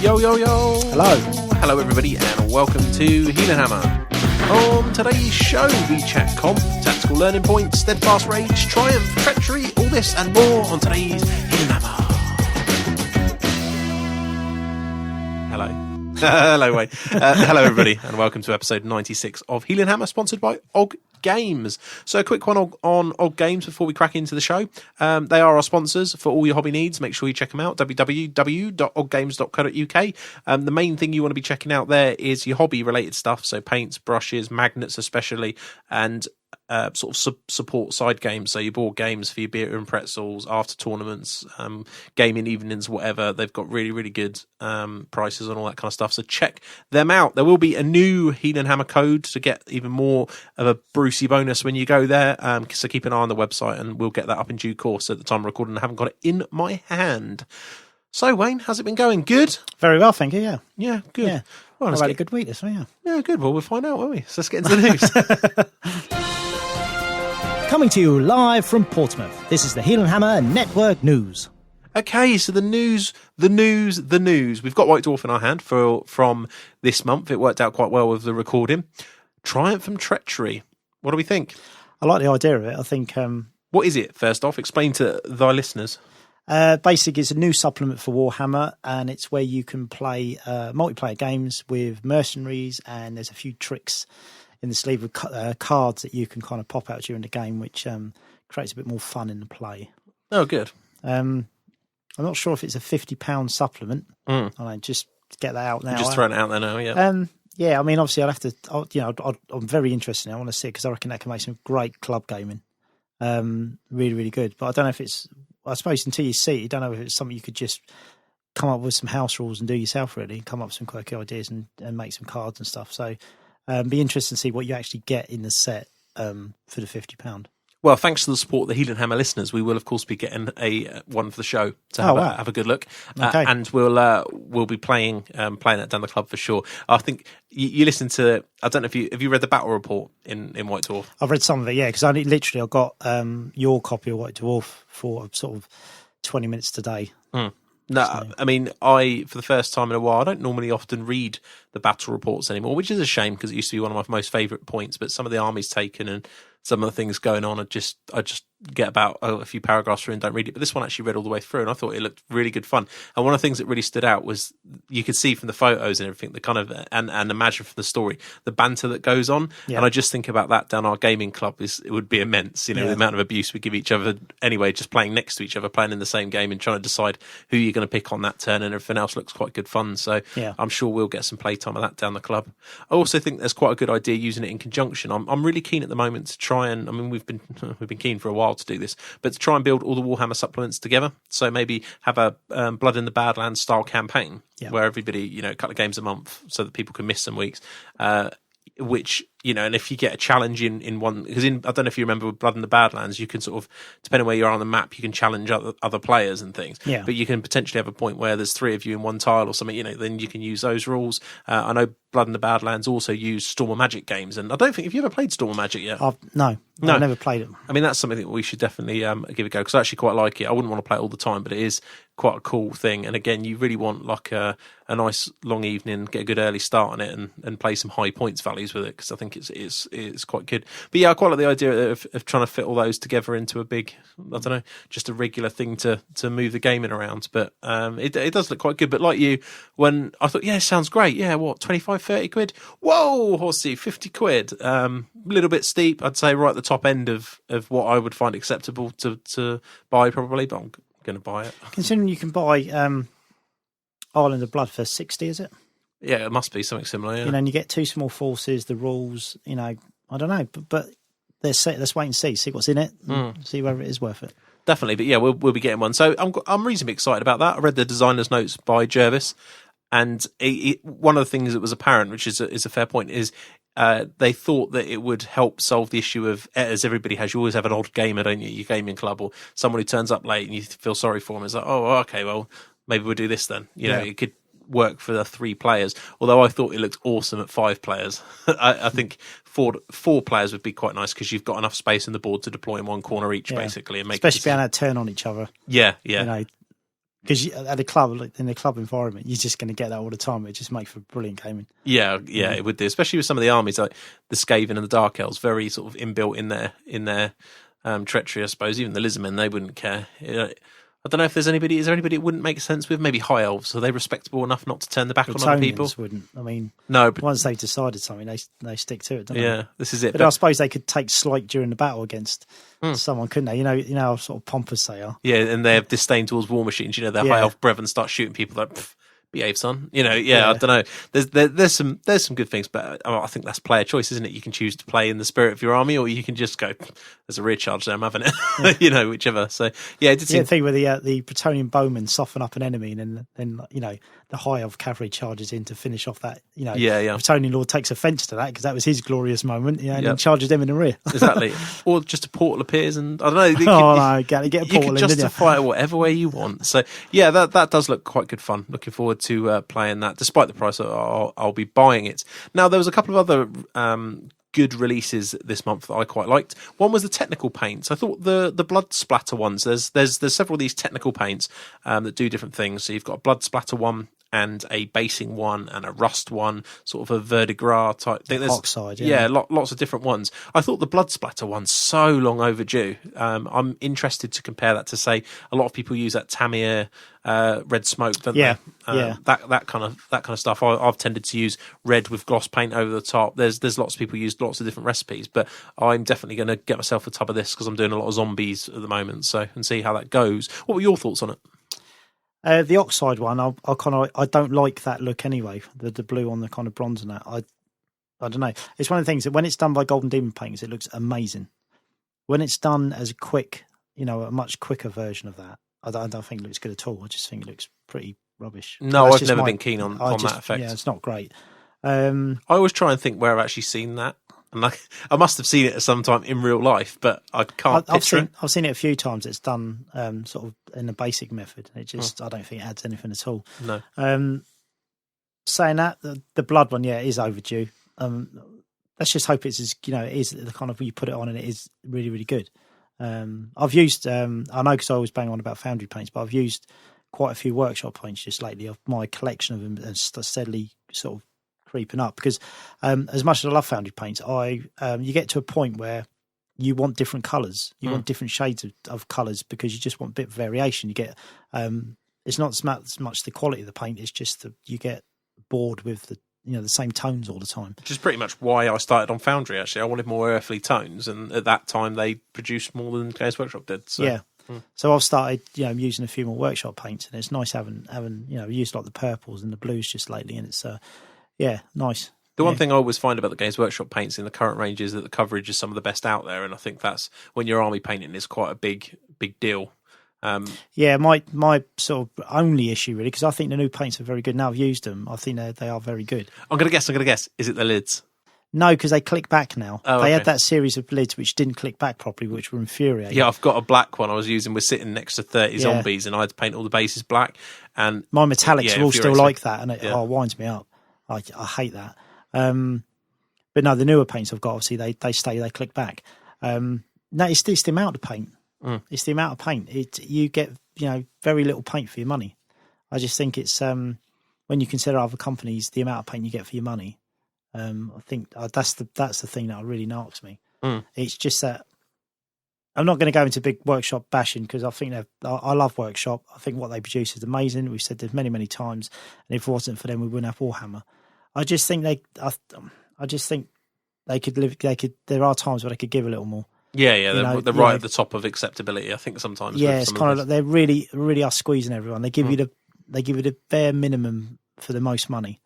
Yo, yo, yo. Hello. Hello, everybody, and welcome to Heelanhammer. On today's show, we chat comp, tactical learning points, steadfast rage, triumph, treachery, all this and more on today's Heelanhammer. Hello. Hello, Wayne. Hello, everybody, and welcome to episode 96 of Heelanhammer, sponsored by Og Games. So a quick one on Og Games before we crack into the show. They are our sponsors for all your hobby needs. Make sure you check them out, www.oggames.co.uk. The main thing you want to be checking out there is your hobby related stuff, so paints, brushes, magnets especially, and sort of support side games, so your board games for your beer and pretzels, after tournaments, gaming evenings, whatever. They've got really, really good prices and all that kind of stuff, so check them out. There will be a new Heelanhammer code to get even more of a Brucey bonus when you go there, so keep an eye on the website and we'll get that up in due course. At the time of recording, I haven't got it in my hand. So Wayne, how's it been going? Good? Very well, thank you, Yeah, good. Yeah. Well, I've had a good week this week, Yeah, good. Well, we'll find out, won't we? So let's get into the news. Coming to you live from Portsmouth, this is the Heelanhammer Network News. Okay, so the news. We've got White Dwarf in our hand from this month. It worked out quite well with the recording. Triumph and treachery. What do we think? I like the idea of it. I think... what is it, first off? Explain to thy listeners. Basically, it's a new supplement for Warhammer, and it's where you can play multiplayer games with mercenaries, and there's a few tricks in the sleeve of cards that you can kind of pop out during the game, which creates a bit more fun in the play. Oh, good. I'm not sure if it's a £50 supplement. I know, just get that out now. You're just throwing it out there now, yeah. Yeah, I mean, obviously, I'd have to. I'm very interested in it. I want to see it because I reckon that can make some great club gaming. Really, really good. But I don't know if it's. I suppose until you see it, you don't know if it's something you could just come up with some house rules and do yourself. Really, come up with some quirky ideas and make some cards and stuff. So, be interested to see what you actually get in the set for the £50. Well, thanks to the support of the Heelanhammer listeners, we will, of course, be getting a one for the show to have a good look. Okay. And we'll be playing that down the club for sure. I think you listen to. I don't know if you read the battle report in White Dwarf. I've read some of it, yeah, because I got your copy of White Dwarf for sort of 20 minutes today. No, I mean, for the first time in a while, I don't normally often read the battle reports anymore, which is a shame because it used to be one of my most favourite points. But some of the armies taken and some of the things going on, I just get about a few paragraphs through and don't read it. But this one actually read all the way through, and I thought it looked really good fun. And one of the things that really stood out was you could see from the photos and everything, the kind of and imagine from the story, the banter that goes on. Yeah. And I just think about that down our gaming club it would be immense. The amount of abuse we give each other anyway, just playing next to each other, playing in the same game and trying to decide who you're going to pick on that turn, and everything else looks quite good fun. So I'm sure we'll get some playtime of that down the club. I also think there's quite a good idea using it in conjunction. I'm really keen at the moment to try and, I mean, we've been keen for a while to do this, but to try and build all the Warhammer supplements together. So maybe have a Blood in the Badlands style campaign where everybody, a couple of games a month so that people can miss some weeks. Which, and if you get a challenge in one, because I don't know if you remember with Blood in the Badlands, you can sort of, depending on where you are on the map, you can challenge other players and things. Yeah. But you can potentially have a point where there's three of you in one tile or something, then you can use those rules. I know Blood in the Badlands also use Storm of Magic games, and I don't think, have you ever played Storm of Magic yet? No, I've never played it. I mean, that's something that we should definitely give it a go, because I actually quite like it. I wouldn't want to play it all the time, but it is quite a cool thing. And again, you really want like a nice long evening, get a good early start on it, and play some high points values with it, because I think it's quite good. But yeah, I quite like the idea of trying to fit all those together into a big, I don't know, just a regular thing to move the gaming around. But it does look quite good. But like you, when I thought, yeah, sounds great. Yeah, what, 25, 30 quid? Whoa, horsey, 50 quid. A little bit steep, I'd say, right at the top end of what I would find acceptable to buy probably, but I'm going to buy it. Considering you can buy Island of Blood for 60, is it? Yeah, it must be something similar, yeah. And you get two small forces, the rules, I don't know, but let's wait and see what's in it, see whether it is worth it. Definitely, but yeah, we'll be getting one. So I'm reasonably excited about that. I read the designer's notes by Jervis, and one of the things that was apparent, which is a fair point, is they thought that it would help solve the issue of, as everybody has, you always have an odd gamer, don't you, your gaming club, or someone who turns up late and you feel sorry for them. It's like, oh, okay, well, maybe we'll do this then. It could work for the 3 players, although I thought it looked awesome at 5 players. I think 4 players would be quite nice, because you've got enough space in the board to deploy in one corner each, basically, and make especially being able to turn on each other. Yeah. Because at a club, like, in the club environment, you're just going to get that all the time. It just makes for brilliant gaming. Yeah, it would do, especially with some of the armies like the Skaven and the Dark Elves, very sort of inbuilt in their treachery, I suppose. Even the Lizardmen, they wouldn't care. I don't know if there's anybody. Is there anybody it wouldn't make sense with? Maybe High Elves. Are they respectable enough not to turn the back on other people? Wouldn't. I mean, no. But once they've decided something, they stick to it. Don't yeah, they? This is it. But I suppose they could take slight during the battle against someone, couldn't they? You know how sort of pompous they are. Yeah, and they have disdain towards war machines. You know, their High Elf brethren start shooting people like. Behave, son. You know, I don't know. There's some good things, but I think that's player choice, isn't it? You can choose to play in the spirit of your army, or you can just go. There's a rear charge there, I'm having it. You know, whichever. So yeah, it did seem... the thing where the Bretonnian bowmen soften up an enemy, and then you know the High Elf cavalry charges in to finish off that. You know, Bretonnian Lord takes offence to that because that was his glorious moment. And then charges them in the rear. Exactly. Or just a portal appears, and I don't know. Get a portal. You can justify it whatever way you want. So yeah, that does look quite good fun. Looking forward to playing that. Despite the price, I'll be buying it. Now there was a couple of other good releases this month that I quite liked. One was the technical paints. I thought the blood splatter ones. There's several of these technical paints that do different things. So you've got a blood splatter one, and a basing one, and a rust one, sort of a verdigris type thing. There's oxide, lots of different ones. I thought the blood splatter one's so long overdue. I'm interested to compare that to, say, a lot of people use that Tamiya red smoke, don't they? That kind of stuff. I've tended to use red with gloss paint over the top. There's lots of people use lots of different recipes, but I'm definitely going to get myself a tub of this because I'm doing a lot of zombies at the moment. So, and see how that goes. What were your thoughts on it? The oxide one, I don't like that look anyway. The blue on the kind of bronze and that. I don't know. It's one of the things that when it's done by Golden Demon Paintings, it looks amazing. When it's done as a much quicker version of that, I don't think it looks good at all. I just think it looks pretty rubbish. No, I've never been keen on that effect. Yeah, it's not great. I always try and think where I've actually seen that. And I must have seen it at some time in real life, but I can't picture it. I've seen it a few times. It's done sort of in a basic method. It just, I don't think it adds anything at all. No. Saying that, the blood one, it is overdue. Let's just hope it is the kind of, you put it on and it is really, really good. I've used, I know because I always bang on about foundry paints, but I've used quite a few workshop paints just lately. My collection of them has steadily sort of creeping up because as much as I love foundry paints, you get to a point where you want different colours, you want different shades of colours because you just want a bit of variation. You get it's not as much the quality of the paint, it's just that you get bored with the same tones all the time. Which is pretty much why I started on Foundry. Actually, I wanted more earthly tones, and at that time they produced more than Games Workshop did. So. Yeah. So I've started, using a few more workshop paints, and it's nice having used like the purples and the blues just lately, and it's nice. The one thing I always find about the Games Workshop paints in the current range is that the coverage is some of the best out there, and I think that's when you're army painting is quite a big deal. My sort of only issue really, because I think the new paints are very good. Now I've used them, I think they are very good. I'm gonna guess. Is it the lids? No, because they click back now. They had that series of lids which didn't click back properly, which were infuriating. Yeah, I've got a black one I was using. We're sitting next to 30 zombies, and I had to paint all the bases black. And my metallics are all still like that, and it winds me up. I hate that. But no, the newer paints I've got, obviously they click back. No, it's the amount of paint. It's the amount of paint. You get very little paint for your money. I just think it's when you consider other companies, the amount of paint you get for your money. I think that's the thing that really narks me. It's just that I'm not going to go into big workshop bashing because I think I love workshop. I think what they produce is amazing. We've said this many, many times, and if it wasn't for them, we wouldn't have Warhammer. I just think they could live. There are times where they could give a little more. Yeah, they're right at the top of acceptability. I think sometimes. Yeah, it's kind of like they really, really are squeezing everyone. They give you the bare minimum for the most money.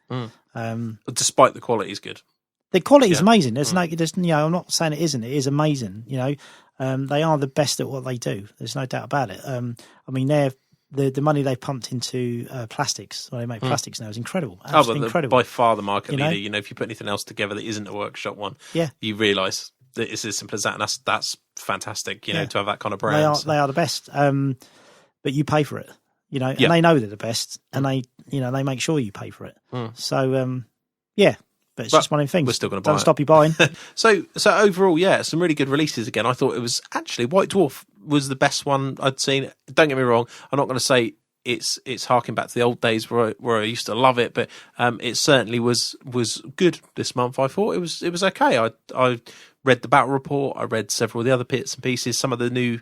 But despite the quality is good. The quality is amazing. There's I'm not saying it isn't. It is amazing. They are the best at what they do. There's no doubt about it. I mean, the money they pumped into plastics, when they make plastics now, is incredible. Absolutely incredible. By far the market leader. If you put anything else together that isn't a workshop one, you realise that it's as simple as that, and that's fantastic. To have that kind of brand. They are the best. But you pay for it. And they know they're the best, and they make sure you pay for it. So but it's just one of the things. We're still going to buy it. Don't stop you buying. So overall, some really good releases again. I thought it was actually White Dwarf was the best one I'd seen. Don't get me wrong, I'm not going to say it's harking back to the old days where I used to love it, but it certainly was good this month. I thought it was okay. I read the battle report. I read several of the other bits and pieces. Some of the new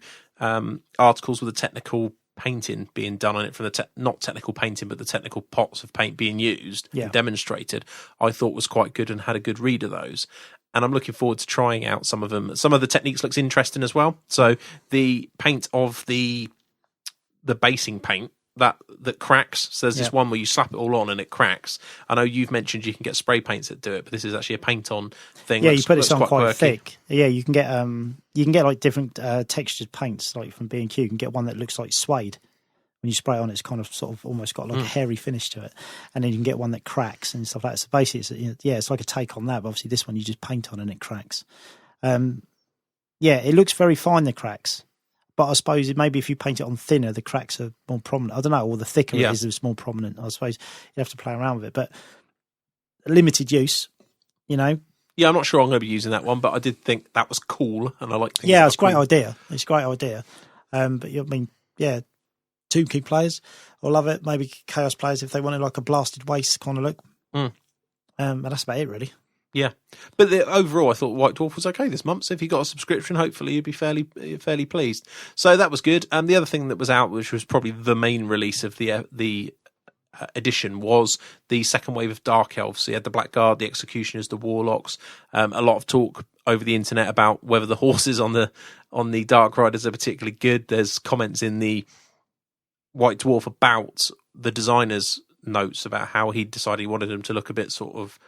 articles with the technical painting being done on it from the not technical painting, but the technical pots of paint being used and demonstrated, I thought was quite good and had a good read of those. And I'm looking forward to trying out some of them. Some of the techniques looks interesting as well. So the paint of the basing paint that cracks. So there's this one where you slap it all on and it cracks. I know you've mentioned you can get spray paints that do it, but this is actually a paint on thing. Yeah, you put this on quite thick. Yeah, you can get like different textured paints, like from B&Q. You can get one that looks like suede. When you spray it on, it's kind of sort of almost got like a hairy finish to it, and then you can get one that cracks and stuff like that. So basically, it's like a take on that. But obviously, this one you just paint on and it cracks. It looks very fine, the cracks. But I suppose maybe if you paint it on thinner, the cracks are more prominent. I don't know, or the thicker it is, it's more prominent. I suppose you have to play around with it. But limited use, Yeah, I'm not sure I'm going to be using that one, but I did think that was cool, and I like. Yeah, it's a great idea. It's a great idea. But 2 key players, I love it. Maybe chaos players if they wanted like a blasted waste kind of look. But that's about it, really. Yeah, but overall, I thought White Dwarf was okay this month. So if you got a subscription, hopefully you'd be fairly pleased. So that was good. And the other thing that was out, which was probably the main release of the edition, was the second wave of Dark Elves. So you had the Blackguard, the Executioners, the Warlocks. A lot of talk over the internet about whether the horses on the Dark Riders are particularly good. There's comments in the White Dwarf about the designer's notes about how he decided he wanted them to look a bit sort of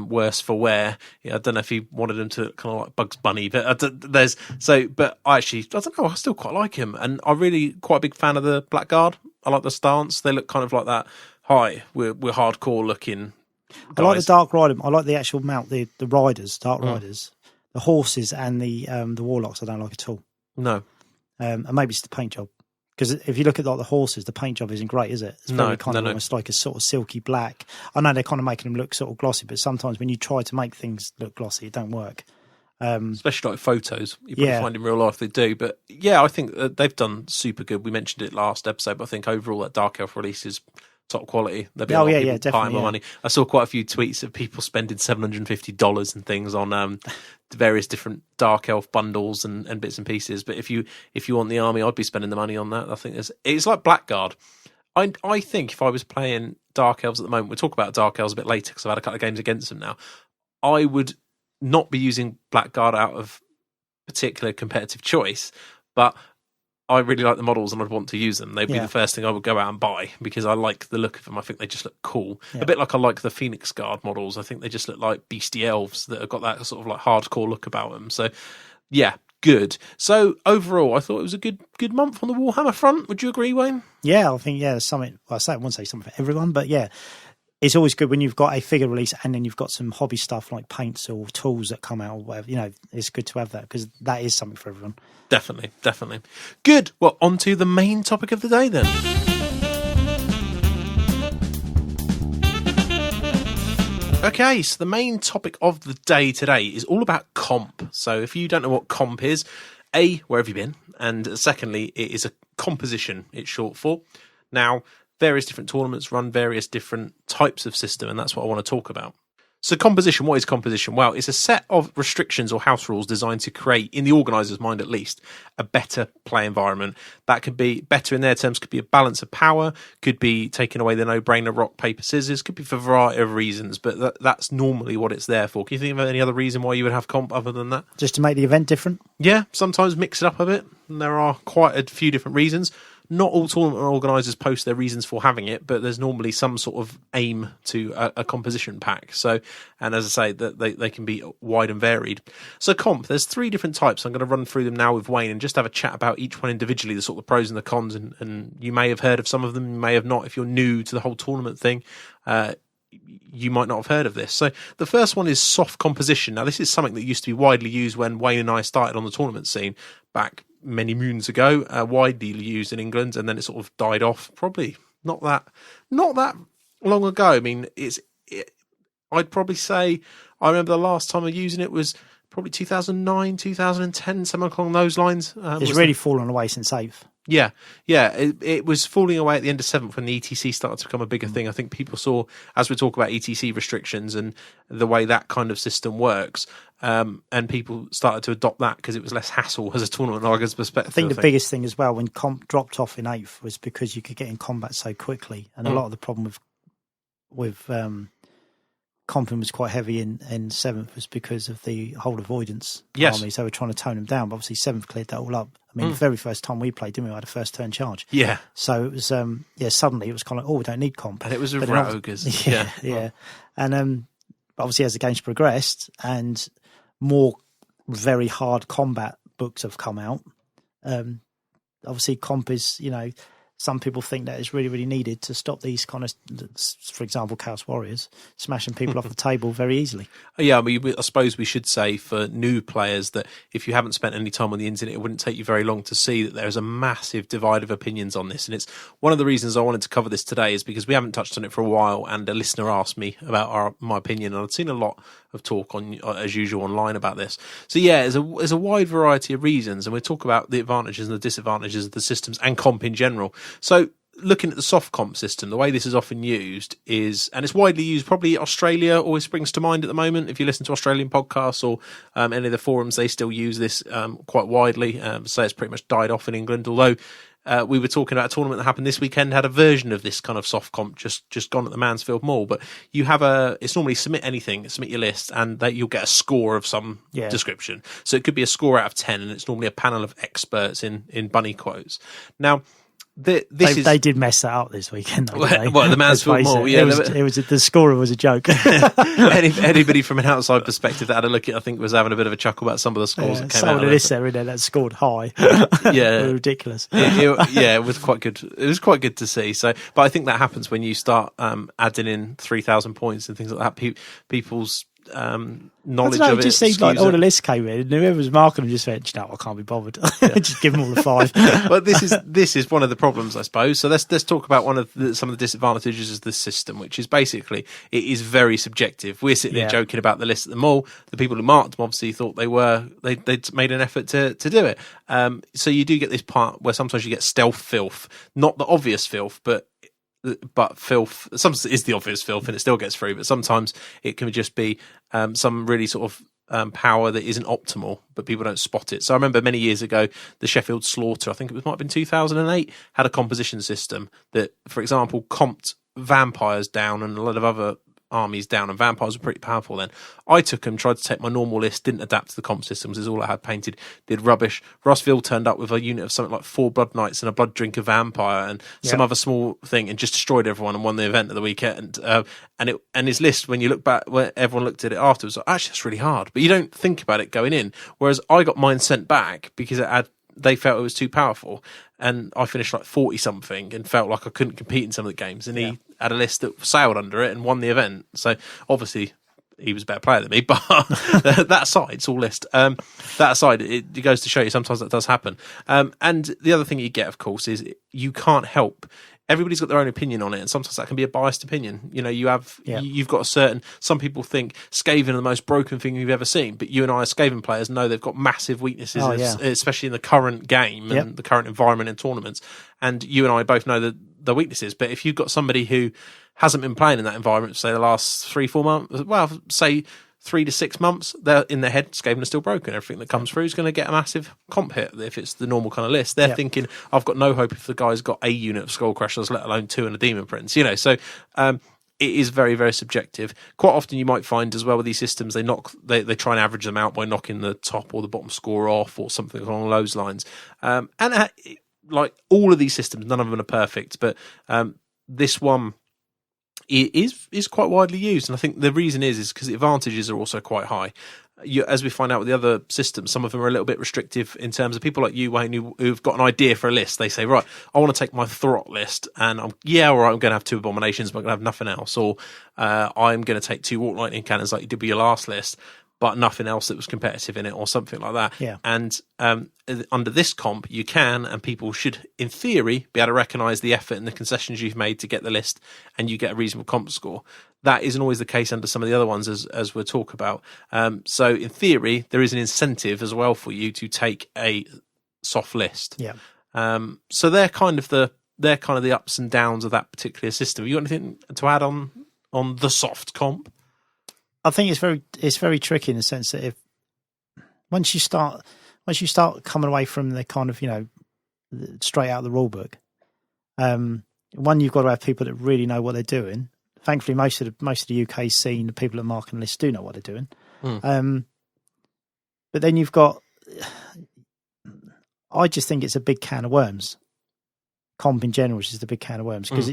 worse for wear. I don't know if he wanted them to look kind of like Bugs Bunny, but I don't know. I still quite like him, and I'm really quite a big fan of the Blackguard. I like the stance. They look kind of like that. Hi, we're hardcore looking guys. I like the Dark Rider. I like the actual mount, the riders, Dark Riders, the horses, and the Warlocks. I don't like at all. No, and maybe it's the paint job. Because if you look at like the horses, the paint job isn't great, is it? It's very almost like a sort of silky black. I know they're kind of making them look sort of glossy, but sometimes when you try to make things look glossy, it don't work. Especially like photos, you probably find in real life they do. But yeah, I think they've done super good. We mentioned it last episode, but I think overall that Dark Elf release is top quality. There'll be a lot of people buying more money. I saw quite a few tweets of people spending $750 and things on various different Dark Elf bundles and bits and pieces. But if you want the army, I'd be spending the money on that. I think it's like Blackguard. I think if I was playing Dark Elves at the moment, we'll talk about Dark Elves a bit later because I've had a couple of games against them now. I would not be using Blackguard out of particular competitive choice, but I really like the models and I'd want to use them. They'd be the first thing I would go out and buy because I like the look of them. I think they just look cool. Yeah. A bit like I like the Phoenix Guard models. I think they just look like beastie elves that have got that sort of like hardcore look about them. So, yeah, good. So, overall, I thought it was a good month on the Warhammer front. Would you agree, Wayne? Yeah, I think, something. Well, I wouldn't say something for everyone, but yeah. It's always good when you've got a figure release and then you've got some hobby stuff like paints or tools that come out or whatever. It's good to have that because that is something for everyone. Definitely. Good. Well, on to the main topic of the day then. Okay, so the main topic of the day today is all about comp. So if you don't know what comp is, A, where have you been? And secondly, it is a composition, it's short for. Now, various different tournaments run various different types of system, and that's what I want to talk about. So composition, what is composition? Well, it's a set of restrictions or house rules designed to create, in the organiser's mind at least, a better play environment. That could be, better in their terms, could be a balance of power, could be taking away the no-brainer rock, paper, scissors, could be for a variety of reasons, but that's normally what it's there for. Can you think of any other reason why you would have comp other than that? Just to make the event different? Yeah, sometimes mix it up a bit. And there are quite a few different reasons. Not all tournament organisers post their reasons for having it, but there's normally some sort of aim to a composition pack. So, and as I say, that they can be wide and varied. So comp, there's 3 different types. I'm going to run through them now with Wayne and just have a chat about each one individually, the sort of pros and the cons. And you may have heard of some of them, you may have not. If you're new to the whole tournament thing, you might not have heard of this. So the first one is soft composition. Now, this is something that used to be widely used when Wayne and I started on the tournament scene back many moons ago, widely used in England, and then it sort of died off. Probably not that long ago. I mean, I'd probably say I remember the last time I was using it was probably 2009, 2010, something along those lines. It's really fallen away since 8th. Yeah. It was falling away at the end of 7th when the ETC started to become a bigger thing. I think people saw, as we talk about ETC restrictions and the way that kind of system works, and people started to adopt that because it was less hassle as a tournament organiser's perspective. I think the biggest thing as well when Comp dropped off in 8th was because you could get in combat so quickly, and a lot of the problem with Comping was quite heavy in 7th was because of the hold avoidance armies. They were trying to tone them down, but obviously 7th cleared that all up. I mean, the very first time we played, didn't we? We had a first turn charge. Yeah. So it was, suddenly it was kind of, we don't need comp. And it was with rat ogres. Yeah. And obviously as the game's progressed and more very hard combat books have come out, obviously comp is, some people think that is really, really needed to stop these kind of, for example, Chaos Warriors smashing people off the table very easily. Yeah, I mean, I suppose we should say for new players that if you haven't spent any time on the internet, it wouldn't take you very long to see that there's a massive divide of opinions on this. And it's one of the reasons I wanted to cover this today is because we haven't touched on it for a while, and a listener asked me about my opinion, and I'd seen a lot of talk on, as usual, online about this. So yeah, there's a wide variety of reasons, and we'll talk about the advantages and the disadvantages of the systems and comp in general. So looking at the soft comp system, the way this is often used is, and it's widely used, probably Australia always springs to mind at the moment. If you listen to Australian podcasts or any of the forums, they still use this quite widely. So it's pretty much died off in England, although we were talking about a tournament that happened this weekend, had a version of this kind of soft comp just gone at the Mansfield Mall. But you have it's normally submit your list, and you'll get a score of some description. So it could be a score out of 10, and it's normally a panel of experts in bunny quotes. Now, they did mess that up this weekend. Well, the Mansfield Mall, yeah. It was the scorer was a joke. Anybody from an outside perspective that had a look at, I think, was having a bit of a chuckle about some of the scores that came out. Some of this there in there that scored high. Yeah, ridiculous. It was quite good. It was quite good to see. So, but I think that happens when you start adding in 3,000 points and things like that. People's knowledge of it just seemed like all the lists came in and whoever was marking them just went, I can't be bothered. Just give them all the 5. Well, this is one of the problems, I suppose. So let's talk about some of the disadvantages of the system, which is basically it is very subjective. We're sitting there joking about the list at the mall. The people who marked them obviously thought they'd made an effort to do it. So you do get this part where sometimes you get stealth filth, not the obvious filth, but filth. Sometimes it is the obvious filth and it still gets through, but sometimes it can just be some really sort of power that isn't optimal, but people don't spot it. So I remember many years ago, the Sheffield Slaughter, I think it might have been 2008, had a composition system that, for example, comped vampires down and a lot of other armies down, and vampires were pretty powerful then. I took them, tried to take my normal list, didn't adapt to the comp systems, is all I had painted, did rubbish. Rossville turned up with a unit of something like 4 Blood Knights and a Blood Drinker Vampire and some other small thing, and just destroyed everyone and won the event of the weekend. And his list, when you look back, where everyone looked at it afterwards, like, actually that's really hard, but you don't think about it going in. Whereas I got mine sent back because they felt it was too powerful, and I finished like 40 something and felt like I couldn't compete in some of the games, and he had a list that sailed under it and won the event. So obviously he was a better player than me, but that aside, it's all list. That aside, it goes to show you sometimes that does happen. And the other thing you get, of course, is you can't help. Everybody's got their own opinion on it, and sometimes that can be a biased opinion. You've got some people think Skaven are the most broken thing you've ever seen, but you and I as Skaven players know they've got massive weaknesses, especially in the current game and the current environment in tournaments. And you and I both know the weaknesses, but if you've got somebody who hasn't been playing in that environment, say the last 3-4 months, well, say 3 to 6 months, they're in their head, Skaven is still broken. Everything that comes through is going to get a massive comp hit if it's the normal kind of list. They're thinking, I've got no hope if the guy's got a unit of Skull Crushers, let alone 2 and a Demon Prince. So it is very, very subjective. Quite often you might find as well with these systems, they try and average them out by knocking the top or the bottom score off or something along those lines. Like all of these systems, none of them are perfect, but this one is quite widely used, and I think the reason is because the advantages are also quite high. As we find out with the other systems, some of them are a little bit restrictive in terms of people like you, Wayne, who've got an idea for a list. They say, right, I want to take my Throt list, and I'm going to have 2 Abominations, but I'm going to have nothing else, or I'm going to take 2 Walk Lightning Cannons like you did with your last list, but nothing else that was competitive in it, or something like that. Yeah. And under this comp, you can, and people should, in theory, be able to recognise the effort and the concessions you've made to get the list, and you get a reasonable comp score. That isn't always the case under some of the other ones, as we'll talk about. So in theory, there is an incentive as well for you to take a soft list. Yeah. So they're kind of the ups and downs of that particular system. Have you got anything to add on the soft comp? I think it's very tricky in the sense that if once you start coming away from the kind of straight out of the rule book, one, you've got to have people that really know what they're doing. Thankfully, most of the UK scene, the people that mark and list do know what they're doing. But then you've got, I just think it's a big can of worms. Comp in general is just a big can of worms because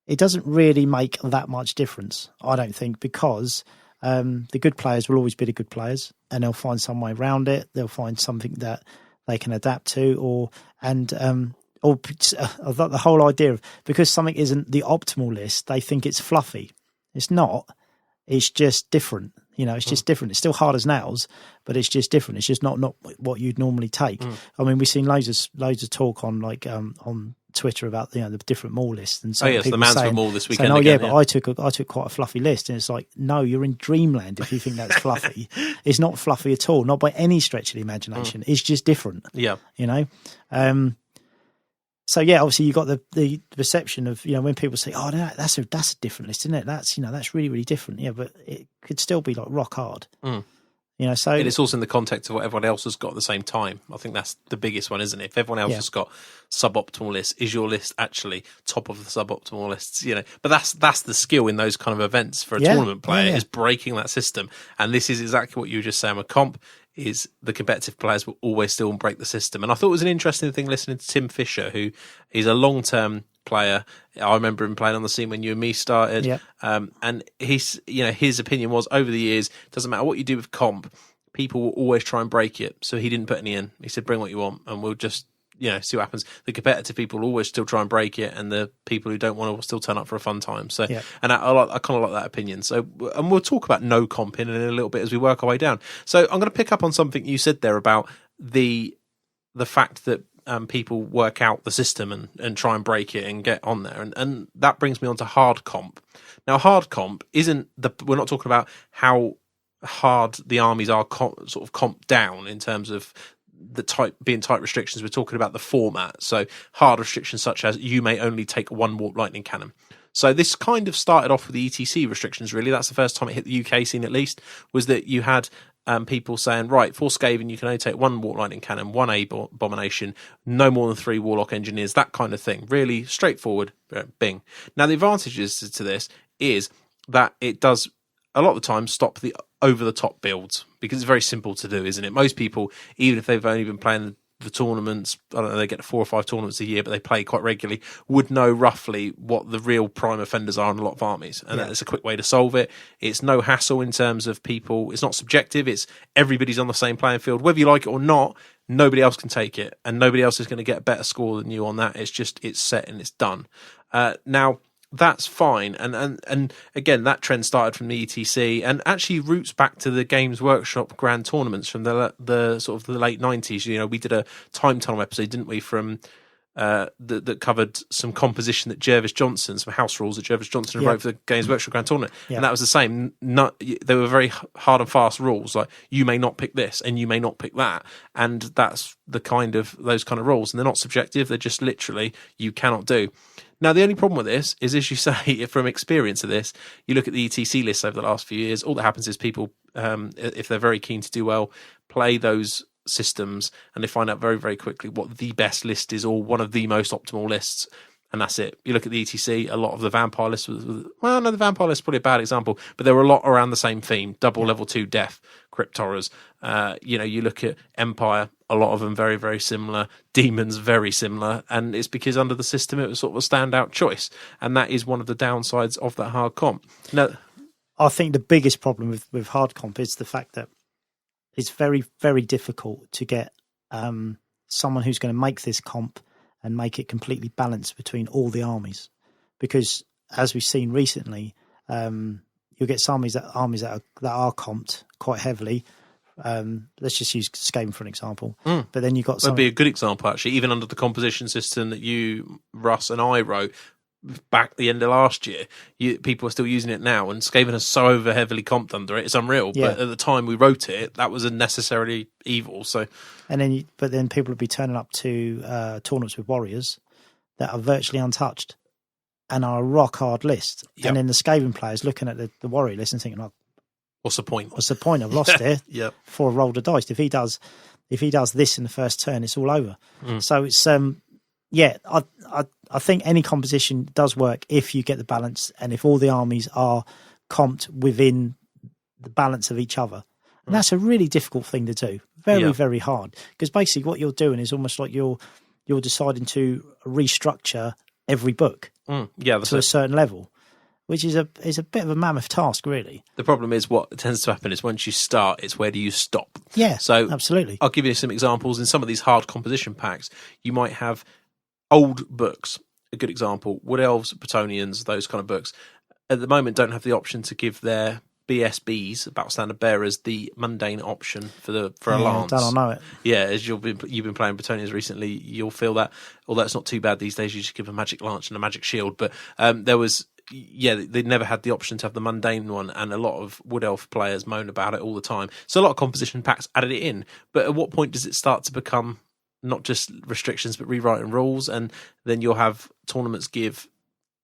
it doesn't really make that much difference, I don't think, because the good players will always be the good players, and they'll find some way around it. They'll find something that they can adapt to, or the whole idea of, because something isn't the optimal list, they think it's fluffy. It's not. It's just different. It's just different. It's still hard as nails, but it's just different. It's just not what you'd normally take. I mean, we've seen loads of talk on on Twitter about the different mall lists, and so the Mansfield Mall this weekend. But I took quite a fluffy list, and it's like, no, you're in dreamland if you think that's fluffy. It's not fluffy at all, not by any stretch of the imagination. It's just different. Yeah, So yeah, obviously you got the perception of when people say, "Oh, no, that's a different list, isn't it? That's that's really, really different." Yeah, but it could still be like rock hard. So it's also in the context of what everyone else has got at the same time. I think that's the biggest one, isn't it? If everyone else has got suboptimal lists, is your list actually top of the suboptimal lists? But that's the skill in those kind of events for a tournament player is breaking that system. And this is exactly what you were just saying with comp. Is the competitive players will always still break the system. And I thought it was an interesting thing listening to Tim Fisher, who is a long-term player. I remember him playing on the scene when you and me started. Yeah. And his opinion was, over the years, it doesn't matter what you do with comp, people will always try and break it. So he didn't put any in. He said, bring what you want and we'll just see what happens. The competitive people will always still try and break it, and the people who don't want to will still turn up for a fun time. So, and I kind of like that opinion. So, and we'll talk about no comping in a little bit as we work our way down. So, I'm going to pick up on something you said there about the fact that people work out the system and try and break it and get on there, and that brings me on to hard comp. Now, hard comp we're not talking about how hard the armies are sort of comped down in terms of being tight restrictions. We're talking about the format. So hard restrictions such as you may only take one warp lightning cannon. So this kind of started off with the ETC restrictions, really. That's the first time it hit the UK scene, at least, was that you had people saying, right, for Skaven, you can only take one warp lightning cannon, one abomination, no more than 3 warlock engineers, that kind of thing. Really straightforward, bing. Now, the advantages to this is that it does a lot of the time stop the over-the-top builds, because it's very simple to do, isn't it? Most people, even if they've only been playing the tournaments, I don't know, they get 4 or 5 tournaments a year, but they play quite regularly, would know roughly what the real prime offenders are in a lot of armies. And that's a quick way to solve it. It's no hassle in terms of people. It's not subjective. It's everybody's on the same playing field. Whether you like it or not, nobody else can take it. And nobody else is going to get a better score than you on that. It's set and it's done. Now, that's fine, and again, that trend started from the ETC and actually roots back to the Games Workshop Grand Tournaments from the sort of the late 90s. We did a Time Tunnel episode, didn't we, from that covered some composition that Jervis Johnson, some house rules that Jervis Johnson wrote for the Games Workshop Grand Tournament, and that was the same. They were very hard and fast rules, like you may not pick this and you may not pick that, and that's those kind of rules, and they're not subjective. They're just literally you cannot do. Now, the only problem with this is, as you say, from experience of this, you look at the ETC lists over the last few years, all that happens is people, if they're very keen to do well, play those systems and they find out very, very quickly what the best list is or one of the most optimal lists. And that's it. You look at the ETC, a lot of the vampire lists, the vampire list is probably a bad example, but there were a lot around the same theme, double level 2 death, crypt horrors. You look at Empire, a lot of them very, very similar. Demons, very similar. And it's because under the system, it was sort of a standout choice. And that is one of the downsides of that hard comp. Now, I think the biggest problem with hard comp is the fact that it's very, very difficult to get someone who's going to make this comp and make it completely balanced between all the armies. Because as we've seen recently, you'll get some armies that are comped quite heavily. Let's just use Skaven for an example. But then you've got that'd be a good example, actually. Even under the composition system that you, Russ, and I wrote, back the end of last year. People are still using it now, and Skaven is so over heavily comped under it. It's unreal. Yeah. But at the time we wrote it, that was unnecessarily evil. So, and then people would be turning up to tournaments with warriors that are virtually untouched and are a rock hard list. Yep. And then the Skaven players looking at the warrior list and thinking, like, what's the point? What's the point? I've lost it. Yep. For a roll the dice. If he does this in the first turn, it's all over. So it's I think any composition does work if you get the balance and if all the armies are comped within the balance of each other. And that's a really difficult thing to do. Very, very hard. Because basically what you're doing is almost like you're deciding to restructure every book to a certain level, which is a bit of a mammoth task, really. The problem is what tends to happen is once you start, it's where do you stop? Yeah, so absolutely. I'll give you some examples. In some of these hard composition packs, you might have old books. A good example, Wood Elves, Bretonnians, those kind of books, at the moment don't have the option to give their BSBs, Battle Standard Bearers, the mundane option for a lance. Don't know it. Yeah, as you've been playing Bretonnians recently, you'll feel that. Although it's not too bad these days, you just give a magic lance and a magic shield. But they never had the option to have the mundane one, and a lot of Wood Elf players moan about it all the time. So a lot of composition packs added it in. But at what point does it start to become not just restrictions but rewriting rules, and then you'll have tournaments give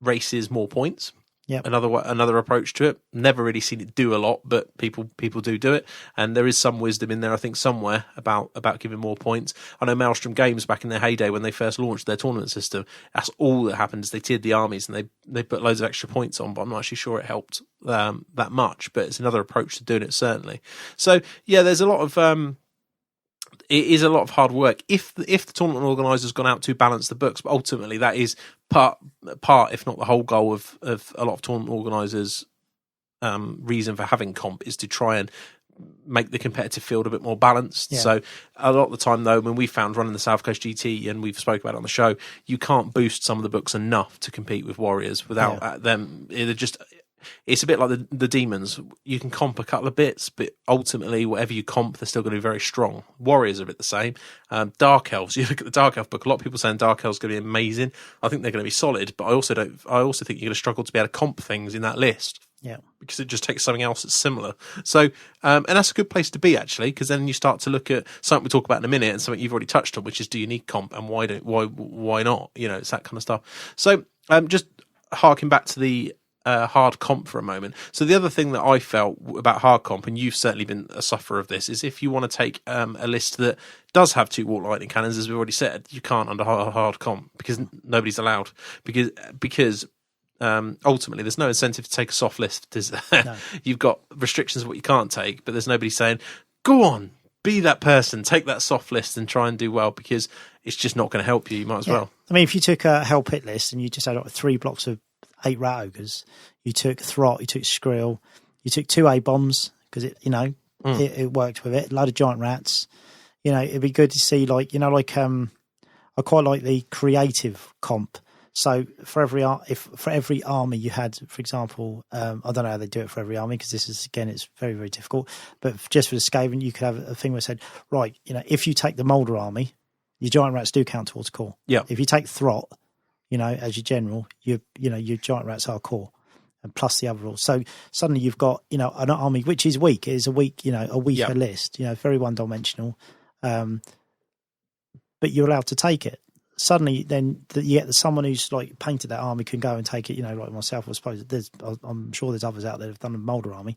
races more points? Yep. Another approach to it. Never really seen it do a lot, but people do it, and there is some wisdom in there, I think, somewhere about giving more points. I know Maelstrom Games back in their heyday when they first launched their tournament system, that's all that happened is they tiered the armies and they put loads of extra points on, but I'm not actually sure it helped that much. But it's another approach to doing it, certainly. So yeah, there's a lot of it is a lot of hard work if the tournament organiser's gone out to balance the books, but ultimately that is part, if not the whole goal of a lot of tournament organisers' reason for having comp is to try and make the competitive field a bit more balanced. Yeah. So a lot of the time, though, when we found running the South Coast GT, and we've spoke about it on the show, you can't boost some of the books enough to compete with Warriors without them. It's a bit like the demons. You can comp a couple of bits, but ultimately, whatever you comp, they're still going to be very strong. Warriors are a bit the same. Dark Elves. You look at the Dark Elf book. A lot of people saying Dark Elves going to be amazing. I think they're going to be solid, but I also think you're going to struggle to be able to comp things in that list. Yeah, because it just takes something else that's similar. So, and that's a good place to be actually, because then you start to look at something we'll talk about in a minute, and something you've already touched on, which is do you need comp, and why not? You know, it's that kind of stuff. So, just harking back to the hard comp for a moment. So the other thing that I felt about hard comp, and you've certainly been a sufferer of this, is if you want to take a list that does have 2 Walk Lightning Cannons, as we've already said, you can't under hard comp because nobody's allowed, because ultimately there's no incentive to take a soft list, is there? No. You've got restrictions of what you can't take, but there's nobody saying, go on, be that person, take that soft list and try and do well, because it's just not going to help you. You might as well. I mean, if you took a Hell Pit list and you just had like 3 blocks of 8 Rat Ogres, you took Throt, you took Skrill, you took 2 A-bombs, because it worked with it, a load of giant rats. You know, it'd be good to see, I quite like the creative comp. So for every army you had, for example, I don't know how they do it for every army, because this is, again, it's very, very difficult. But just for the Skaven, you could have a thing where it said, right, if you take the Moulder army, your giant rats do count towards core. Yeah. If you take Throt, as your general, your giant rats are core, and plus the other rules. So suddenly you've got, an army which is weak. It is a weaker list. Very one-dimensional. But you're allowed to take it. Suddenly, then you get someone who's painted that army can go and take it. Like myself, I suppose. I'm sure there's others out there who've done a Moulder army.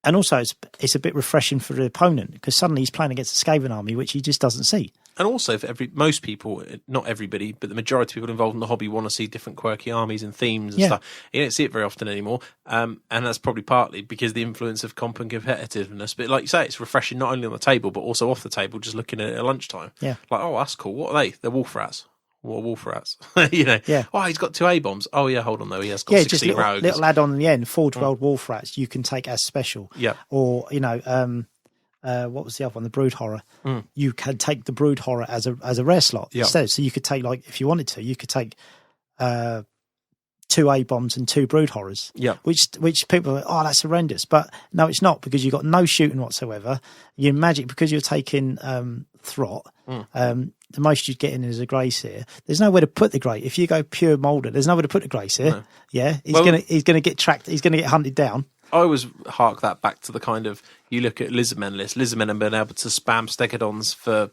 And also, it's a bit refreshing for the opponent, because suddenly he's playing against a Skaven army, which he just doesn't see. And also, for most people, not everybody, but the majority of people involved in the hobby want to see different quirky armies and themes and stuff. You don't see it very often anymore, and that's probably partly because of the influence of comp and competitiveness. But like you say, it's refreshing not only on the table, but also off the table, just looking at it at lunchtime. Yeah. Oh, that's cool. What are they? They're wolf rats. What are wolf rats? Yeah. Oh, he's got 2 A-bombs. Oh, yeah, hold on, though. He has got 16 rogues. Little add-on in the end, Forge World Wolf Rats you can take as special. Yeah. Or, what was the other one? The Brood Horror. You can take the Brood Horror as a rare slot instead. So you could take, if you wanted to, you could take 2 A-bombs and 2 Brood Horrors. Yeah. Which people are, that's horrendous. But no, it's not, because you've got no shooting whatsoever. Your magic, because you're taking Throt, the most you'd get in is a grey seer. There's nowhere to put the grey. If you go pure moulder, there's nowhere to put the grey seer. No. Yeah, he's gonna get tracked. He's gonna get hunted down. I always hark that back to the kind of, you look at Lizardmen list. Lizardmen have been able to spam Stegodons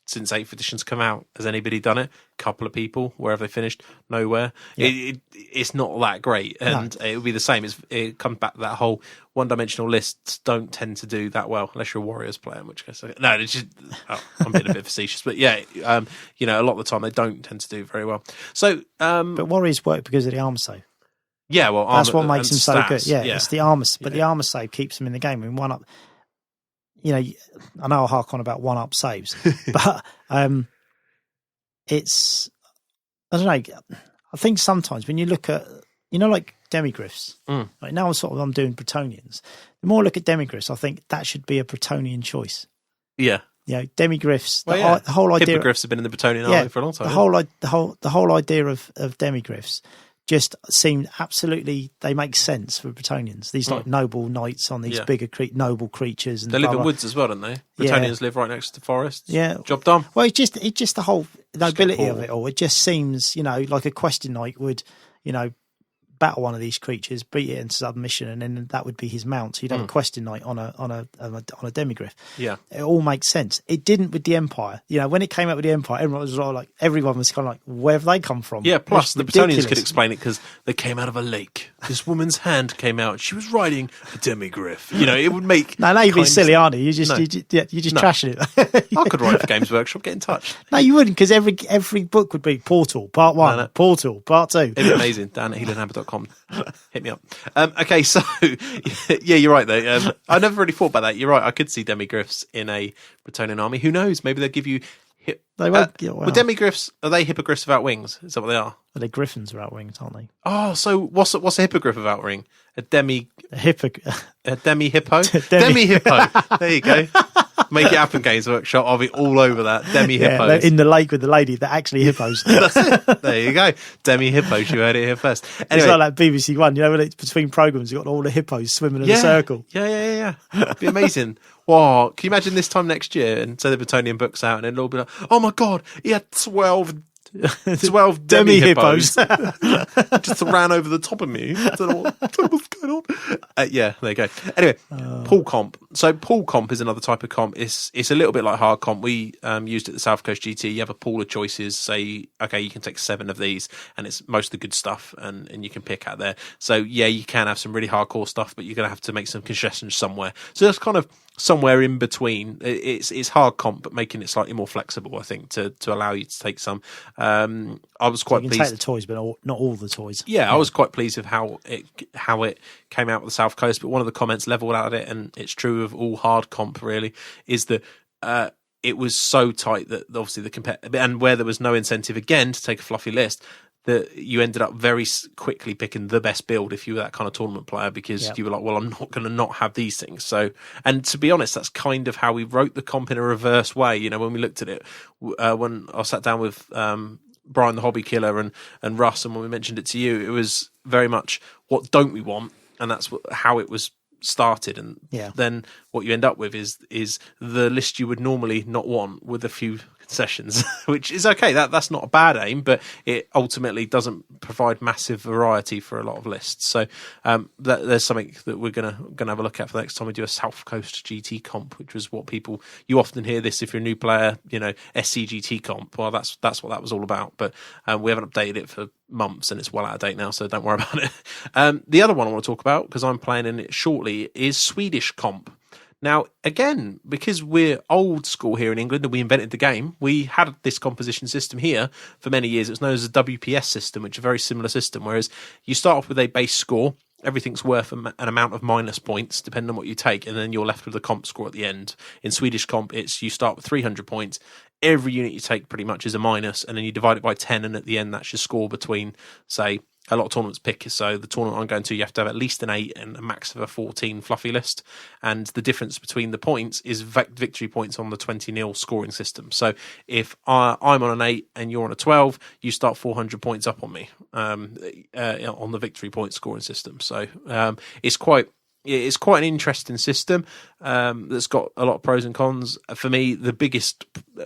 since 8th edition's come out. Has anybody done it? Couple of people. Where have they finished? Nowhere. Yeah. It's not that great, and it would be the same. It comes back to that whole one-dimensional lists don't tend to do that well unless you're a Warriors player, in which case, no, it's just, I'm being a bit facetious, but yeah, a lot of the time they don't tend to do very well. So, but Warriors work because of the armor save. Yeah, well, that's what makes them so stats, good. Yeah, it's the armor, but the armor save keeps them in the game. I mean, one up. I know I'll hark on about one up saves, but it's, I don't know. I think sometimes when you look at, like demigryphs, like now I'm doing Bretonians. The more I look at demigryphs, I think that should be a Bretonian choice. Yeah. Demigryphs. Well, the whole idea. Hippogriffs have been in the Bretonian army for a long time. The whole idea of demigryphs just seemed absolutely, they make sense for Bretonians. These like noble knights on these bigger noble creatures, and they live in woods as well, don't they? Bretonians live right next to forests. Yeah, job done. Well, it's just the whole nobility of it all. It just seems, like a questing knight would, battle one of these creatures, beat it into submission, and then that would be his mount. So you'd have a questing knight on a demigryph. Yeah, it all makes sense. It didn't with the Empire. When it came out with the Empire, everyone was kind of like, where have they come from? Yeah. Plus, the Bretonians could explain it because they came out of a lake. This woman's hand came out. She was riding a demigryph. It would make. No, you'd be silly, aren't you? You're just trashing it. I could write for Games Workshop. Get in touch. No, you wouldn't, because every book would be Portal Part 1, Portal Part 2. It'd be amazing. Dan at Heelanhammer.com. Hit me up. Okay, so yeah, you're right though. I never really thought about that. You're right. I could see demigryphs in a Bretonian army. Who knows? Maybe they'll give you. They won't. Well, demigryphs, are they hippogriffs without wings? Is that what they are? Well, they're griffins without wings, aren't they? Oh, so what's a hippogriff without ring? A demi hippo. Demi hippo. There you go. Make it happen, Games Workshop. I'll be all over that. Demi hippos in the lake with the lady. They're actually hippos. That's it. There you go. Demi hippos. You heard it here first. Anyway. It's like that BBC One. When it's between programs, you've got all the hippos swimming in a circle. Yeah. It'd be amazing. Wow. Can you imagine this time next year and say the Bretonian book's out and it'll all be like, oh my God, he had 12 demi hippos just ran over the top of me. I don't know what's going on. Yeah, there you go. Anyway, pool comp. So pool comp is another type of comp. It's a little bit like hard comp. We used it at the South Coast GT. You have a pool of choices. Say, okay, you can take 7 of these, and it's most of the good stuff, and you can pick out there. So yeah, you can have some really hardcore stuff, but you're going to have to make some concessions somewhere. So that's kind of somewhere in between. It's hard comp, but making it slightly more flexible, I think, to allow you to take some. I was quite pleased. You can take the toys, but not all the toys. Yeah, I was quite pleased with how it came out with the South Coast. But one of the comments leveled at it, and it's true of all hard comp really, is that it was so tight that obviously and where there was no incentive again to take a fluffy list, that you ended up very quickly picking the best build if you were that kind of tournament player, because you were like, well, I'm not going to not have these things. So, and to be honest, that's kind of how we wrote the comp in a reverse way. When we looked at it, when I sat down with Brian the Hobby Killer and Russ, and when we mentioned it to you, it was very much what don't we want, and that's how it was started. And then what you end up with is the list you would normally not want with a few concessions, which is okay. That's not a bad aim, but it ultimately doesn't provide massive variety for a lot of lists. So there's something that we're gonna have a look at for the next time we do a South Coast GT comp, which was what you often hear this if you're a new player, SCGT comp. Well, that's what that was all about. But we haven't updated it for months, and it's well out of date now, so don't worry about it. The other one I want to talk about, because I'm playing in it shortly, is Swedish comp. Now, again, because we're old school here in England and we invented the game, we had this composition system here for many years. It was known as a WPS system, which is a very similar system, whereas you start off with a base score. Everything's worth an amount of minus points, depending on what you take, and then you're left with a comp score at the end. In Swedish comp, you start with 300 points. Every unit you take pretty much is a minus, and then you divide it by 10, and at the end, that's your score between, say, a lot of tournaments pick. So the tournament I'm going to, you have to have at least an 8 and a max of a 14 fluffy list. And the difference between the points is victory points on the 20-0 scoring system. So if I'm on an 8 and you're on a 12, you start 400 points up on me on the victory point scoring system. So it's quite it's quite an interesting system that's got a lot of pros and cons. For me, the biggest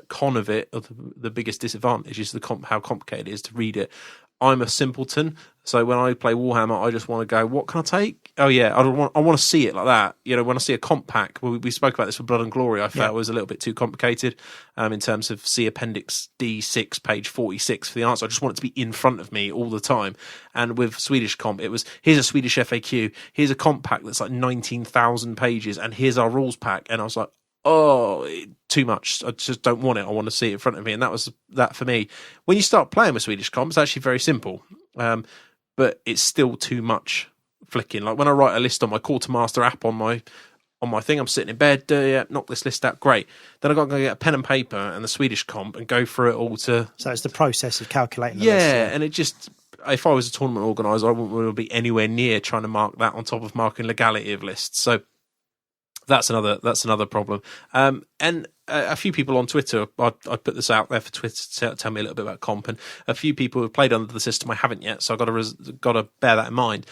con of it, or the biggest disadvantage, is how complicated it is to read it. I'm a simpleton, so when I play Warhammer, I just want to go, what can I take? Oh yeah, I want to see it like that. You know, when I see a comp pack, we spoke about this for Blood and Glory, I felt it was a little bit too complicated in terms of see Appendix D6, page 46 for the answer. I just want it to be in front of me all the time. And with Swedish comp, it was, here's a Swedish FAQ, here's a comp pack that's like 19,000 pages, and here's our rules pack. And I was like, oh, too much. I just don't want it. I want to see it in front of me. And that was that for me. When you start playing with Swedish comp, it's actually very simple. But it's still too much flicking. Like when I write a list on my Quartermaster app on my thing, I'm sitting in bed, knock this list out, great. Then I've got to go get a pen and paper and the Swedish comp and go through it all to... So it's the process of calculating the list. Yeah, and it just... If I was a tournament organiser, I wouldn't want to be anywhere near trying to mark that on top of marking legality of lists. So that's another problem. And a few people on Twitter, I put this out there for Twitter to tell me a little bit about comp, and a few people who have played under the system I haven't yet, so I've got to bear that in mind.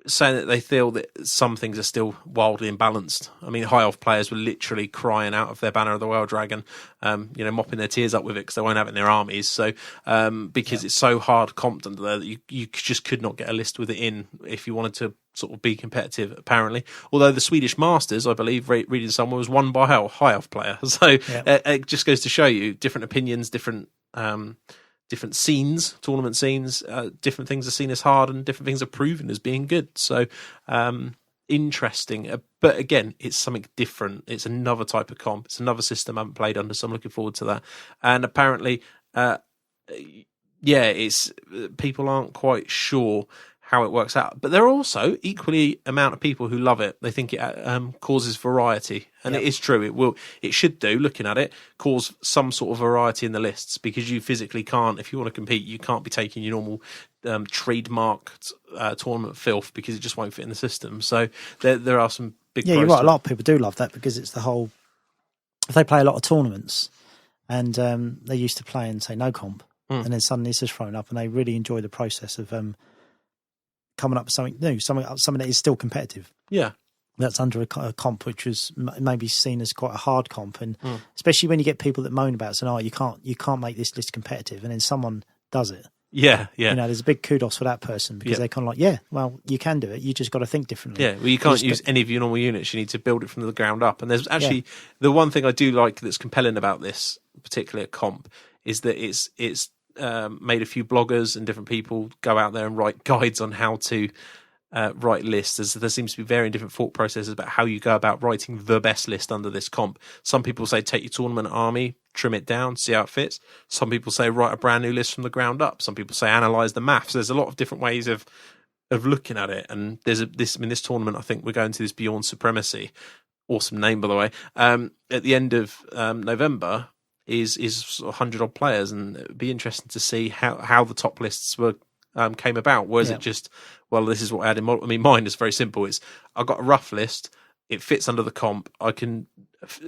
Saying that they feel that some things are still wildly imbalanced. I mean, High Elf players were literally crying out of their Banner of the Well Dragon, mopping their tears up with it because they won't have it in their armies. So, because it's so hard comped under there that you just could not get a list with it in if you wanted to sort of be competitive, apparently. Although the Swedish Masters, I believe, reading someone, was won by a High Elf player. So it just goes to show you different opinions, different scenes, tournament scenes, different things are seen as hard and different things are proven as being good. So interesting. But again, it's something different. It's another type of comp. It's another system I haven't played under, so I'm looking forward to that. And apparently, it's people aren't quite sure how it works out. But there are also equally amount of people who love it. They think it causes variety. And it is true. It should do, looking at it, cause some sort of variety in the lists, because you physically can't, if you want to compete, you can't be taking your normal trademarked tournament filth, because it just won't fit in the system. So there are some big you're right. A lot of people do love that, because it's the whole, if they play a lot of tournaments and they're used to playing, say, no comp, and then suddenly it's just thrown up, and they really enjoy the process of coming up with something new, something that is still competitive. Yeah. That's under a comp which was maybe seen as quite a hard comp, and especially when you get people that moan about saying, "Oh, you can't make this list competitive," and then someone does it. Yeah. There's a big kudos for that person, because they're kind of like, well, you can do it. You just got to think differently. Yeah, well, you can't use any of your normal units. You need to build it from the ground up. And there's actually the one thing I do like that's compelling about this particular comp is that it's made a few bloggers and different people go out there and write guides on how to write lists, as there seems to be varying different thought processes about how you go about writing the best list under this comp. Some people say take your tournament army, trim it down, see how it fits. Some people say write a brand new list from the ground up. Some people say analyze the maths. There's a lot of different ways of looking at it. And there's this tournament, I think we're going to this Beyond Supremacy, awesome name by the way, at the end of November, is 100 odd players, and it'd be interesting to see how the top lists were came about. Was it just, well, this is what I had in mind? I mean, mine is very simple. It's, I've got a rough list. It fits under the comp. I can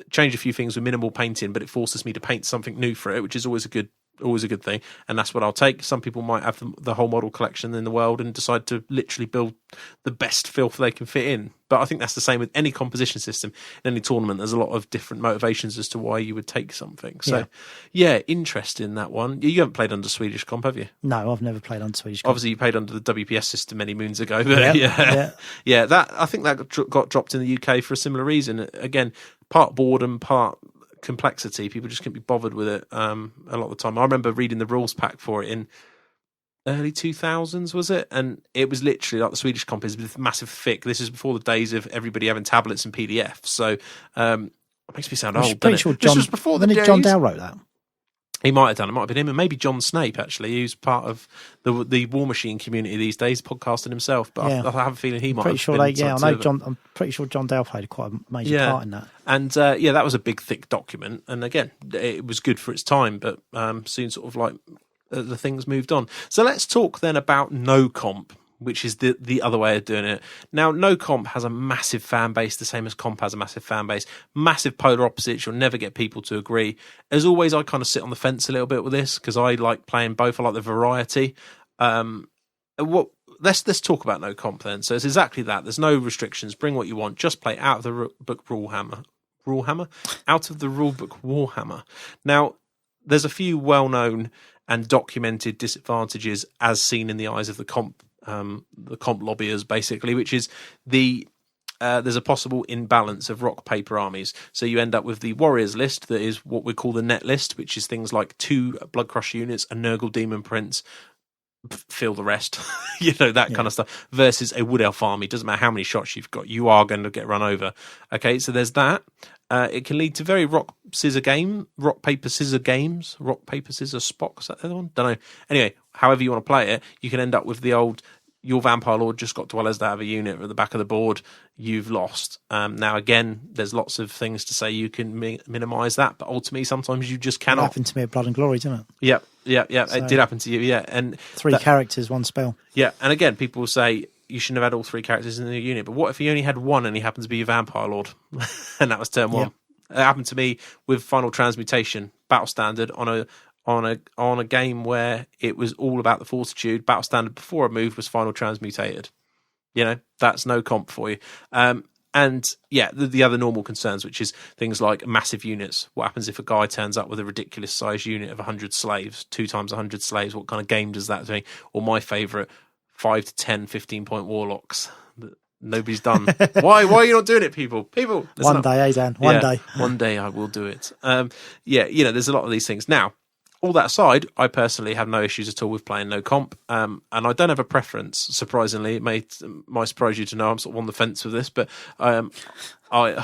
change a few things with minimal painting, but it forces me to paint something new for it, which is always a good thing. And that's what I'll take. Some people might have the whole model collection in the world and decide to literally build the best filth they can fit in. But I think that's the same with any composition system in any tournament. There's a lot of different motivations as to why you would take something. So, interesting, that one. You haven't played under Swedish comp, have you? No, I've never played under Swedish comp. Obviously, you played under the WPS system many moons ago. But that I think that got dropped in the UK for a similar reason. Again, part boredom, part complexity. People just couldn't be bothered with it a lot of the time. I remember reading the rules pack for it in early 2000s, was it? And it was literally like the Swedish comp is massive thick. This is before the days of everybody having tablets and PDFs. So it makes me sound old, doesn't it? This was before the days. John Dow wrote that. He might have done. It might have been him, and maybe John Snape, actually, who's part of the War Machine community these days, podcasting himself. But I have a feeling he might have been. I'm pretty sure John Dow played quite a major part in that. And that was a big, thick document. And again, it was good for its time, but soon sort of like the things moved on. So let's talk then about no comp, which is the other way of doing it. Now, no comp has a massive fan base, the same as comp has a massive fan base. Massive polar opposites. You'll never get people to agree. As always, I kind of sit on the fence a little bit with this, because I like playing both. I like the variety. What let's talk about no comp then. So it's exactly that. There's no restrictions. Bring what you want. Just play out of the book Rule-hammer? Out of the rulebook Warhammer. Now, there's a few well-known and documented disadvantages as seen in the eyes of the comp lobbyers, basically, which is there's a possible imbalance of rock paper armies. So you end up with the warriors list that is what we call the net list, which is things like 2 Bloodcrush units, a Nurgle Demon Prince, fill the rest, that kind of stuff, versus a Wood Elf army. Doesn't matter how many shots you've got, you are going to get run over. Okay, so there's that. It can lead to very rock, paper, scissor games, rock, paper, scissor, Spock. Is that the other one? Don't know. Anyway, however you want to play it, you can end up with the old, your Vampire Lord just got dwellers that have a unit at the back of the board, you've lost. Now, again, there's lots of things to say you can minimise that, but ultimately, sometimes you just cannot. It happened to me at Blood and Glory, didn't it? Yeah. So, it did happen to you, yeah. And 3 characters, 1 spell. Yeah, and again, people will say you shouldn't have had all 3 characters in the unit, but what if you only had 1 and he happened to be your Vampire Lord? And that was turn 1. It happened to me with Final Transmutation, Battle Standard, on a game where it was all about the Fortitude. Battle Standard before I moved was Final Transmutated. That's no comp for you. And yeah, the other normal concerns, which is things like massive units. What happens if a guy turns up with a ridiculous sized unit of 100 slaves, 2 times 100 slaves? What kind of game does that do? Or my favourite, 5 to 10 15-point warlocks that nobody's done. Why are you not doing it, people? One day, Dan. One day. One day I will do it. There's a lot of these things. Now, all that aside, I personally have no issues at all with playing no comp, and I don't have a preference. Surprisingly, it might surprise you to know I'm sort of on the fence with this, but I kind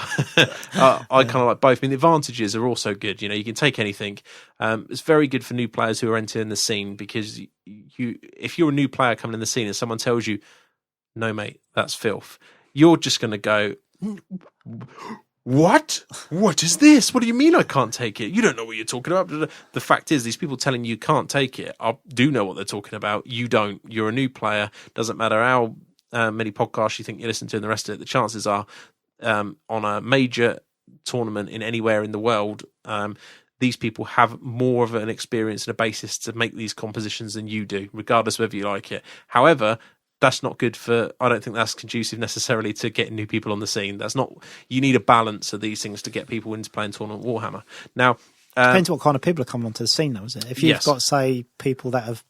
of like both. I mean, the advantages are also good. You can take anything. It's very good for new players who are entering the scene, because if you're a new player coming in the scene and someone tells you, "No, mate, that's filth," you're just going to go, "What? What is this? What do you mean I can't take it? You don't know what you're talking about." The fact is, these people telling you can't take it, I do know what they're talking about. You don't. You're a new player. Doesn't matter how many podcasts you think you listen to and the rest of it. The chances are, on a major tournament in anywhere in the world, these people have more of an experience and a basis to make these compositions than you do, regardless of whether you like it. However, that's not good I don't think that's conducive necessarily to getting new people on the scene. You need a balance of these things to get people into playing Tournament Warhammer. Now, depends what kind of people are coming onto the scene, though, isn't it? If you've got, say, people that have,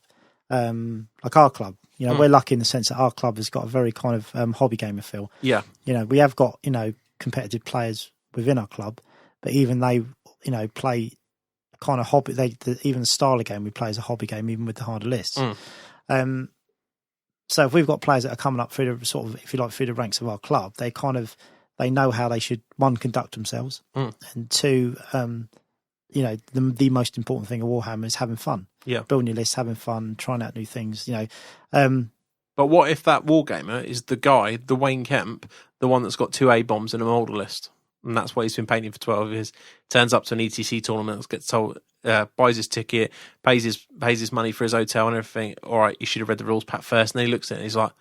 like our club, we're lucky in the sense that our club has got a very kind of hobby gamer feel. Yeah. We have got, competitive players within our club, but even they, play kind of hobby. Even the style of game we play is a hobby game, even with the harder lists. So if we've got players that are coming up through the sort of, if you like, through the ranks of our club, they know how they should, 1, conduct themselves, and 2, the most important thing of Warhammer is having fun. Yeah, building your list, having fun, trying out new things. But what if that wargamer is the guy, the Wayne Kemp, the one that's got 2 A-bombs in a Molder list, and that's what he's been painting for 12 years? Turns up to an ETC tournament, gets told, buys his ticket, pays his money for his hotel and everything. All right, you should have read the rules pack first. And then he looks at it and he's like,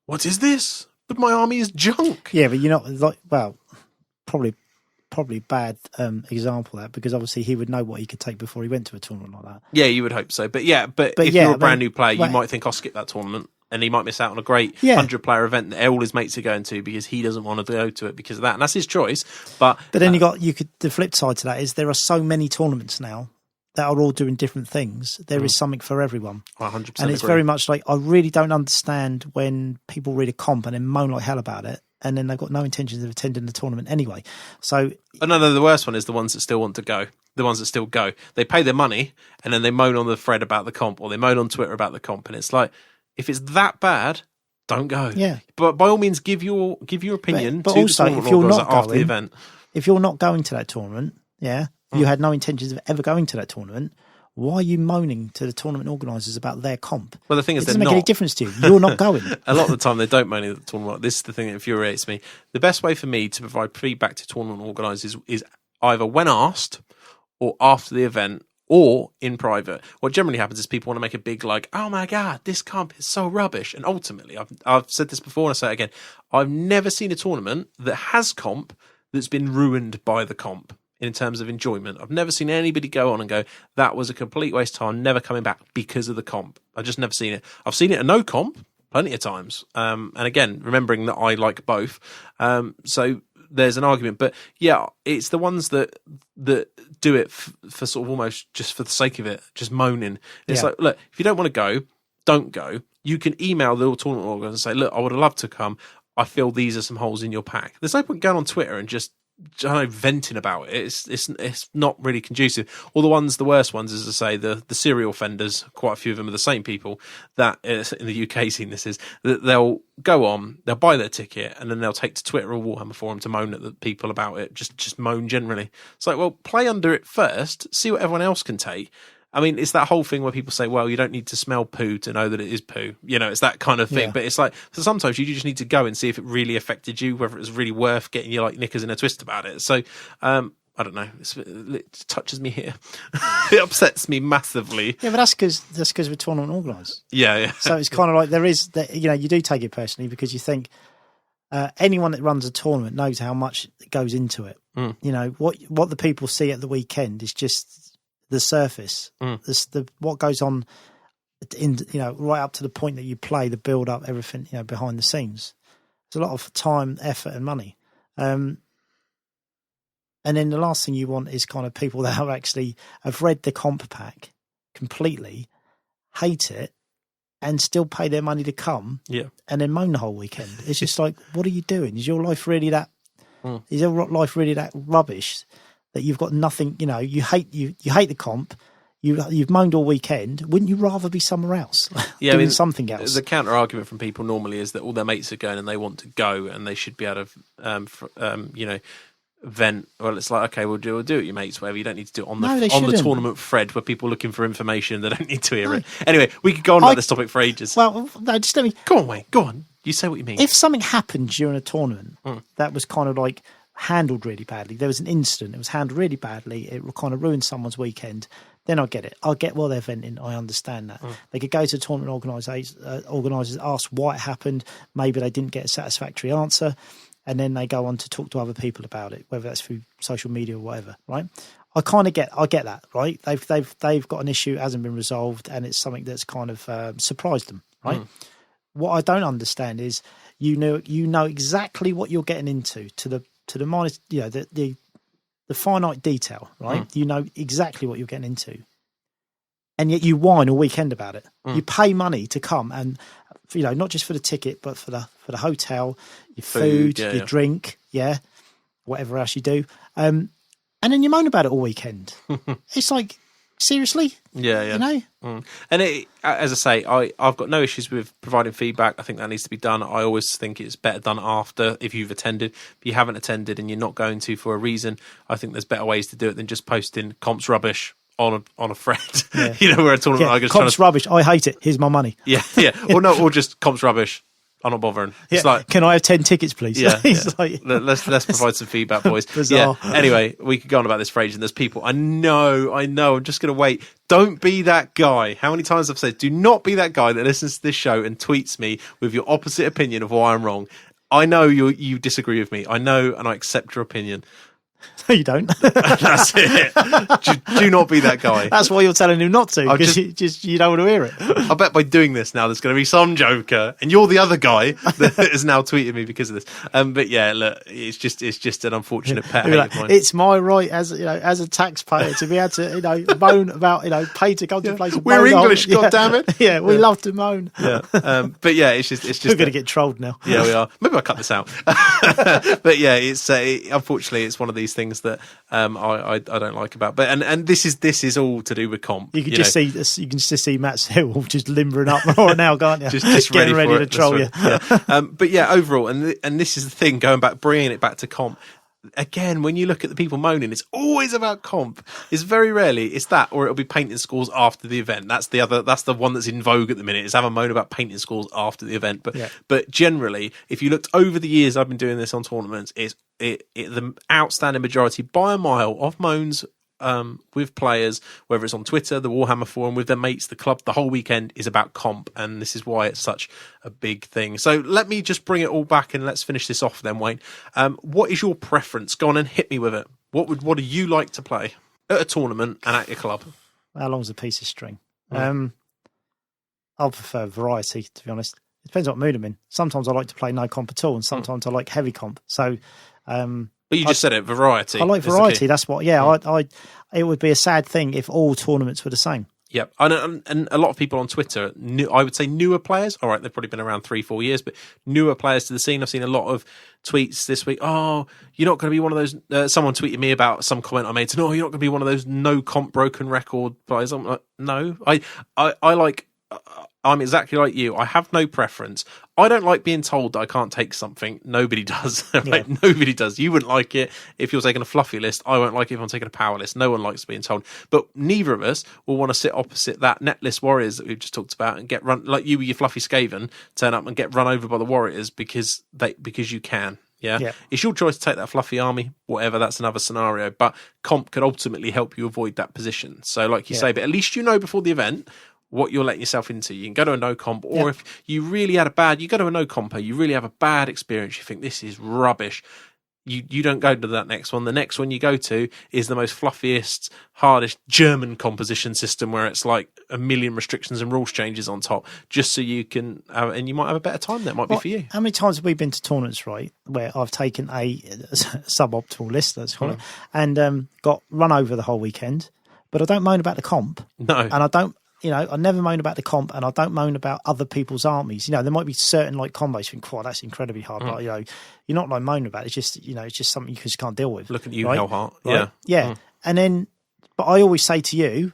"What is this? But my army is junk." Yeah, but probably bad example of that, because obviously he would know what he could take before he went to a tournament like that. Yeah, you would hope so. But if you're a brand new player, you might think, "I'll skip that tournament." And he might miss out on a great 100-player event that all his mates are going to, because he doesn't want to go to it because of that. And that's his choice. But then the flip side to that is there are so many tournaments now that are all doing different things. There is something for everyone. 100%. And it's very much like, I really don't understand when people read a comp and then moan like hell about it, and then they've got no intentions of attending the tournament anyway. So, the worst one is the ones that still want to go. The ones that still go. They pay their money and then they moan on the thread about the comp, or they moan on Twitter about the comp. And it's like, if it's that bad, don't go. Yeah. But by all means, give your opinion but to also, the tournament if you're not after going, the event. If you're not going to that tournament, you had no intentions of ever going to that tournament, why are you moaning to the tournament organisers about their comp? Well, the thing is, it doesn't make any difference to you. You're not going. A lot of the time, they don't moan at the tournament. This is the thing that infuriates me. The best way for me to provide feedback to tournament organisers is either when asked, or after the event, or in private. What generally happens is people want to make a big, like, "Oh my God, this comp is so rubbish." And ultimately, I've said this before and I say it again, I've never seen a tournament that has comp that's been ruined by the comp in terms of enjoyment. I've never seen anybody go on and go, "That was a complete waste of time, never coming back because of the comp." I've just never seen it. I've seen it a no comp, plenty of times. And again, remembering that I like both. So there's an argument. But yeah, it's the ones that do it for sort of almost just for the sake of it, just moaning. It's like, look, if you don't want to go, don't go. You can email the tournament organizer and say, look, I would have loved to come. I feel these are some holes in your pack. There's no point going on Twitter and just venting about it. It's not really conducive. Or the worst ones, as I say, the serial offenders, quite a few of them are the same people that in the UK scene this is, that they'll go on, they'll buy their ticket, and then they'll take to Twitter or Warhammer forum to moan at the people about it, just moan generally. It's like, well, play under it first, see what everyone else can take. I mean, it's that whole thing where people say, well, you don't need to smell poo to know that it is poo. You know, it's that kind of thing. Yeah. But it's like, so sometimes you just need to go and see if it really affected you, whether it was really worth getting your like knickers in a twist about it. So, I don't know. It touches me here. It upsets me massively. Yeah, but that's because we're tournament organised. Yeah. So it's kind of like you do take it personally because you think anyone that runs a tournament knows how much goes into it. Mm. You know, what the people see at the weekend is just the surface. What goes on right up to the point that you play, the build up, everything, behind the scenes. It's a lot of time, effort and money. And then the last thing you want is kind of people that have read the comp pack completely, hate it, and still pay their money to come, and then moan the whole weekend. It's just like, what are you doing? Is your life really that? Is your life really that rubbish that you've got nothing? You hate the comp. You've moaned all weekend. Wouldn't you rather be somewhere else? Doing something else? The counter argument from people normally is that all their mates are going and they want to go and they should be able to, vent. Well, it's like, okay, we'll do it, your mates, whatever. You don't need to do it on the tournament thread where people are looking for information. They don't need to hear it. Anyway, we could go on about this topic for ages. Well, no, just let me. Go on, Wayne. Go on. You say what you mean. If something happened during a tournament that was kind of like handled really badly, there was an incident, it was handled really badly, it kind of ruined someone's weekend, then I get it. I get why they're venting. I understand that. They could go to tournament organisers, ask why it happened. Maybe they didn't get a satisfactory answer, and then they go on to talk to other people about it, whether that's through social media or whatever. Right? I get that. Right? They've got an issue, it hasn't been resolved, and it's something that's kind of surprised them. Right? What I don't understand is you know exactly what you're getting into to the minus, the finite detail, right? You know exactly what you're getting into, and yet you whine all weekend about it. You pay money to come, and not just for the ticket, but for the hotel, your food, your drink, whatever else you do, and then you moan about it all weekend. It's like, seriously? And it, as I say, I've got no issues with providing feedback. I think that needs to be done. I always think it's better done after, if you've attended. If you haven't attended and you're not going to for a reason, I think there's better ways to do it than just posting comp's rubbish on a thread. Where a tournament comp's rubbish, I hate it, here's my money. Or just comp's rubbish, I'm not bothering. It's like, can I have 10 tickets, please? Like, let's provide some feedback, boys. Bizarre. Anyway, we could go on about this for ages, and there's people. I know. I'm just going to wait. Don't be that guy. How many times I've said, do not be that guy that listens to this show and tweets me with your opposite opinion of why I'm wrong. I know you disagree with me. I know, and I accept your opinion. No, you don't. That's it. Do not be that guy. That's why you're telling him not to, because you don't want to hear it. I bet by doing this now, there's going to be some joker, and you're the other guy that has now tweeted me because of this. But yeah, look, it's just an unfortunate pet hate of mine. It's my right as a taxpayer to be able to moan about pay to contemplate. We're English, goddammit. Yeah, we love to moan. But yeah, it's just we're going to get trolled now. Yeah, we are. Maybe I'll cut this out. But yeah, unfortunately it's one of these things that I don't like about. But and this is all to do with comp. You can just see Matt Hill just limbering up right now, can't you? just getting ready to troll you. But yeah, overall, and this is the thing, bringing it back to comp. Again, when you look at the people moaning, it's always about comp. It's very rarely it's that, or it'll be painting scores after the event. That's the one that's in vogue at the minute. Is have a moan about painting scores after the event. But generally, if you looked over the years I've been doing this on tournaments, the outstanding majority by a mile of moans with players, whether it's on Twitter, the Warhammer forum, with their mates, the club, the whole weekend is about comp, and this is why it's such a big thing. So let me just bring it all back and let's finish this off then, Wayne. What is your preference? Go on and hit me with it. What do you like to play at a tournament and at your club? How long's a piece of string? I'll prefer variety, to be honest. It depends what mood I'm in. Sometimes I like to play no comp at all, and sometimes I like heavy comp. So, but you just said it, variety. I like variety. That's what. Yeah, it would be a sad thing if all tournaments were the same. Yep, and a lot of people on Twitter, I would say newer players. All right, they've probably been around 3-4 years, but newer players to the scene. I've seen a lot of tweets this week. Oh, you're not going to be one of those. Someone tweeted me about some comment I made. So, no, you're not going to be one of those no comp broken record players. I'm like, no, I like. I'm exactly like you. I have no preference. I don't like being told that I can't take something. Nobody does. Right? Yeah. Nobody does. You wouldn't like it if you're taking a fluffy list. I won't like it if I'm taking a power list. No one likes being told. But neither of us will want to sit opposite that net list warriors that we've just talked about and get run like you with your fluffy Skaven, turn up and get run over by the warriors because you can. Yeah. It's your choice to take that fluffy army, whatever, that's another scenario. But comp could ultimately help you avoid that position. So like you say, but at least you know before the event what you're letting yourself into. You can go to a no comp, or if you really had you go to a no compo, you really have a bad experience, you think this is rubbish, you don't go to that next one. The next one you go to is the most fluffiest, hardest German composition system where it's like a million restrictions and rules changes on top, just so you can, and you might have a better time that might be for you. How many times have we been to tournaments, right, where I've taken a suboptimal list, let's call it, and got run over the whole weekend, but I don't moan about the comp. No. And I don't, I never moan about the comp, and I don't moan about other people's armies. There might be certain like combos you think, wow, that's incredibly hard. But, you're not like moaning about it. It's just, it's just something you just can't deal with. Look at you, right? Hellheart. Right? Yeah. And then, but I always say to you,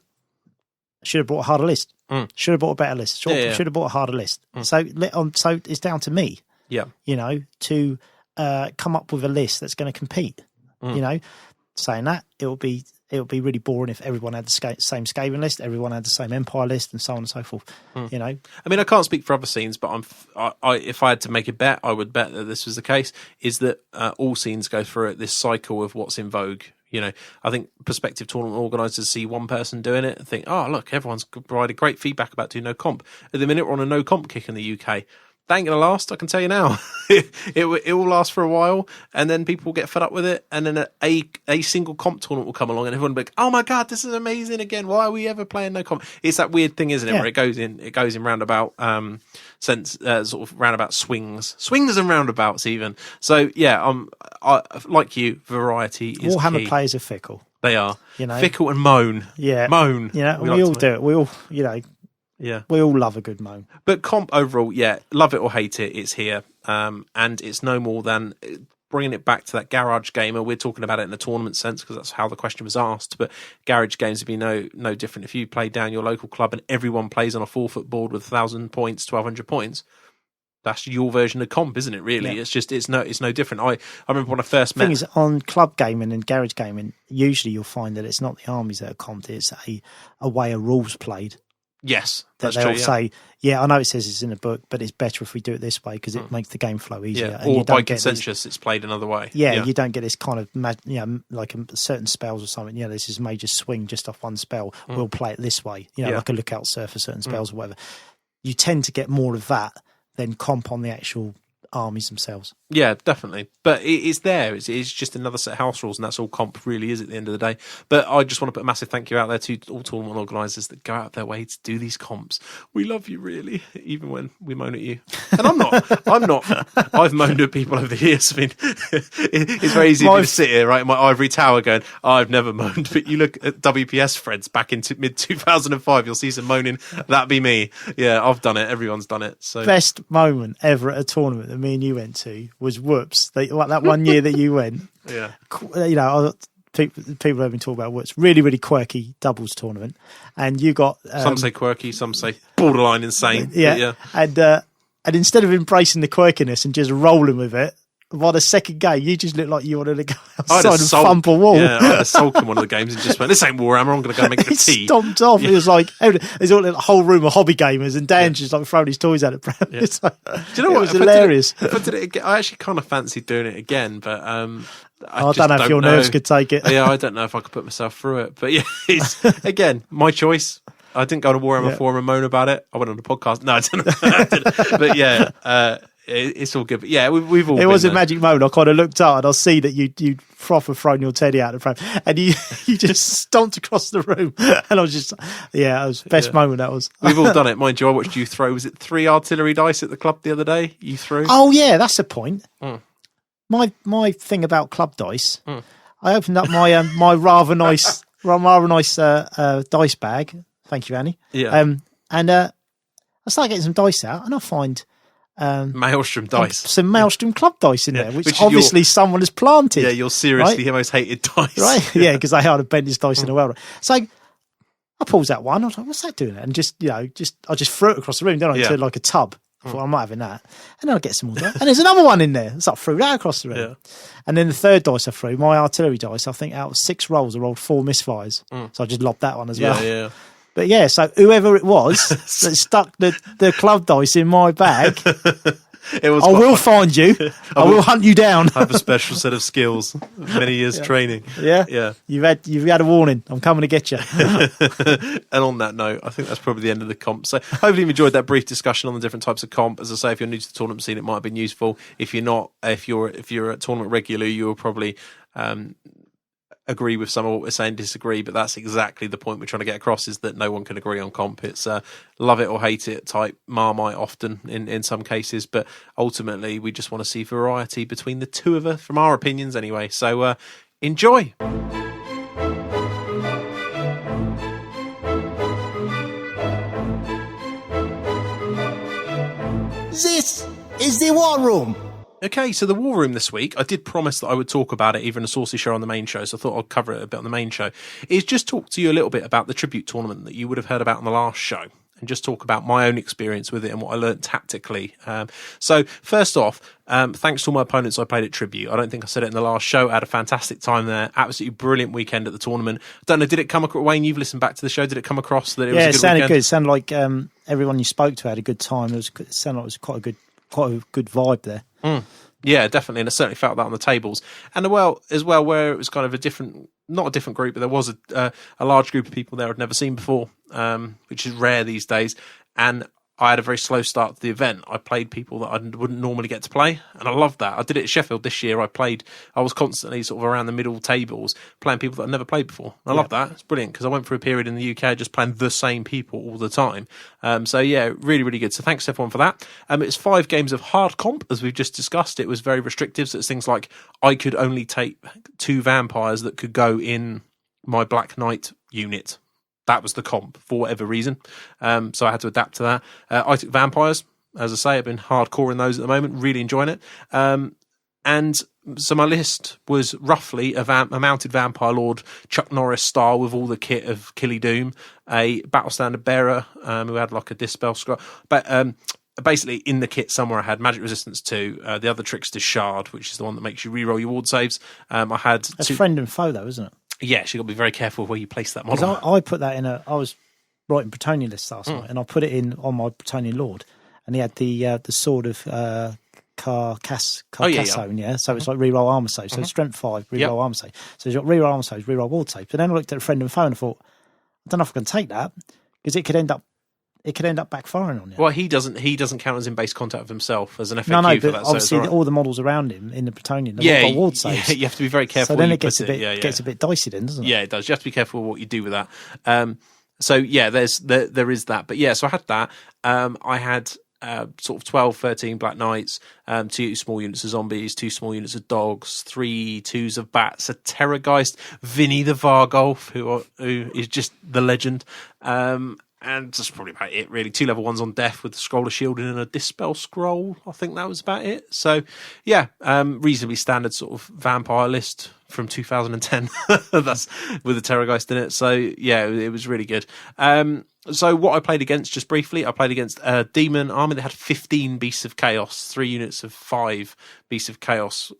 should have brought a harder list. Should have brought a better list. Should have brought a harder list. So it's down to me. Yeah. To come up with a list that's going to compete. Saying that, it would be really boring if everyone had the same Skaven list, everyone had the same Empire list, and so on and so forth. I mean, I can't speak for other scenes, but if I had to make a bet, I would bet that this was the case, is that all scenes go through this cycle of what's in vogue. I think prospective tournament organisers see one person doing it and think, oh, look, everyone's provided great feedback about doing no comp. At the minute, we're on a no comp kick in the UK. That ain't going to last, I can tell you now. it will last for a while, and then people will get fed up with it, and then a single comp tournament will come along, and everyone will be like, oh my God, this is amazing again. Why are we ever playing no comp? It's that weird thing, isn't it, where it goes in roundabout sort of roundabout swings and roundabouts even. So, I like you, variety is Warhammer key. Players are fickle. They are. Fickle and moan. Yeah. Moan. We all do it. We all, Yeah, we all love a good moan. But comp overall, love it or hate it, it's here, and it's no more than bringing it back to that garage gamer. We're talking about it in a tournament sense because that's how the question was asked. But garage games would be no different. If you play down your local club and everyone plays on a 4-foot board with 1,000 points, 1,200 points, that's your version of comp, isn't it? Really, it's just it's no different. I remember when I first met. The thing is, on club gaming and garage gaming, usually you'll find that it's not the armies that are comped; it's a way of rules played. Yes, that's they'll true. say, I know it says it's in a book, but it's better if we do it this way because it makes the game flow easier. Yeah, or by consensus, it's played another way. Yeah, you don't get this kind of, like certain spells or something. This is major swing just off one spell. We'll play it this way. Like a lookout surf for certain spells or whatever. You tend to get more of that than comp on the actual armies themselves. Yeah, definitely. But it's there. It's just another set of house rules, and that's all comp really is at the end of the day. But I just want to put a massive thank you out there to all tournament organisers that go out of their way to do these comps. We love you, really, even when we moan at you. And I'm not. I've moaned at people over the years. I mean, it's very easy to sit here, right, in my ivory tower going, I've never moaned. But you look at WPS threads back into mid-2005, you'll see some moaning. That'd be me. Yeah, I've done it. Everyone's done it. So best moment ever at a tournament that me and you went to was Whoops. Like that one year that you went. Yeah. People have been talking about Whoops. Really, really quirky doubles tournament. And you got... some say quirky, some say borderline insane. Yeah. And instead of embracing the quirkiness and just rolling with it, by the second game, you just looked like you wanted to go outside and thump a wall. Yeah, I had a sulk in one of the games and just went, this ain't Warhammer, I'm going to go make the tea. He stomped off. Yeah. It was like, there's all a whole room of hobby gamers and Dan's just like throwing his toys at it. Yeah. Like, do you know what? It was hilarious. If I did it again, I actually kind of fancied doing it again, but I don't know if your nerves could take it. Yeah, I don't know if I could put myself through it. But yeah, it's, again, my choice. I didn't go to Warhammer forum and moan about it. I went on a podcast. No, I didn't. But yeah, It's all good. But yeah, we've all. It was been a magic moment. I kind of looked up and I see that you proper thrown your teddy out of the frame, and you just stomped across the room, and I was just, it was the best moment that was. We've all done it, mind you. I watched you throw. Was it 3 artillery dice at the club the other day? You threw. Oh yeah, that's a point. My thing about club dice. I opened up my my rather nice dice bag. Thank you, Annie. Yeah. And I started getting some dice out, and I find. Maelstrom dice. Some Maelstrom club dice in there, which is obviously someone has planted. Yeah, your seriously most hated dice. Right? Yeah, because they are the bendest dice in the world. So I pulls out one. I was like, what's that doing? And I just threw it across the room, didn't I, to like a tub. I thought, I'm not having that. And then I get some more. And there's another one in there. So I threw that across the room. Yeah. And then the third dice I threw, my artillery dice, I think out of 6 rolls, I rolled 4 misfires. So I just lobbed that one as well. Yeah. But yeah, so whoever it was that stuck the club dice in my bag, I will find you. I will hunt you down. I have a special set of skills, many years training. Yeah. You've had a warning. I'm coming to get you. And on that note, I think that's probably the end of the comp. So hopefully you enjoyed that brief discussion on the different types of comp. As I say, if you're new to the tournament scene, it might have been useful. If you're not, if you're a tournament regular, you will probably agree with some of what we're saying, disagree, but that's exactly the point we're trying to get across, is that no one can agree on comp. It's love it or hate it type Marmite often in some cases, but ultimately we just want to see variety between the two of us, from our opinions anyway. So enjoy. This is the war room. Okay, so the War Room this week, I did promise that I would talk about it either in a Saucy show or on the main show, so I thought I'd cover it a bit on the main show, is just talk to you a little bit about the tribute tournament that you would have heard about on the last show, and just talk about my own experience with it and what I learned tactically. So first off, thanks to all my opponents I played at Tribute. I don't think I said it in the last show. I had a fantastic time there. Absolutely brilliant weekend at the tournament. Don't know, did it come across, Wayne, you've listened back to the show, did it come across that it was a good it sounded weekend? Good. It sounded like everyone you spoke to had a good time. It sounded like it was quite a good vibe there. Yeah, definitely, and I certainly felt that on the tables. And as well, where it was kind of not a different group, but there was a large group of people there I'd never seen before, which is rare these days. And I had a very slow start to the event. I played people that I wouldn't normally get to play, and I loved that. I did it at Sheffield this year. I was constantly sort of around the middle tables playing people that I'd never played before. And I loved that. It's brilliant, because I went through a period in the UK just playing the same people all the time. So yeah, really, really good. So thanks to everyone for that. It's 5 games of hard comp, as we've just discussed. It was very restrictive. So it's things like I could only take 2 vampires that could go in my Black Knight unit. That was the comp for whatever reason. So I had to adapt to that. I took vampires. As I say, I've been hardcore in those at the moment, really enjoying it. And so my list was roughly a mounted Vampire Lord, Chuck Norris style, with all the kit of Killy Doom, a Battle Standard Bearer who had like a Dispel Scroll. But basically in the kit somewhere I had Magic Resistance 2, the other Trickster's Shard, which is the one that makes you reroll your ward saves. I had That's friend and foe though, isn't it? Yeah, you've got to be very careful where you place that model. I put that I was writing Bretonian lists last night, and I put it in on my Bretonian Lord, and he had the sword of Carcassonne, so it's like reroll armor save. So strength 5, reroll armor save. So he's got reroll armor saves, reroll ward save. But then I looked at friend and foe and I thought, I don't know if I can take that, because it could end up backfiring on you. Well, he doesn't count as in base contact of himself as an FAQ no, for but that. Obviously, so all the models around him in the Bretonian, they've got ward saves. Yeah, you have to be very careful. So then it gets a bit dicey, then, doesn't it? Yeah, it does. You have to be careful what you do with that. So yeah, there is that. But yeah, so I had that. I had sort of 12, 13 Black Knights, 2 small units of zombies, 2 small units of dogs, 3 twos of bats, a Terrorgeist, Vinny the Vargolf, who is just the legend. And that's probably about it, really. 2 level 1s on death with the Scroll of Shielding and a Dispel Scroll. I think that was about it. So, yeah, reasonably standard sort of vampire list from 2010. That's with the Terrorgeist in it. So, yeah, it was really good. So what I played against, just briefly, I played against a Demon army that had 15 Beasts of Chaos, 3 units of 5 Beasts of Chaos.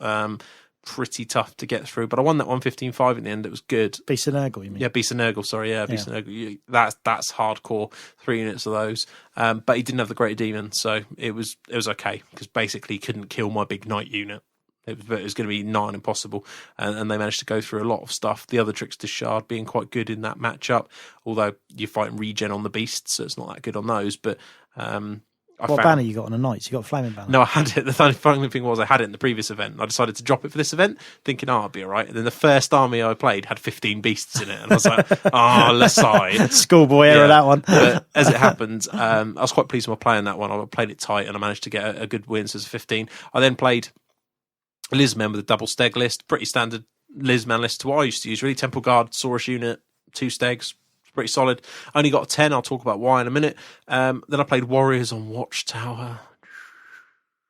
Pretty tough to get through, but I won that one 15-5 in the end. It was good. Beast of Nurgle, you mean? Yeah, Beast of Nurgle, sorry. Yeah, Beast of Nurgle. That's hardcore, 3 units of those. But he didn't have the Greater Demon, so it was okay, because basically he couldn't kill my big knight unit. It was going to be nigh on impossible, and they managed to go through a lot of stuff. The other Trickster's Shard being quite good in that matchup, although you're fighting regen on the beasts, so it's not that good on those. But What banner you got on the Knights? You got a flaming banner? No, I had it. The funny thing was I had it in the previous event. I decided to drop it for this event, thinking, I'll be all right. And then the first army I played had 15 beasts in it. And I was like, Lasai. Schoolboy error, that one. But as it happened, I was quite pleased with my play in that one. I played it tight and I managed to get a good win, so it was 15. I then played Lizman with a double steg list, pretty standard Lizman list to what I used to use, really. Temple Guard, Saurus unit, 2 stegs. Pretty solid. I only got a 10. I'll talk about why in a minute. Then I played Warriors on Watchtower.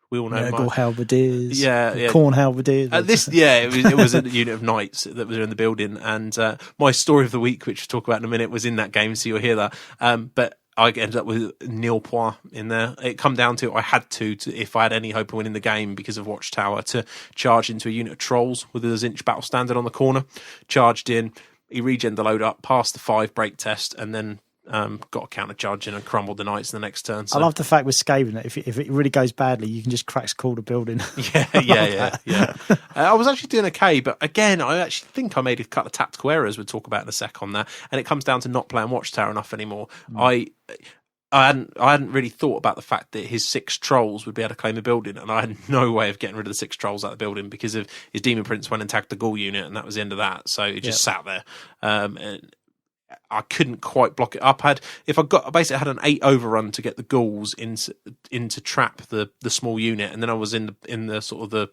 We all know Nurgle Halberdiers. Yeah. Corn Halberdiers. It was a unit of knights that was in the building. And my story of the week, which we'll talk about in a minute, was in that game, so you'll hear that. But I ended up with nil points in there. It come down to I had to, if I had any hope of winning the game because of Watchtower, to charge into a unit of trolls with a Zinch battle standard on the corner. Charged in. He regened the load up, passed the 5 break test, and then got a counter charge in and crumbled the knights in the next turn. So. I love the fact with Skaven that if it really goes badly, you can just crack call the building. Yeah. I was actually doing okay, but again, I actually think I made a couple of tactical errors we'll talk about in a sec on that, and it comes down to not playing Watchtower enough anymore. I hadn't really thought about the fact that his 6 trolls would be able to claim the building, and I had no way of getting rid of the 6 trolls out of the building because of his Demon Prince went and tagged the Ghoul unit, and that was the end of that. So it just sat there. And I couldn't quite block it up. I basically had an 8 overrun to get the Ghouls into trap the small unit, and then I was in the sort of the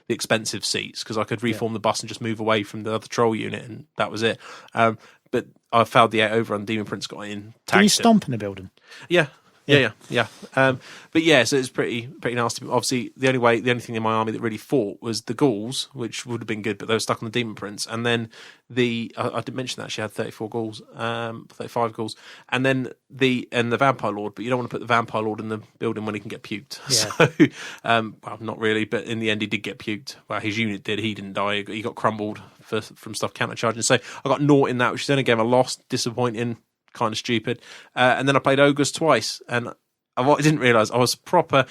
expensive seats because I could reform the bus and just move away from the other troll unit, and that was it. But I failed the 8 overrun. Demon Prince got in. Can you stomp in the building? Yeah. But yeah, so it's pretty nasty. Obviously, the only thing in my army that really fought was the Ghouls, which would have been good, but they were stuck on the Demon Prince. And then I didn't mention that she had 34 Ghouls, 35 Ghouls, and then the Vampire Lord. But you don't want to put the Vampire Lord in the building when he can get puked. Yeah. So, well, not really, but in the end, he did get puked. Well, his unit did. He didn't die. He got crumbled from stuff counter charging. So I got naught in that, which is the only game I lost. Disappointing. Kind of stupid. And then I played Ogres twice, and I didn't realise I was proper.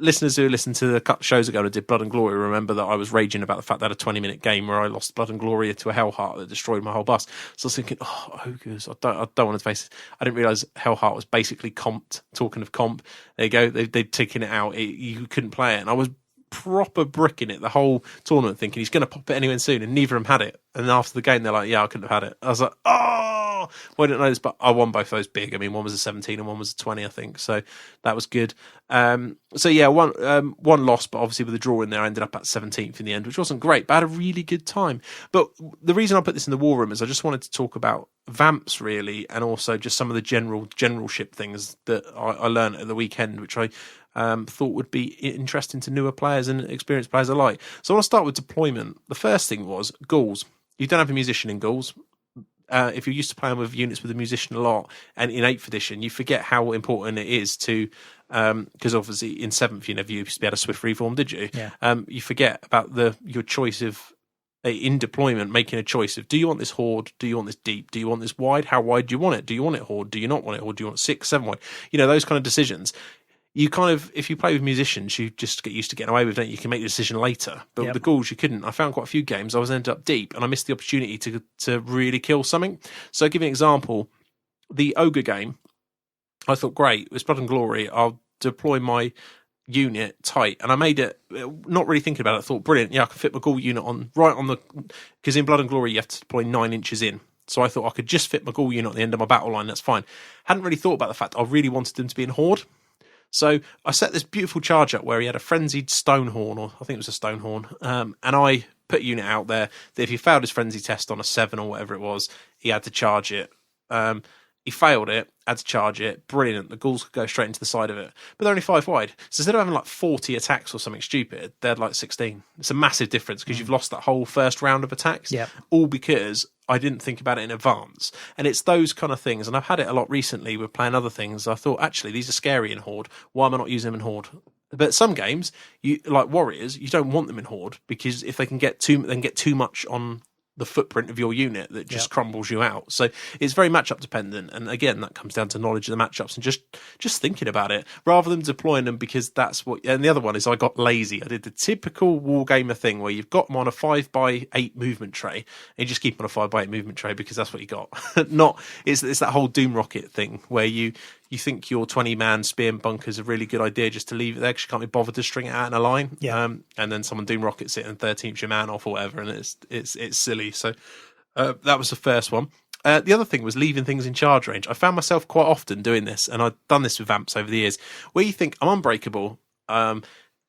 Listeners who listened to the couple of shows ago and I did Blood and Glory remember that I was raging about the fact that I had a 20-minute game where I lost Blood and Glory to a Hellheart that destroyed my whole bus. So I was thinking, Ogres, I don't want to face it. I didn't realise Hellheart was basically comped. Talking of comp, there you go. They'd taken it out. You couldn't play it, and I was proper bricking it the whole tournament, thinking he's going to pop it anywhere soon, and neither of them had it. And after the game, they're like, "Yeah, I couldn't have had it." I was like, well, I didn't know this, but I won both those big. I mean, one was a 17 and one was a 20, I think. So that was good. So yeah, one loss, but obviously with the draw in there, I ended up at 17th in the end, which wasn't great, but I had a really good time. But the reason I put this in the war room is I just wanted to talk about Vamps, really, and also just some of the generalship things that I learned at the weekend, which I thought would be interesting to newer players and experienced players alike. So I want to start with deployment. The first thing was Ghouls. You don't have a musician in Ghouls. If you're used to playing with units with a musician a lot, and in 8th edition, you forget how important it is to, because obviously in 7th you never used to be able to swift reform, did you? Yeah. You forget about your choice of, in deployment, making a choice of, do you want this horde? Do you want this deep? Do you want this wide? How wide do you want it? Do you want it horde? Do you not want it? Or do you want it 6, 7 wide? You know, those kind of decisions. You kind of, if you play with musicians, you just get used to getting away with it. You can make the decision later. But with the Ghouls, you couldn't. I found quite a few games. I was ended up deep, and I missed the opportunity to really kill something. So I'll give you an example. The Ogre game, I thought, great, it's Blood and Glory. I'll deploy my unit tight. And I made it, not really thinking about it, I thought, brilliant, yeah, I can fit my Ghoul unit right on the, because in Blood and Glory, you have to deploy 9 inches in. So I thought I could just fit my Ghoul unit at the end of my battle line, that's fine. Hadn't really thought about the fact I really wanted them to be in Horde. So I set this beautiful charge up where he had a frenzied Stonehorn, or I think it was a Stonehorn, and I put a unit out there that if he failed his frenzy test on a 7 or whatever it was, he had to charge it. He failed it, had to charge it. Brilliant. The Ghouls could go straight into the side of it. But they're only 5 wide. So instead of having like 40 attacks or something stupid, they had like 16. It's a massive difference because you've lost that whole first round of attacks. Yep. All because I didn't think about it in advance. And it's those kind of things. And I've had it a lot recently with playing other things. I thought, actually, these are scary in Horde. Why am I not using them in Horde? But some games, like Warriors, you don't want them in Horde because if they can get too much on the footprint of your unit that just crumbles you out. So it's very matchup dependent, and again that comes down to knowledge of the matchups and just thinking about it rather than deploying them because that's what. And the other one is I got lazy. I did the typical wargamer thing where you've got them on a 5x8 movement tray and you just keep them on a 5x8 movement tray because that's what you got. Not it's that whole Doom Rocket thing where you you think your 20-man spear and bunker is a really good idea just to leave it there because you can't be bothered to string it out in a line. Yeah. And then someone doom rockets it and 13th your man off or whatever, and it's silly. So that was the first one. The other thing was leaving things in charge range. I found myself quite often doing this, and I've done this with Vamps over the years, where you think, I'm unbreakable,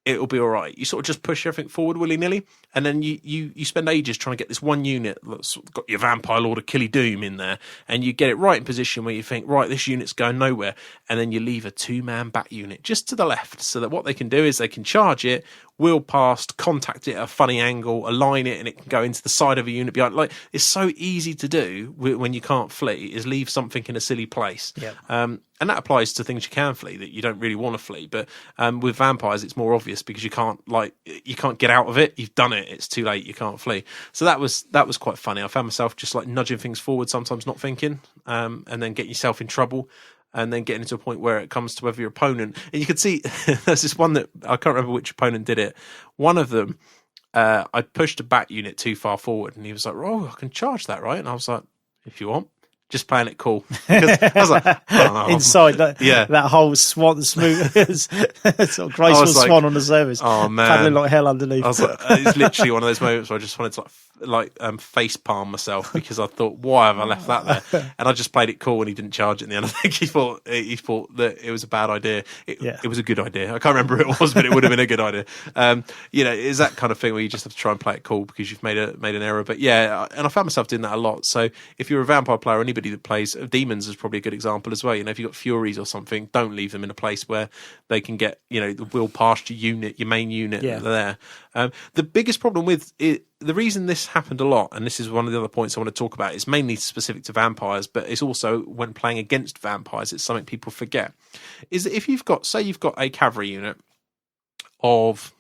it'll be all right. You sort of just push everything forward willy-nilly, and then you spend ages trying to get this one unit that's got your Vampire Lord Achille Doom in there, and you get it right in position where you think, right, this unit's going nowhere, and then you leave a 2-man back unit just to the left, so that what they can do is they can charge it, wheel past, contact it at a funny angle, align it, and it can go into the side of a unit behind. Like, it's so easy to do when you can't flee, is leave something in a silly place. Yeah. And that applies to things you can flee that you don't really want to flee. But with vampires, it's more obvious because you can't get out of it. You've done it. It's too late. You can't flee. So that was quite funny. I found myself just like nudging things forward, sometimes not thinking, and then getting yourself in trouble. And then getting to a point where it comes to whether your opponent, and you could see there's this one that I can't remember which opponent did it. One of them, I pushed a bat unit too far forward, and he was like, "Oh, I can charge that, right?" And I was like, "If you want." Just playing it cool. I was like, oh, no, inside that whole swan, smooth, sort of graceful swan on the surface. Oh man, paddling like hell underneath. I was like, it's literally one of those moments where I just wanted to face palm myself because I thought, why have I left that there? And I just played it cool, and he didn't charge it in the end. I think he thought that it was a bad idea. It was a good idea. I can't remember who it was, but it would have been a good idea. It's that kind of thing where you just have to try and play it cool because you've made an error. But yeah, and I found myself doing that a lot. So if you're a vampire player, anybody that plays demons is probably a good example as well. If you've got furies or something, don't leave them in a place where they can get the wheel past your unit, your main unit there. The biggest problem with it, the reason this happened a lot, and this is one of the other points I want to talk about, is mainly specific to vampires, but it's also when playing against vampires, it's something people forget, is that if you've got a cavalry unit of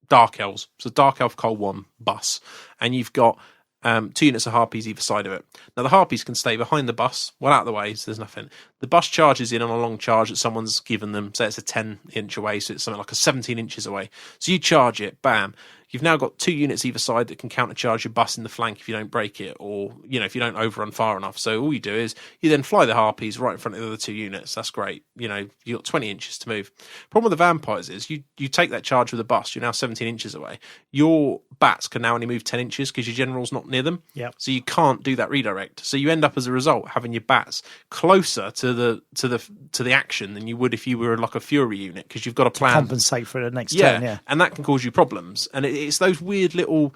Dark Elves, so Dark Elf Col 1 bus, and you've got 2 units of Harpies either side of it. Now, the Harpies can stay behind the bus, well out of the way, so there's nothing. The bus charges in on a long charge that someone's given them, say it's a 10-inch away, so it's something like a 17 inches away. So you charge it, bam. You've now got 2 units either side that can countercharge your bus in the flank if you don't break it, or if you don't overrun far enough. So all you do is you then fly the Harpies right in front of the other 2 units. That's great. You've got 20 inches to move. Problem with the vampires is you take that charge with the bus. You're now 17 inches away. Your bats can now only move 10 inches because your general's not near them. Yep. So you can't do that redirect. So you end up as a result having your bats closer to the action than you would if you were like a fury unit, because you've got a plan to compensate for the next turn. Yeah, and that can cause you problems. And it's those weird little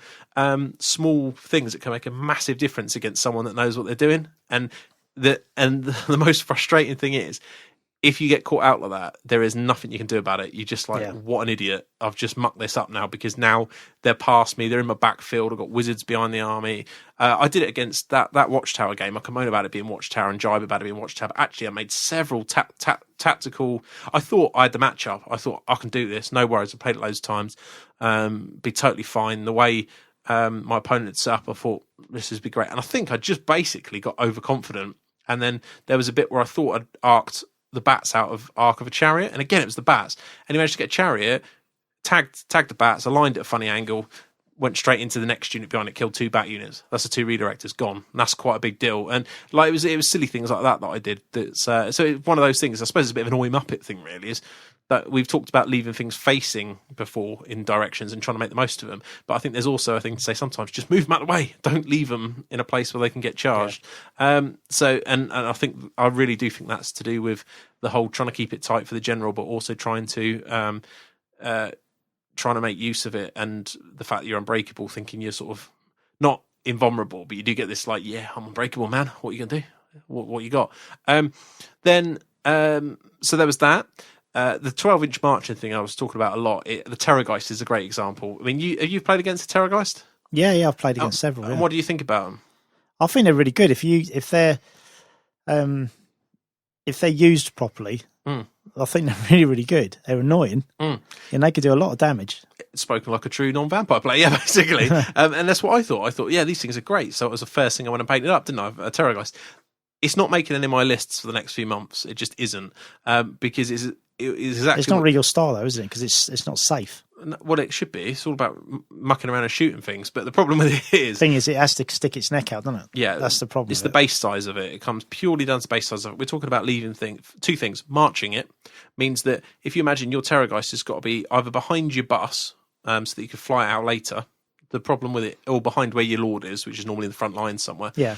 small things that can make a massive difference against someone that knows what they're doing. And the most frustrating thing is, if you get caught out like that, there is nothing you can do about it. You're just like, what an idiot. I've just mucked this up now because now they're past me. They're in my backfield. I've got wizards behind the army. I did it against that Watchtower game. I can moan about it being Watchtower and jibe about it being Watchtower. But actually, I made several tactical... I thought I had the matchup. I thought, I can do this. No worries. I played it loads of times. Be totally fine. The way my opponent had set up, I thought, this would be great. And I think I just basically got overconfident. And then there was a bit where I thought I'd arced the bats out of arc of a chariot, and again it was the bats, and he managed to get a chariot, tagged the bats, aligned at a funny angle, went straight into the next unit behind it, killed 2 bat units. That's the 2 redirectors gone. And that's quite a big deal. And like it was silly things like that I did. That's so it's one of those things. I suppose it's a bit of an oi muppet thing, really, is that we've talked about leaving things facing before in directions and trying to make the most of them. But I think there's also a thing to say sometimes just move them out of the way. Don't leave them in a place where they can get charged. Yeah. And I think I really do think that's to do with the whole trying to keep it tight for the general, but also trying to make use of it, and the fact that you're unbreakable, thinking you're sort of not invulnerable, but you do get this like, yeah, I'm unbreakable, man. What are you gonna do? What you got? So there was that. The 12-inch marching thing I was talking about a lot. The Terrorgeist is a great example. I mean, have you played against the Terrorgeist? Yeah, I've played against several. And what do you think about them? I think they're really good if they're used properly. I think they're really, really good. They're annoying, and they could do a lot of damage. Spoken like a true non-vampire player, yeah, basically. And that's what I thought. I thought, yeah, these things are great. So it was the first thing I went and painted up, didn't I? A Terrorgeist. It's not making any of my lists for the next few months. It just isn't, because is exactly. It's not really your style, though, is it? Because it's not safe. Well, it should be. It's all about mucking around and shooting things. But the problem with it is... Thing is, it has to stick its neck out, doesn't it? Yeah. That's the problem. It's the base size of it. It comes purely down to base size of it. We're talking about leaving two things. Marching it means that if you imagine your Terrorgeist has got to be either behind your bus so that you can fly it out later. The problem with it, or behind where your Lord is, which is normally in the front line somewhere. Yeah.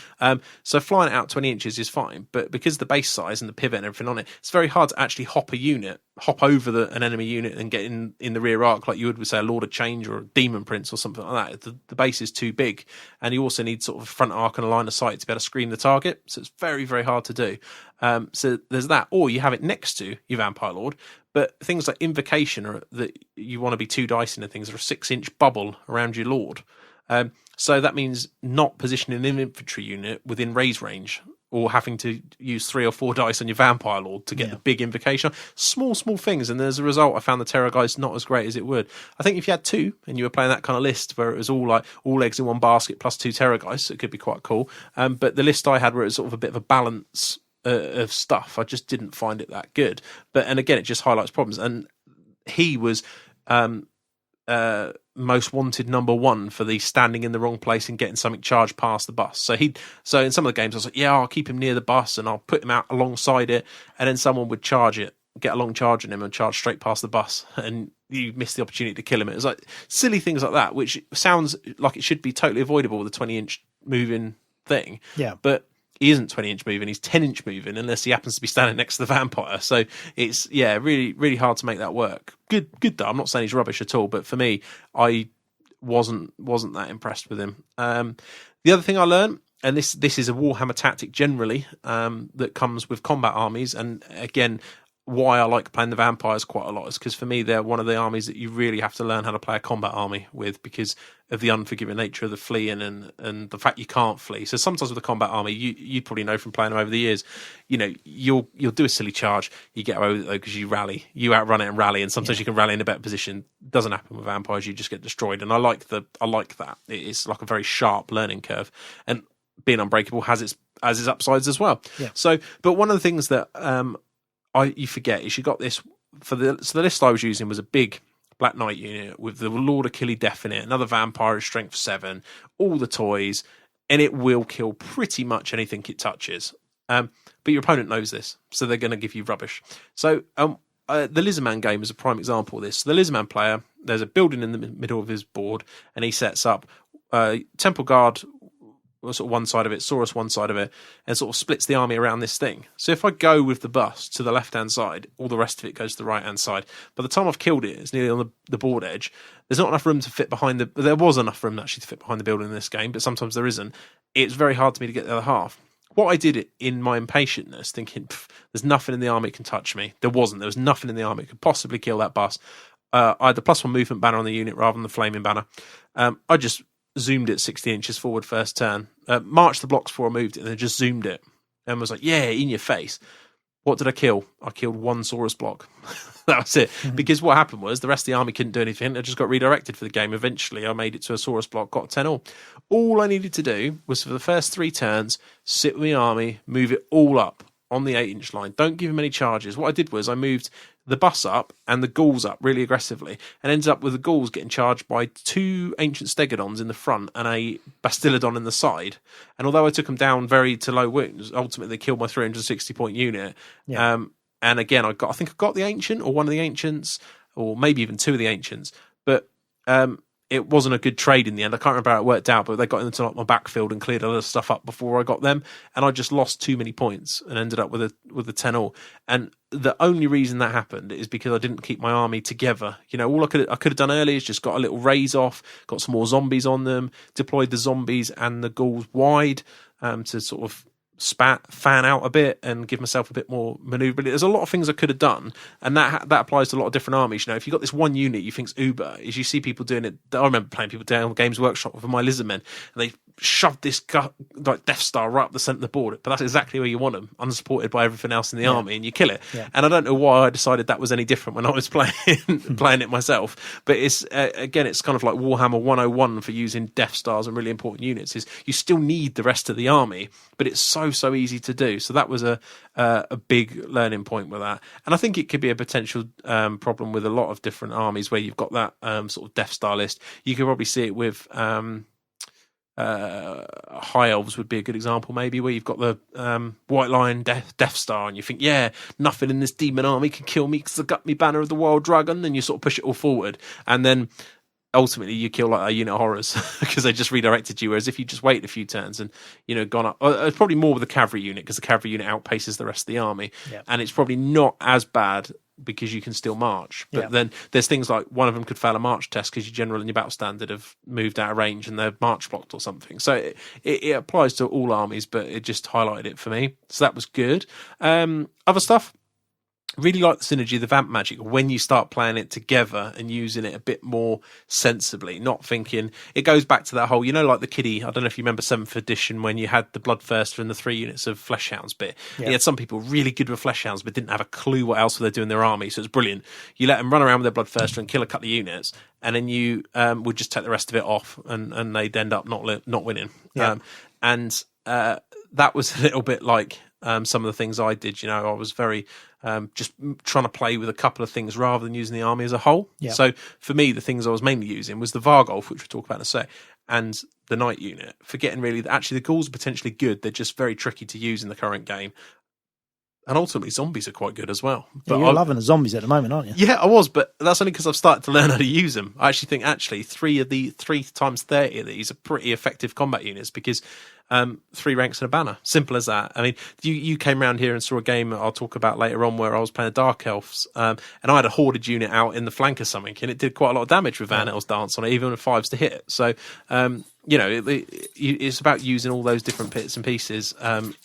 So flying it out 20 inches is fine, but because of the base size and the pivot and everything on it, it's very hard to actually hop over an enemy unit and get in the rear arc like you would with, say, a Lord of Change or a Demon Prince or something like that. The base is too big, and you also need sort of a front arc and a line of sight to be able to screen the target, so it's very, very hard to do. So there's that. Or you have it next to your Vampire Lord, but things like Invocation, or that you want to be 2 dice into things, are a 6-inch bubble around your Lord. So that means not positioning an infantry unit within raise range, or having to use 3 or 4 dice on your Vampire Lord to get the big Invocation. Small things, and as a result, I found the Terrorgeist not as great as it would. I think if you had 2, and you were playing that kind of list where it was all like all eggs in one basket plus 2 Terrorgeists, it could be quite cool. But the list I had where it was sort of a bit of a balance of stuff, I just didn't find it that good. And again, it just highlights problems. And he was most wanted number 1 for the standing in the wrong place and getting something charged past the bus. So in some of the games I was like, yeah, I'll keep him near the bus and I'll put him out alongside it, and then someone would charge it, get a long charge on him and charge straight past the bus, and you miss the opportunity to kill him. It was like silly things like that, which sounds like it should be totally avoidable with a 20-inch moving thing. Yeah. But he isn't 20-inch moving, he's 10-inch moving, unless he happens to be standing next to the vampire. So it's, really, really hard to make that work. Good though. I'm not saying he's rubbish at all, but for me, I wasn't that impressed with him. The other thing I learned, and this is a Warhammer tactic generally, that comes with combat armies, and again, why I like playing the vampires quite a lot is because for me they're one of the armies that you really have to learn how to play a combat army with, because of the unforgiving nature of the fleeing and the fact you can't flee. So sometimes with a combat army, you probably know from playing them over the years, you'll do a silly charge, you get away with it though because you outrun it and rally, and sometimes you can rally in a better position. Doesn't happen with vampires, you just get destroyed, and I like that. It's like a very sharp learning curve, and being unbreakable has its upsides as well. Yeah. So, but one of the things that you forget is you got this so the list I was using was a big Black Knight unit with the Lord of Killy Death in it, another vampire of strength 7, all the toys, and it will kill pretty much anything it touches. But your opponent knows this, so they're going to give you rubbish. So the Lizardman game is a prime example of this. So the Lizardman player, there's a building in the middle of his board, and he sets up Temple Guard, sort of one side of it, Saurus one side of it, and sort of splits the army around this thing. So if I go with the bus to the left-hand side, all the rest of it goes to the right-hand side. By the time I've killed it, it's nearly on the board edge. There's not enough room to fit behind there was enough room actually to fit behind the building in this game, but sometimes there isn't. It's very hard to me to get the other half. What I did in my impatientness, thinking, there's nothing in the army that can touch me. There wasn't. There was nothing in the army that could possibly kill that bus. I had the +1 movement banner on the unit rather than the flaming banner. I just zoomed it 60 inches forward first turn, marched the blocks before I moved it, and then just zoomed it and was like, yeah, in your face. What did I kill? I killed 1 Saurus block. That was it. Mm-hmm. Because what happened was the rest of the army couldn't do anything. I just got redirected for the game. Eventually, I made it to a Saurus block, got 10-all. All I needed to do was for the first 3 turns, sit with my army, move it all up on the 8-inch line. Don't give him any charges. What I did was I moved the bus up and the ghouls up really aggressively, and ended up with the ghouls getting charged by 2 ancient stegodons in the front and a bastillodon in the side. And although I took them down very to low wounds, ultimately they killed my 360 point unit. Yeah. And again, I think I got the ancient or one of the ancients, or maybe even 2 of the ancients, but it wasn't a good trade in the end. I can't remember how it worked out, but they got into like my backfield and cleared a lot of stuff up before I got them, and I just lost too many points and ended up with a 10-all. And the only reason that happened is because I didn't keep my army together. All I could have done earlier is just got a little raise off, got some more zombies on them, deployed the zombies and the ghouls wide to sort of fan out a bit and give myself a bit more manoeuvrability. There's a lot of things I could have done, and that applies to a lot of different armies. If you've got this one unit you think's uber, is you see people doing it. I remember playing people down Games Workshop with my Lizardmen, and they shoved this like Death Star right up the centre of the board, but that's exactly where you want them, unsupported by everything else in the army, and you kill it. Yeah. And I don't know why I decided that was any different when I was playing it myself, but it's again, it's kind of like Warhammer 101 for using Death Stars and really important units. Is you still need the rest of the army, but it's so easy to do. So that was a big learning point with that, and I think it could be a potential problem with a lot of different armies where you've got that sort of Death Star list. You could probably see it with High Elves would be a good example, maybe, where you've got the White Lion Death Star, and you think, yeah, nothing in this demon army can kill me because I got me Banner of the Wild Dragon, and you sort of push it all forward, and then ultimately you kill like a unit of horrors because they just redirected you. Whereas if you just wait a few turns and gone up, it's probably more with the cavalry unit because the cavalry unit outpaces the rest of the army, and it's probably not as bad because you can still march. But then there's things like one of them could fail a march test because your general and your battle standard have moved out of range and they're march blocked or something. So it applies to all armies, but it just highlighted it for me. So that was good. Other stuff. Really like the synergy of the vamp magic when you start playing it together and using it a bit more sensibly, not thinking it goes back to that whole, like the kiddie. I don't know if you remember 7th edition when you had the Bloodthirster and the 3 units of Fleshhounds bit. Yeah. You had some people really good with Fleshhounds but didn't have a clue what else they're doing in their army, so it's brilliant. You let them run around with their Bloodthirster and kill a couple of units, and then you would just take the rest of it off, and they'd end up not winning. Yeah. That was a little bit like some of the things I did. I was very just trying to play with a couple of things rather than using the army as a whole. Yeah. So for me, the things I was mainly using was the Vargolf, which we'll talk about in a sec, and the Knight unit. Forgetting really that actually the Ghouls are potentially good. They're just very tricky to use in the current game. And ultimately, zombies are quite good as well. But you're loving the zombies at the moment, aren't you? Yeah, I was, but that's only because I've started to learn how to use them. I actually think 3 times 30 of these are pretty effective combat units because 3 ranks and a banner. Simple as that. I mean, you came around here and saw a game I'll talk about later on where I was playing a Dark Elves, and I had a Hoarded unit out in the flank or something, and it did quite a lot of damage with Van El's Dance on it, even with 5s to hit it. So, it's about using all those different bits and pieces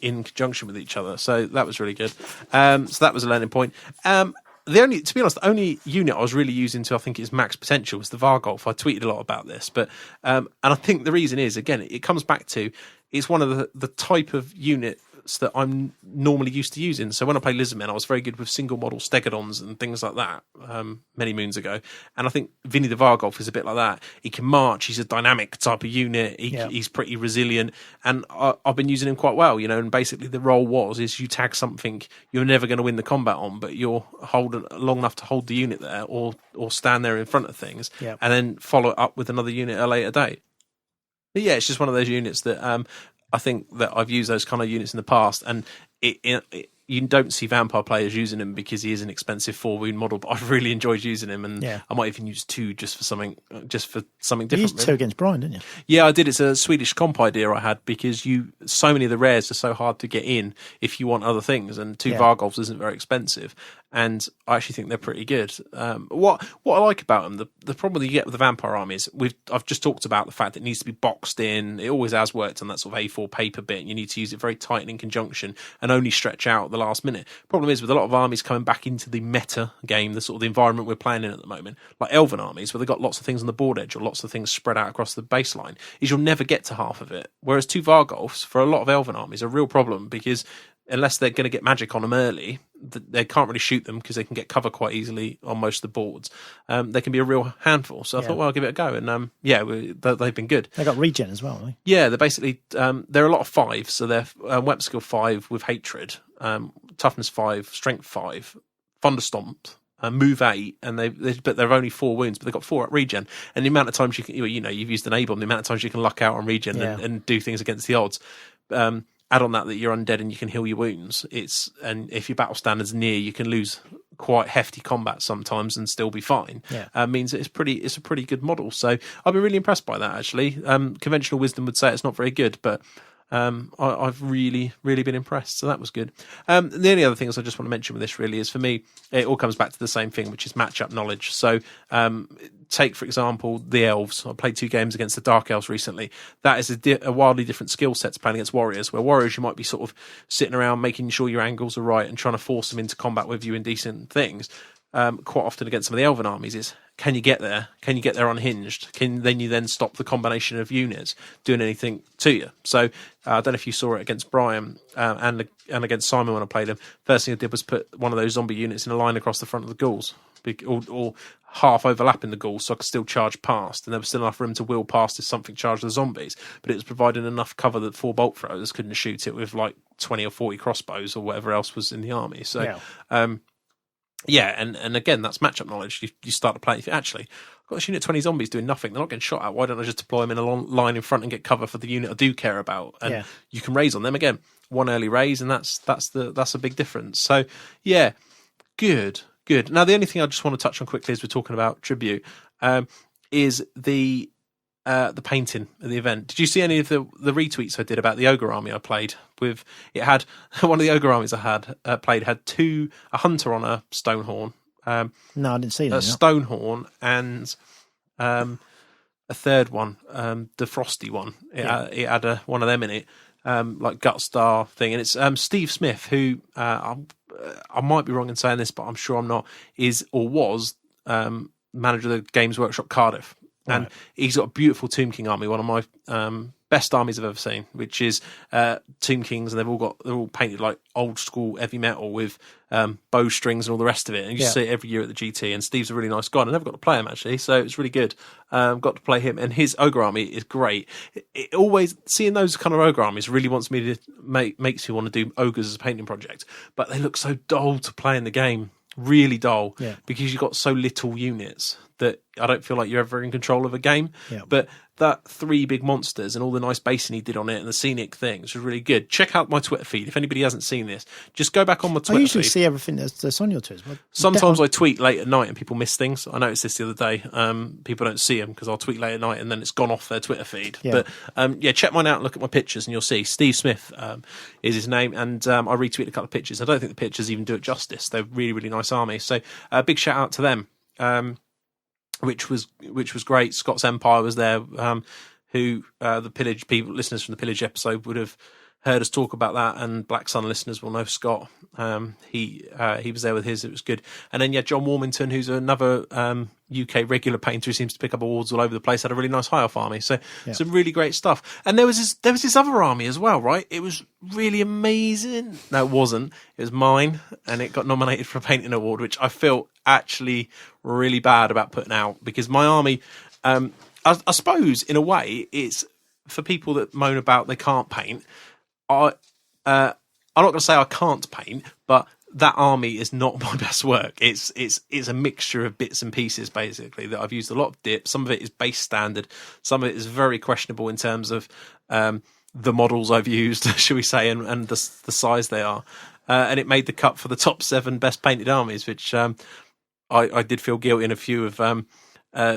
in conjunction with each other. So that was really good. So that was a learning point. To be honest, the only unit I was really using to, I think, its max potential was the Vargolf. I tweeted a lot about this, but and I think the reason is, again, it comes back to it's one of the type of units that I'm normally used to using. So when I play Lizardmen, I was very good with single model Stegodons and things like that many moons ago. And I think Vinny the Vargolf is a bit like that. He can march. He's a dynamic type of unit. He's pretty resilient. And I've been using him quite well, and basically the role is you tag something you're never going to win the combat on, but you're holding long enough to hold the unit there or stand there in front of things and then follow it up with another unit at a later date. But yeah, it's just one of those units that I think that I've used those kind of units in the past, and you don't see Vampire players using him because he is an expensive 4-wound model, but I've really enjoyed using him, and I might even use 2 just for something different. You used 2 against Brian, didn't you? Yeah, I did. It's a Swedish comp idea I had because so many of the rares are so hard to get in if you want other things, and 2 Vargolfs isn't very expensive, and I actually think they're pretty good. What I like about them, the problem that you get with the Vampire army is I've just talked about the fact that it needs to be boxed in. It always has worked on that sort of A4 paper bit. You need to use it very tight and in conjunction and only stretch out the last minute. Problem is with a lot of armies coming back into the meta game, the sort of the environment we're playing in at the moment, like Elven armies where they've got lots of things on the board edge or lots of things spread out across the baseline, is you'll never get to half of it. Whereas 2 Vargolfs for a lot of Elven armies are a real problem because unless they're going to get magic on them early, they can't really shoot them because they can get cover quite easily on most of the boards. They can be a real handful. So I thought, well, I'll give it a go. And they've been good. They got regen as well, haven't they? Yeah, they're basically, they're a lot of 5s. So they're weapon skill 5 with hatred, toughness 5, strength 5, thunderstomped, move 8, and but they're only 4 wounds, but they've got 4 at regen. And the amount of times you've used an A-bomb, the amount of times you can luck out on regen and do things against the odds. Add on that you're undead and you can heal your wounds. And if your battle standard's near, you can lose quite hefty combat sometimes and still be fine. Means that it's a pretty good model. So I've been really impressed by that actually. Conventional wisdom would say it's not very good, but I've really been impressed. So that was good. The only other things I just want to mention with this really is, for me, it all comes back to the same thing, which is matchup knowledge. So take, for example, the Elves. I played 2 games against the Dark Elves recently. That is a wildly different skill set to playing against Warriors, where Warriors you might be sort of sitting around making sure your angles are right and trying to force them into combat with you in decent things. quite often against some of the Elven armies is, can you get there? Can you get there unhinged? Can you then stop the combination of units doing anything to you? So I don't know if you saw it against Brian and against Simon when I played him. First thing I did was put one of those zombie units in a line across the front of the ghouls, or half overlapping the ghouls, so I could still charge past, and there was still enough room to wheel past if something charged the zombies. But it was providing enough cover that 4 bolt throwers couldn't shoot it with like 20 or 40 crossbows or whatever else was in the army. So. Yeah. And again, that's matchup knowledge. You start to play. You think, actually, I've got this unit 20 zombies doing nothing. They're not getting shot at. Why don't I just deploy them in a long line in front and get cover for the unit I do care about? And you can raise on them again. One early raise, and that's a big difference. So yeah, good. Now the only thing I just want to touch on quickly as we're talking about tribute is the painting at the event. Did you see any of the retweets I did about the ogre army I played with? It had one of the ogre armies I had played had a hunter on a stonehorn. No, I didn't see that. A stonehorn and a third one, the frosty one. It had one of them in it, like Gutstar thing, and it's Steve Smith, who I might be wrong in saying this, but I'm sure I'm not. Is or was manager of the Games Workshop Cardiff. And he's got a beautiful Tomb King army, one of my best armies I've ever seen, which is Tomb Kings, and they're all painted like old school heavy metal with bowstrings and all the rest of it. And you see it every year at the GT. And Steve's a really nice guy. I never got to play him actually, so it's really good. Got to play him, and his ogre army is great. It always seeing those kind of ogre armies really wants me to makes me want to do ogres as a painting project, but they look so dull to play in the game. Really dull, because you've got so little units that I don't feel like you're ever in control of a game. But that 3 big monsters and all the nice basing he did on it and the scenic things was really good. Check out my Twitter feed. If anybody hasn't seen this, just go back on my Twitter feed. I usually see everything that's on your Twitter. Sometimes I tweet late at night and people miss things. I noticed this the other day. People don't see them because I'll tweet late at night and then it's gone off their Twitter feed. But check mine out and look at my pictures and you'll see Steve Smith is his name. And I retweeted a couple of pictures. I don't think the pictures even do it justice. They're really, really nice army. So big shout out to them. Which was great. Scott's Empire was there, who the Pillage people, listeners from the Pillage episode would have heard us talk about that, and Black Sun listeners will know Scott. He was there with his. It was good. And then John Warmington, who's another UK regular painter who seems to pick up awards all over the place, had a really nice high off army. So some really great stuff. And there was this other army as well, right? It was really amazing. No, it wasn't. It was mine, and it got nominated for a painting award, which I felt actually really bad about putting out, because my army, I suppose in a way it's for people that moan about they can't paint. I'm not going to say I can't paint, but that army is not my best work. It's a mixture of bits and pieces, basically, that I've used a lot of dip. Some of it is base standard. Some of it is very questionable in terms of the models I've used, shall we say, and the size they are. And it made the cut for the top 7 best painted armies, which I did feel guilty, and a few of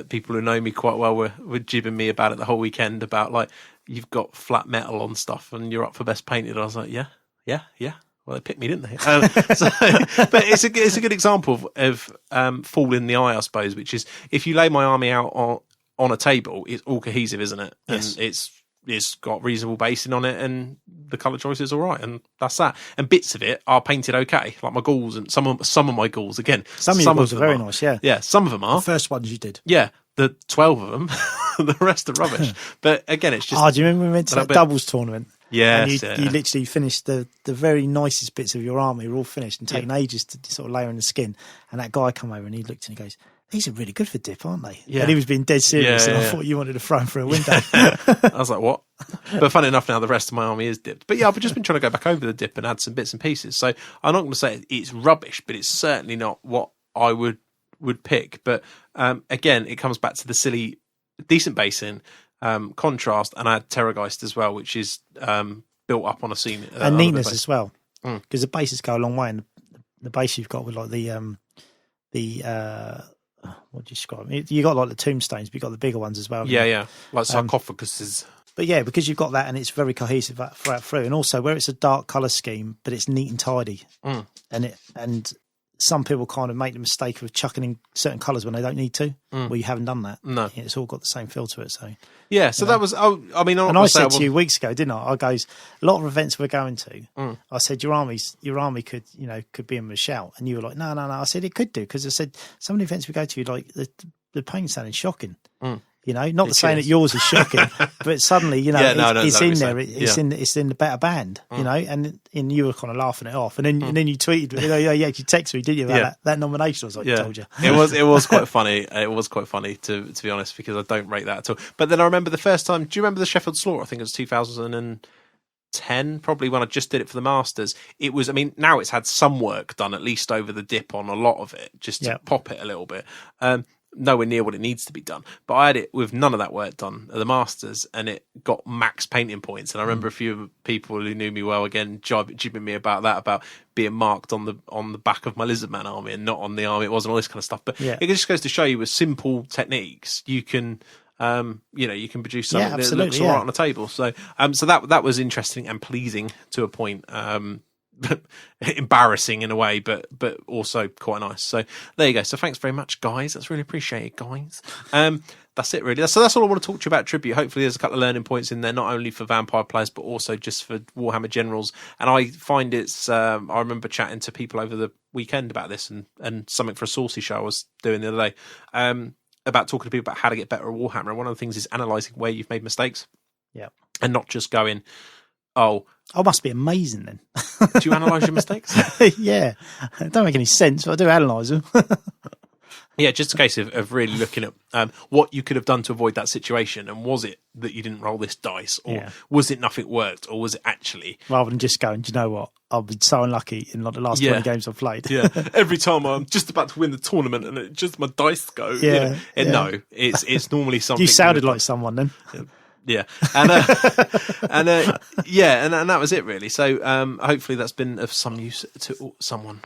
people who know me quite well were jibbing me about it the whole weekend, about like, you've got flat metal on stuff and you're up for best painted. I was like, yeah. Well, they picked me, didn't they? But it's a good example of fall in the eye, I suppose, which is if you lay my army out on a table, it's all cohesive, isn't it? Yes. And it's got reasonable basing on it, and the colour choice is all right, and that's that. And bits of it are painted okay, like my ghouls, and some of my ghouls again. Some of your ghouls are very nice, yeah. Yeah, some of them are. The first ones you did. Yeah, the 12 of them. The rest are rubbish. But again, it's just... Oh, do you remember we went to that doubles tournament? Yes, and you literally finished the very nicest bits of your army were all finished and taken ages to sort of layer in the skin. And that guy come over and he looked and he goes, "These are really good for dip, aren't they?" Yeah. And he was being dead serious, and I thought you wanted to throw him through a window. I was like, what? But funny enough, now the rest of my army is dipped. But yeah, I've just been trying to go back over the dip and add some bits and pieces. So I'm not going to say it's rubbish, but it's certainly not what I would pick. But again, it comes back to the silly, decent basing, contrast, and I had Terrorgeist as well, which is built up on a scene. And neatness as well, because the bases go a long way, and the base you've got with like the what do you describe? You got like the tombstones, but you got the bigger ones as well. Yeah, like sarcophaguses. But yeah, because you've got that, and it's very cohesive throughout through, and also where it's a dark colour scheme, but it's neat and tidy, and some people kind of make the mistake of chucking in certain colours when they don't need to. Well, you haven't done that. No. It's all got the same feel to it. So yeah, so that was. I mean, and I said to you weeks ago, didn't I? I goes, a lot of events we're going to. I said your army could be in with a shout, and you were like, no. I said it could do, because I said some of the events we go to, like the paint standing shocking. Not saying that yours is shocking, but suddenly, it's in there. It's in the better band, and you were kind of laughing it off, and then you tweeted, you actually texted me, didn't you, about that nomination? I was like, I told you. It was quite funny. It was quite funny to be honest, because I don't rate that at all. But then I remember the first time. Do you remember the Sheffield Slaughter? I think it was 2010, probably, when I just did it for the Masters. It was. I mean, now it's had some work done, at least over the dip on a lot of it, just to pop it a little bit. Nowhere near what it needs to be done, but I had it with none of that work done at the Masters, and it got max painting points. And I remember a few people who knew me well again jibbing me about that, about being marked on the back of my Lizardman army and not on the army it was, and all this kind of stuff. But it just goes to show you, with simple techniques, you can you can produce something that looks all right on the table. So so that was interesting and pleasing to a point. Embarrassing in a way, but also quite nice. So there you go. So thanks very much, guys. That's really appreciated, guys. That's it, really. So that's all I want to talk to you about Tribute. Hopefully there's a couple of learning points in there, not only for Vampire players, but also just for Warhammer generals. And I find it's I remember chatting to people over the weekend about this, and something for a Saucy show I was doing the other day, about talking to people about how to get better at Warhammer. And one of the things is analysing where you've made mistakes. Yeah. And not just going, must be amazing then. Do you analyse your mistakes? Yeah. It don't make any sense, but I do analyse them. Yeah, just a case of really looking at what you could have done to avoid that situation, and was it that you didn't roll this dice, or was it nothing worked, or was it actually... Rather than just going, do you know what? I've been so unlucky in like the last 20 games I've played. Yeah, every time I'm just about to win the tournament and it just my dice go. No, it's normally something... You sounded like someone then. Yeah, and that was it really. So hopefully that's been of some use to someone.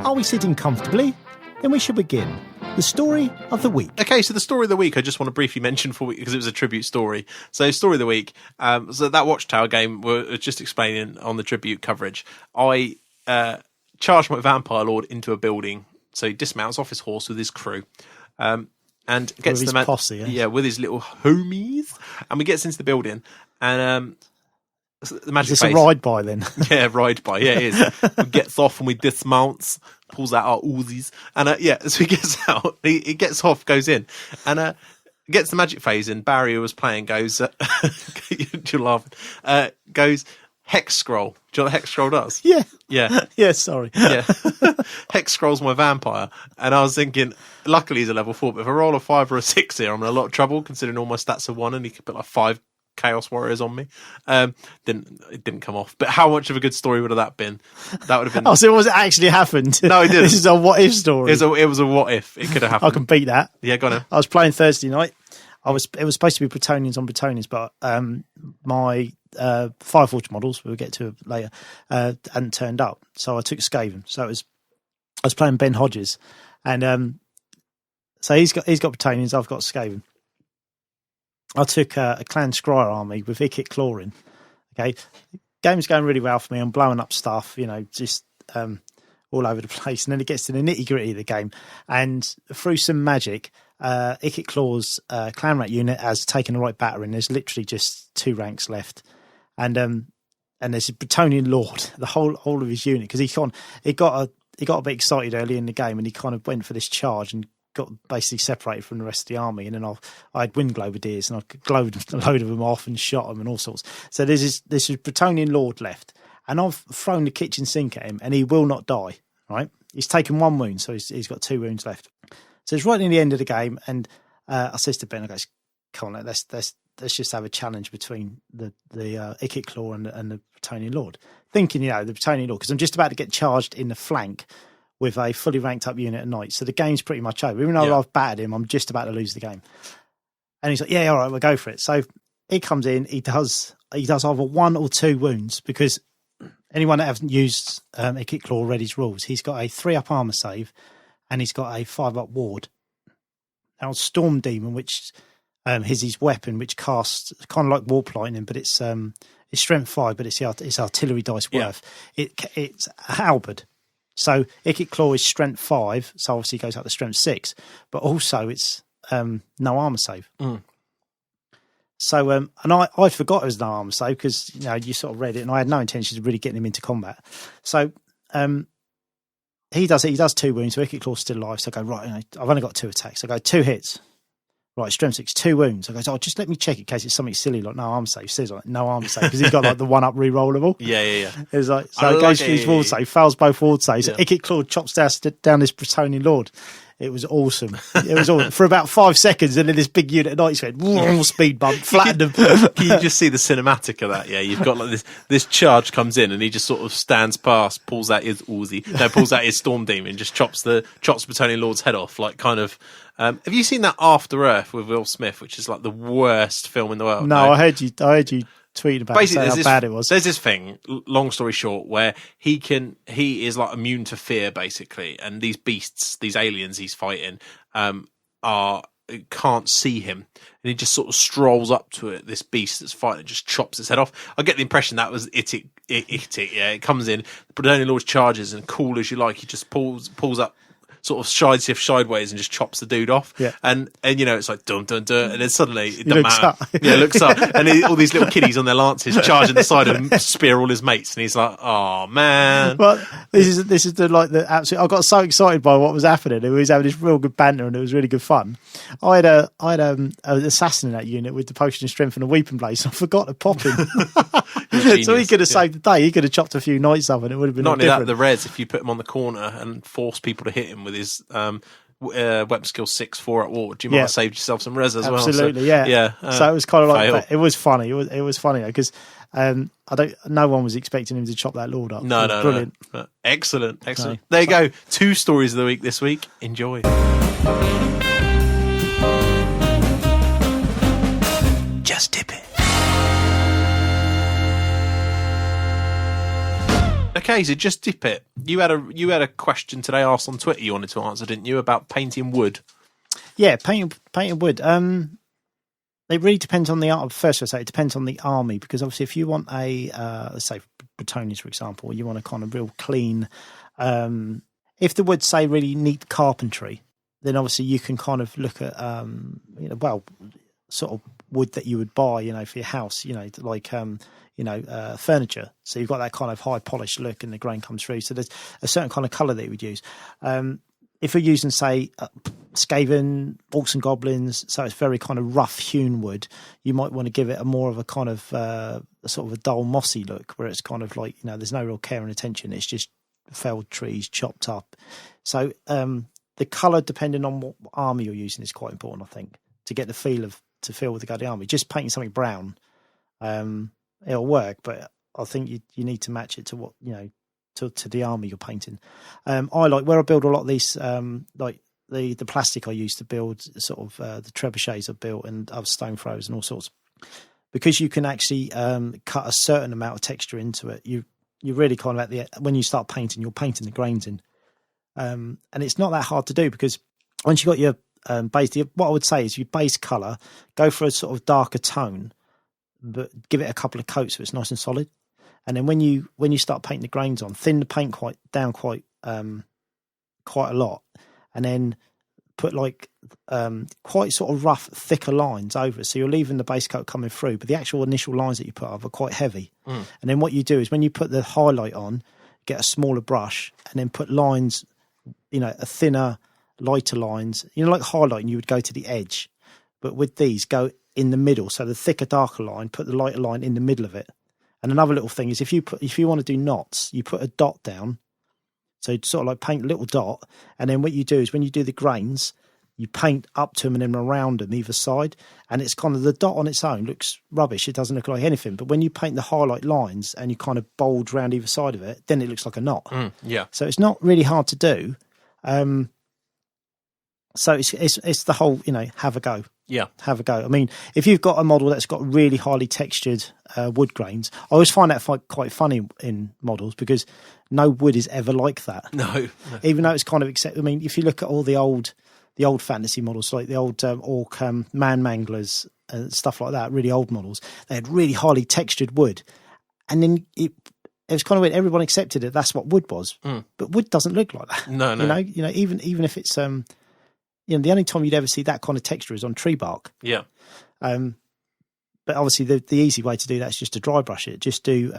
Are we sitting comfortably? Then we shall begin. The story of the week. Okay, so the story of the week I just want to briefly mention because it was a tribute story. So story of the week. So that Watchtower game we're just explaining on the tribute coverage. I charged my Vampire Lord into a building, so he dismounts off his horse with his crew. And gets with his posse, with his little homies, and we gets into the building, and the magic is this face. A ride by then? Yeah, ride by. Yeah, it is. We gets off and we dismounts, pulls out our Uzis, and so he gets out. He gets off, goes in, and gets the magic phase. And Barry, who was playing, goes, "You're laughing." Goes. Hex scroll. Do you know what Hex scroll does? Yeah. Yeah. Sorry. Yeah. Hex scroll's my vampire. And I was thinking, luckily he's a level 4, but if I roll a 5 or a 6 here, I'm in a lot of trouble, considering all my stats are 1, and he could put like 5 Chaos Warriors on me. It didn't come off. But how much of a good story would have that been? That would have been... so it wasn't actually happened? No, it didn't. This is a what-if story. It was a what-if. It could have happened. I can beat that. Yeah, go on then. I was playing Thursday night. It was supposed to be Bretonians on Bretonians, but my Fireforge models, we'll get to later, hadn't turned up. So I took Skaven. So I was playing Ben Hodges, and so he's got Bretonians, I've got Skaven. I took a Clan Scryer army with Ikit Claw in. Okay, game's going really well for me. I'm blowing up stuff, just all over the place. And then it gets to the nitty gritty of the game, and through some magic, Ikit Claw's clan rat unit has taken the right battering. There's literally just 2 ranks left, and there's a Bretonian Lord, the whole of his unit, because he got a bit excited early in the game, and he kind of went for this charge and got basically separated from the rest of the army. And then I had wind globadeers, and I glowed a load of them off and shot them and all sorts. So there's this Bretonian Lord left, and I've thrown the kitchen sink at him, and he will not die. Right, he's taken 1 wound, so he's got 2 wounds left. So it's right near the end of the game, and I says to Ben, I goes, "Come on, let's just have a challenge between the Ikit Claw and the Bretonian Lord." Thinking, the Bretonian Lord, because I'm just about to get charged in the flank with a fully ranked up unit at night, so the game's pretty much over. Even though I've battered him, I'm just about to lose the game. And he's like, "Yeah, all right, we'll go for it." So he comes in, he does either 1 or 2 wounds, because anyone that hasn't used Ikit Claw already's rules, he's got a 3-up armor save, and he's got a 5-up ward. Now, Storm Demon, which his weapon, which casts kind of like warp lightning, but it's strength 5, but it's artillery dice worth. It's a halberd. So Ikit Claw is strength 5, so obviously it goes up to strength 6, but also it's no armor save. So and I forgot it was no armor save because you sort of read it, and I had no intention of really getting him into combat. So he does 2 wounds, so Ikit Claw's still alive. So I go, right, I've only got 2 attacks. I go 2 hits. Right, strength 6, 2 wounds. I go, just let me check in case it's something silly like no armor save. Says like no armor save because he's got like the 1-up re-rollable. Yeah. It was like, so it goes through his ward save, fails both ward saves. So Ikit Claw chops down this Bretonian lord. It was awesome. It was awesome. For about 5 seconds, and then this big unit of knights went speed bump, flattened them. Can you just see the cinematic of that? Yeah, you've got like this charge comes in, and he just sort of stands past, pulls out his Storm Demon, just chops the Bretonian Lord's head off, like kind of. Have you seen that After Earth with Will Smith, which is like the worst film in the world? No, I heard you tweeted about basically how bad it was. There's this thing, long story short, where he is like immune to fear, basically, and these beasts, these aliens he's fighting, can't see him, and he just sort of strolls up to it. This beast that's fighting and just chops its head off. I get the impression that was it. Yeah, it comes in, the Bretonian Lord charges, and cool as you like, he just pulls up. Sort of sideways and just chops the dude off. Yeah. And it's like dun dun dun, and then suddenly it doesn't matter. Looks up, and all these little kiddies on their lances charging the side of him, spear all his mates, and he's like, "Oh man!" But this is the absolute. I got so excited by what was happening. He was having this real good banter, and it was really good fun. I had an assassin in that unit with the potion of strength and a weeping blade, so I forgot to pop him. So he could have saved the day. He could have chopped a few knights up, and it would have been not only different. that. The res, if you put him on the corner and force people to hit him with his weapon skill 6/4 at war, you might have saved yourself some res as well. Absolutely, yeah. So it was kind of like it was funny. It was funny because no one was expecting him to chop that lord up. No, brilliant. No. Excellent. There you go. 2 stories of the week this week. Enjoy. Just dip it. Okay, so just dip it. You had a question today asked on Twitter you wanted to answer, didn't you, about painting wood? Yeah, painting wood. It really depends on the art. First, I say it depends on the army, because obviously, if you want a let's say Bretonians, for example, you want a kind of real clean. If the wood's say really neat carpentry, then obviously you can kind of look at sort of wood that you would buy, for your house, like furniture. So you've got that kind of high polished look, and the grain comes through. So there's a certain kind of colour that you would use. If you're using, say, Skaven, Orcs and Goblins, so it's very kind of rough hewn wood, you might want to give it a more of a kind of sort of a dull mossy look, where it's kind of like, there's no real care and attention. It's just felled trees chopped up. So the colour, depending on what army you're using, is quite important, I think, to get the feel with the Guardian army. Just painting something brown, it'll work, but I think you need to match it to what to the army you're painting. I like where I build a lot of these, like the plastic I use to build sort of the trebuchets I've built and other stone throws and all sorts, because you can actually cut a certain amount of texture into it. You really kind of when you start painting, you're painting the grains in, and it's not that hard to do, because once you've got your base, what I would say is your base colour, go for a sort of darker tone, but give it a couple of coats so it's nice and solid. And then when you start painting the grains on, thin the paint quite a lot, and then put like quite sort of rough, thicker lines over it. So you're leaving the base coat coming through, but the actual initial lines that you put up are quite heavy. And then what you do is when you put the highlight on, get a smaller brush, and then put lines, a thinner, lighter lines. Like highlighting, you would go to the edge, but with these, go in the middle. So the thicker, darker line, put the lighter line in the middle of it. And another little thing is if you want to do knots, you put a dot down. So you sort of like paint a little dot, and then what you do is when you do the grains, you paint up to them and then around them either side, and it's kind of the dot on its own looks rubbish. It doesn't look like anything. But when you paint the highlight lines and you kind of bulge around either side of it, then it looks like a knot. Yeah. So it's not really hard to do. So it's the whole, have a go. Yeah. Have a go. I mean, if you've got a model that's got really highly textured wood grains, I always find that quite funny in models, because no wood is ever like that. No. Even though it's kind of I mean, if you look at all the old the old fantasy models, like the old orc man manglers and stuff like that, really old models. They had really highly textured wood, and then it was kind of weird. Everyone accepted it. That's what wood was, but wood doesn't look like that. No. You know, even if it's the only time you'd ever see that kind of texture is on tree bark. Yeah. But obviously the easy way to do that is just to dry brush it. Just do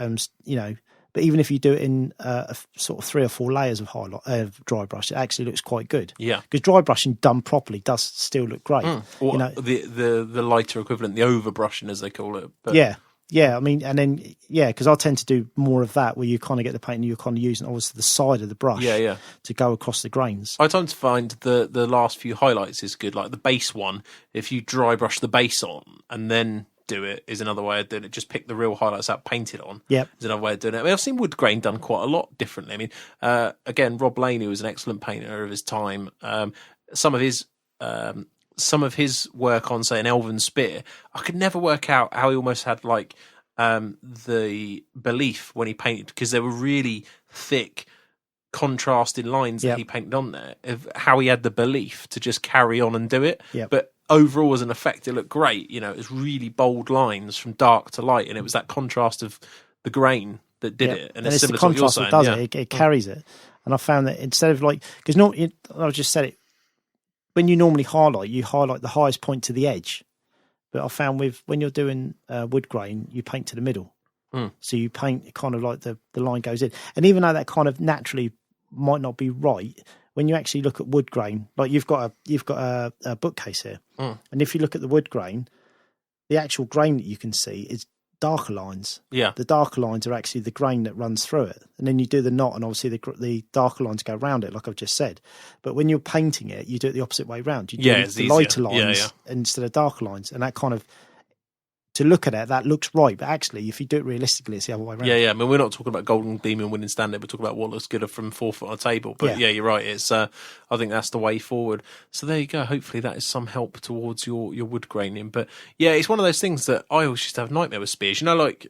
But even if you do it in a sort of 3 or 4 layers of dry brush, it actually looks quite good. Yeah, because dry brushing done properly does still look great. Or you know, the lighter equivalent, the overbrushing as they call it. But yeah. I mean, and then because I tend to do more of that, where you kind of get the paint and you're kind of using obviously the side of the brush, to go across the grains. I tend to find the last few highlights is good, like the base one. If you dry brush the base on and then do it is another way of doing it. Just pick the real highlights out, paint it on. Yep. Is another way of doing it. I mean, I've seen wood grain done quite a lot differently. I mean, again, Rob Laney was an excellent painter of his time. Some of his work on, say, an elven spear, I could never work out how he almost had like the belief when he painted, because there were really thick contrasting lines that he painted on there, of how he had the belief to just carry on and do it. But overall, as an effect, it looked great. You know, it was really bold lines from dark to light, and it was that contrast of the grain that did it. And it's similar the contrast to what that you're does it. It carries it. And I found that instead of like, because I just said it, when you normally highlight, you highlight the highest point to the edge. But I found when you're doing wood grain, you paint to the middle. So you paint kind of like the line goes in. And even though that kind of naturally might not be right, when you actually look at wood grain, like you've got a bookcase here, and if you look at the wood grain, the actual grain that you can see is darker lines. Yeah, the darker lines are actually the grain that runs through it, and then you do the knot, and obviously the darker lines go around it, like I've just said. But when you're painting it, you do it the opposite way around. You do the lighter lines instead of darker lines, and that kind of, to look at it, that looks right, but actually, if you do it realistically, it's the other way around. Yeah. I mean, we're not talking about Golden Demon winning standard. We're talking about what looks good from 4 foot on a table. But yeah, you're right. It's I think that's the way forward. So there you go. Hopefully, that is some help towards your wood graining. But yeah, it's one of those things that I always used to have nightmare with spears. You know, like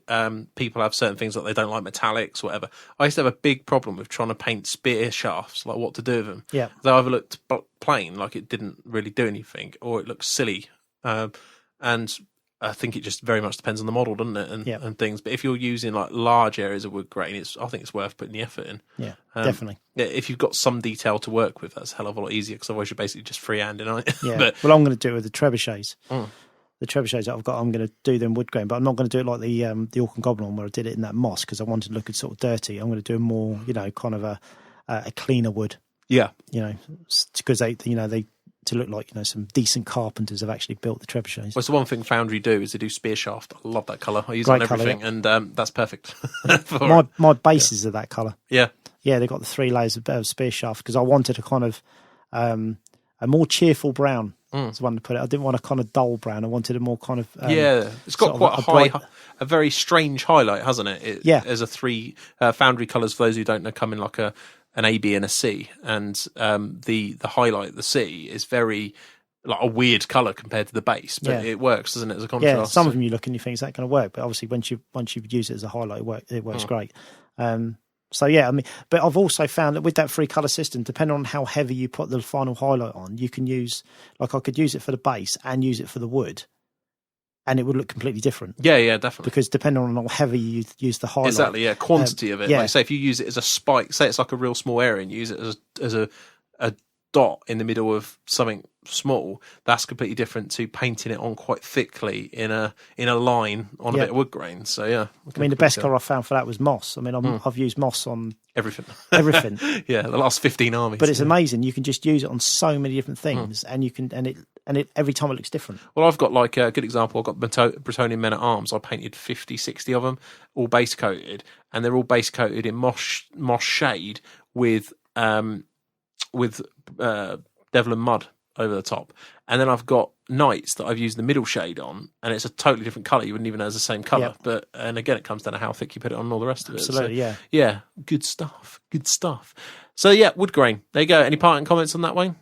people have certain things like they don't like metallics, or whatever. I used to have a big problem with trying to paint spear shafts, like what to do with them. Yeah, they either looked plain, like it didn't really do anything, or it looked silly, and I think it just very much depends on the model, doesn't it? And things. But if you're using like large areas of wood grain, I think it's worth putting the effort in. Yeah, definitely. If you've got some detail to work with, that's a hell of a lot easier, because otherwise you're basically just freehanding, aren't you? Yeah. Well, I'm going to do it with the trebuchets. The trebuchets that I've got, I'm going to do them wood grain, but I'm not going to do it like the Orc and Goblin one where I did it in that moss, because I wanted to look sort of dirty. I'm going to do a more, kind of a cleaner wood. Yeah. Because they to look like some decent carpenters have actually built the trebuchets. Well, it's the one thing Foundry do is they do spear shaft. I love that colour. I use it on everything, and that's perfect. my bases are that colour. Yeah, they've got the 3 layers of spear shaft, because I wanted a kind of a more cheerful brown. Is one to put it. I didn't want a kind of dull brown. I wanted a more kind of it's got quite a very strange highlight, hasn't it? There's a 3 Foundry colours, for those who don't know, come in like an A, B, and a C, and the highlight, the C, is very like a weird colour compared to the base, but it works, doesn't it, as a contrast? Yeah, some of them you look and you think, is that going to work? But obviously, once you use it as a highlight, it works great. So yeah, I mean, but I've also found that with that 3 colour system, depending on how heavy you put the final highlight on, you can use, like I could use it for the base and use it for the wood, and it would look completely different. Yeah, definitely. Because depending on how heavy you use the highlight. Exactly, quantity of it. Like, say if you use it as a spike, say it's like a real small area, and you use it as a dot in the middle of something small, that's completely different to painting it on quite thickly in a line on a bit of wood grain. So yeah. I mean, the best colour I found for that was moss. I mean, I've used moss on everything. Yeah, the last 15 armies. But it's amazing. You can just use it on so many different things, and you can, and it every time it looks different. Well, I've got like a good example. I've got Bretonnian men at arms. I painted 50, 60 of them, all base coated, and they're all base coated in moss shade with Devlin mud over the top. And then I've got knights that I've used the middle shade on, and it's a totally different colour. You wouldn't even know it's the same colour. And again, it comes down to how thick you put it on and all the rest of it. Absolutely, so, yeah. Good stuff. So yeah, wood grain. There you go. Any parting comments on that, Wayne?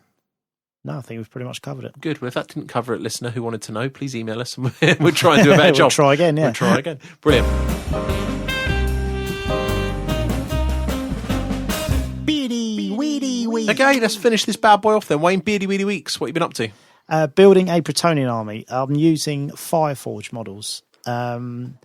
No, I think we've pretty much covered it. Good. Well, if that didn't cover it, listener who wanted to know, please email us and we'll try and do a better job. We'll try again, We'll try again. Brilliant. Beady, weedy, Okay, let's finish this bad boy off then. Wayne, Beardy Weedy Weeks, what have you been up to? Building a Bretonnian army. I'm using Fireforge models. Fireforge,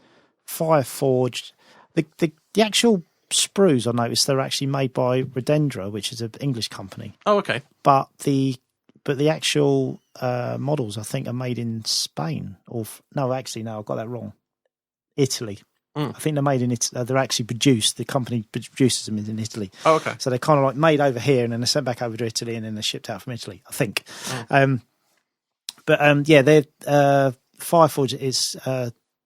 the actual sprues, I noticed they're actually made by Redendra, which is an English company. Oh, okay. But the actual models, I think, are made in Spain. No, I got that wrong. Italy. I think they're made in Italy. They're actually produced. The company produces them in Italy. Oh, okay. So they're kind of like made over here, and then they're sent back over to Italy, and then they're shipped out from Italy, I think. They're Fireforge is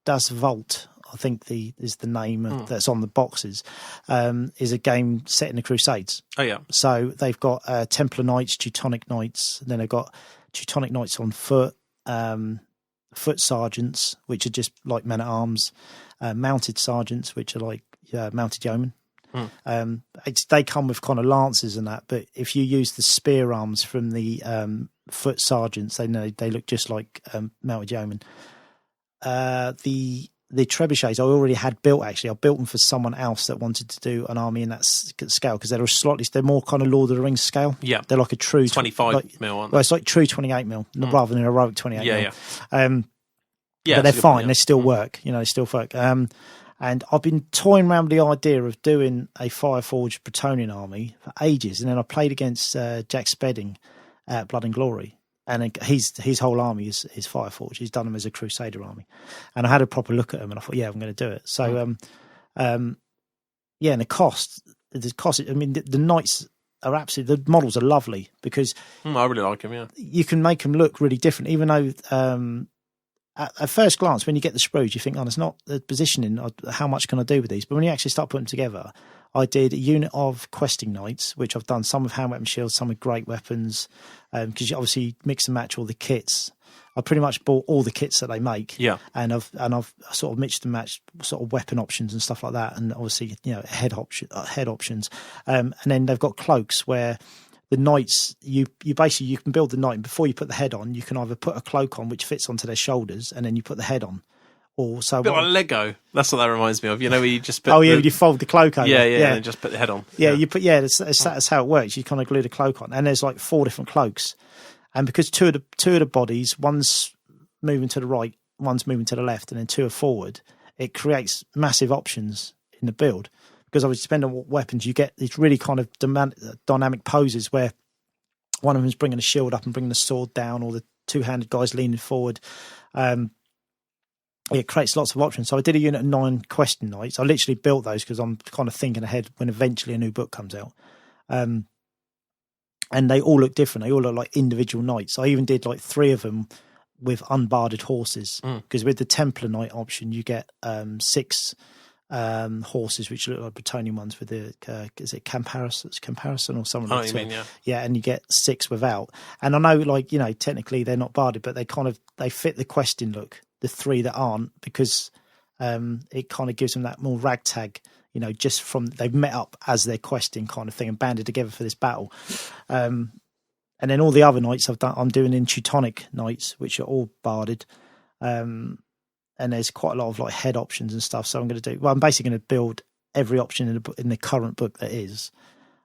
Das Vault, I think is the name that's on the boxes. Is a game set in the Crusades. Oh yeah. So they've got Templar Knights, Teutonic Knights, and then they've got Teutonic Knights on foot, foot sergeants, which are just like men at arms, mounted sergeants, which are like mounted yeomen. They come with kind of lances and that, but if you use the spear arms from the foot sergeants, they look just like mounted yeomen. The trebuchets I already had built. Actually, I built them for someone else that wanted to do an army in that scale because they're more kind of Lord of the Rings scale. Yeah, they're like a true 25 mil. Aren't they? Well, it's like true 28 mil rather than a heroic 28 mil. Yeah, but they're fine. They still work. They still work. And I've been toying around with the idea of doing a Fireforged Bretonnian army for ages. And then I played against Jack Spedding at Blood and Glory. And his whole army is Fireforged. He's done them as a Crusader army. And I had a proper look at them and I thought, I'm going to do it. So, and the cost, I mean, the knights are absolutely, the models are lovely because I really like them, yeah. You can make them look really different, even though at first glance, when you get the sprues, you think, it's not the positioning, how much can I do with these? But when you actually start putting them together, I did a unit of questing knights, which I've done some with hand weapon shields, some with great weapons, because you obviously mix and match all the kits. I pretty much bought all the kits that they make, and I've sort of mixed and matched sort of weapon options and stuff like that, and obviously head options, and then they've got cloaks where the knights you can build the knight, and before you put the head on, you can either put a cloak on which fits onto their shoulders, and then you put the head on. Or so, a bit like Lego. That's what that reminds me of. Where you just put you fold the cloak over. Yeah, and just put the head on. That's how it works. You kind of glue the cloak on, and there's like 4 different cloaks, and because two of the bodies, one's moving to the right, one's moving to the left, and then 2 are forward, it creates massive options in the build. Because obviously, depending on what weapons you get, these really kind of dynamic poses where one of them is bringing a shield up and bringing the sword down, or the 2-handed guy's leaning forward. It creates lots of options. So I did a unit of 9 questing knights. I literally built those because I'm kind of thinking ahead when eventually a new book comes out. And they all look different. They all look like individual knights. I even did like 3 of them with unbarded horses, because with the Templar Knight option, you get 6 horses which look like Bretonnian ones with the is it comparison or something like that. And you get 6 without. And I know, technically they're not barded, but they fit the questing look. The 3 that aren't, because it kind of gives them that more ragtag, just from they've met up as their questing kind of thing and banded together for this battle. And then all the other knights I'm doing in Teutonic knights, which are all barded. And there's quite a lot of like head options and stuff. So I'm basically going to build every option in the current book that is.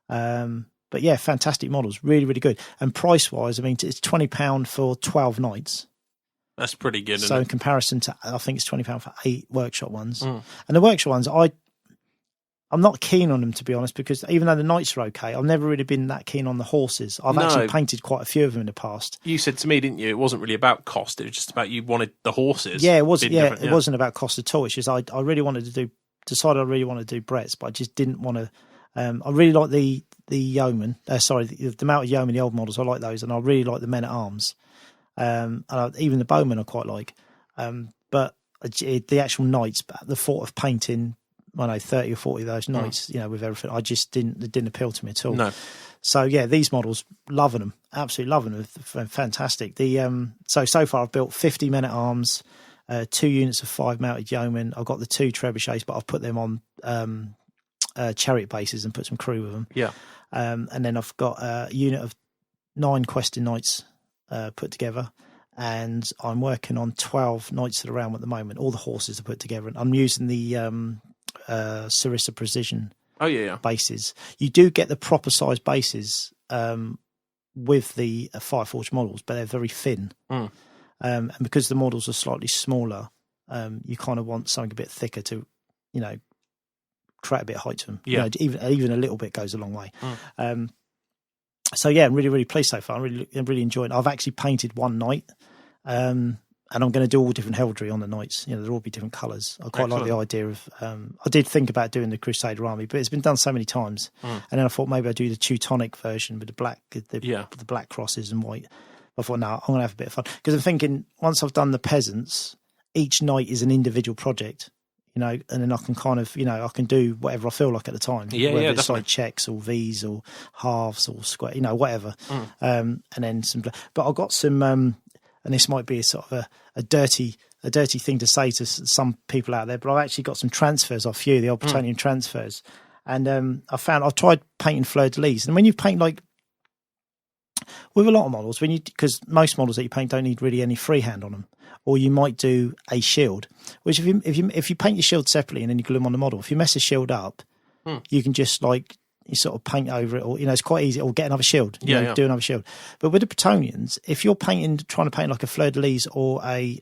But yeah, fantastic models, really, really good. And price wise, I mean, it's £20 for 12 knights. That's pretty good. So in comparison to, I think it's £20 for 8 workshop ones. And the workshop ones, I'm not keen on them, to be honest, because even though the knights are okay, I've never really been that keen on the horses. I've actually painted quite a few of them in the past. You said to me, didn't you, it wasn't really about cost, it was just about you wanted the horses. Yeah, it wasn't. Yeah, it wasn't about cost at all. It's just I really wanted to decided I really wanted to do Brett's, but I just didn't want to. I really like the yeomen. The mounted yeomen, the old models. I like those, and I really like the men at arms. And even the bowmen I quite like. But the actual knights, the thought of painting, 30 or 40 of those knights, with everything, it didn't appeal to me at all. No. So yeah, these models, loving them, absolutely loving them, fantastic. So far I've built 50 men at arms, 2 units of 5 mounted yeomen. I've got the 2 trebuchets, but I've put them on chariot bases and put some crew with them. Yeah. And then I've got a unit of 9 questing knights put together, and I'm working on 12 knights of the realm at the moment. All the horses are put together, and I'm using the Sarissa Precision bases. You do get the proper size bases with the Fireforge models, but they're very thin. And because the models are slightly smaller, you kind of want something a bit thicker to, create a bit of height to them. Yeah. Even a little bit goes a long way. So yeah, I'm really, really pleased so far. I'm really enjoying it. I've actually painted one knight, and I'm going to do all different heraldry on the knights. They'll all be different colours. I quite like the idea of. I did think about doing the Crusader army, but it's been done so many times, and then I thought maybe I'd do the Teutonic version with the black crosses and white. I thought, no, I'm going to have a bit of fun because I'm thinking once I've done the peasants, each knight is an individual project. And then I can kind of, I can do whatever I feel like at the time. Yeah, whether it's definitely. like checks or V's or halves or square, whatever. And then some, but I've got some, and this might be a sort of a dirty thing to say to some people out there, but I've actually got some transfers off you, the old Bretonian transfers. And I've tried painting fleur-de-lis. And when you paint like, with a lot of models, because most models that you paint don't need really any freehand on them, or you might do a shield. Which if you paint your shield separately and then you glue them on the model, if you mess the shield up, you can just you sort of paint over it, or it's quite easy. Or get another shield, do another shield. But with the Bretonians, if you're trying to paint like a fleur-de-lis or a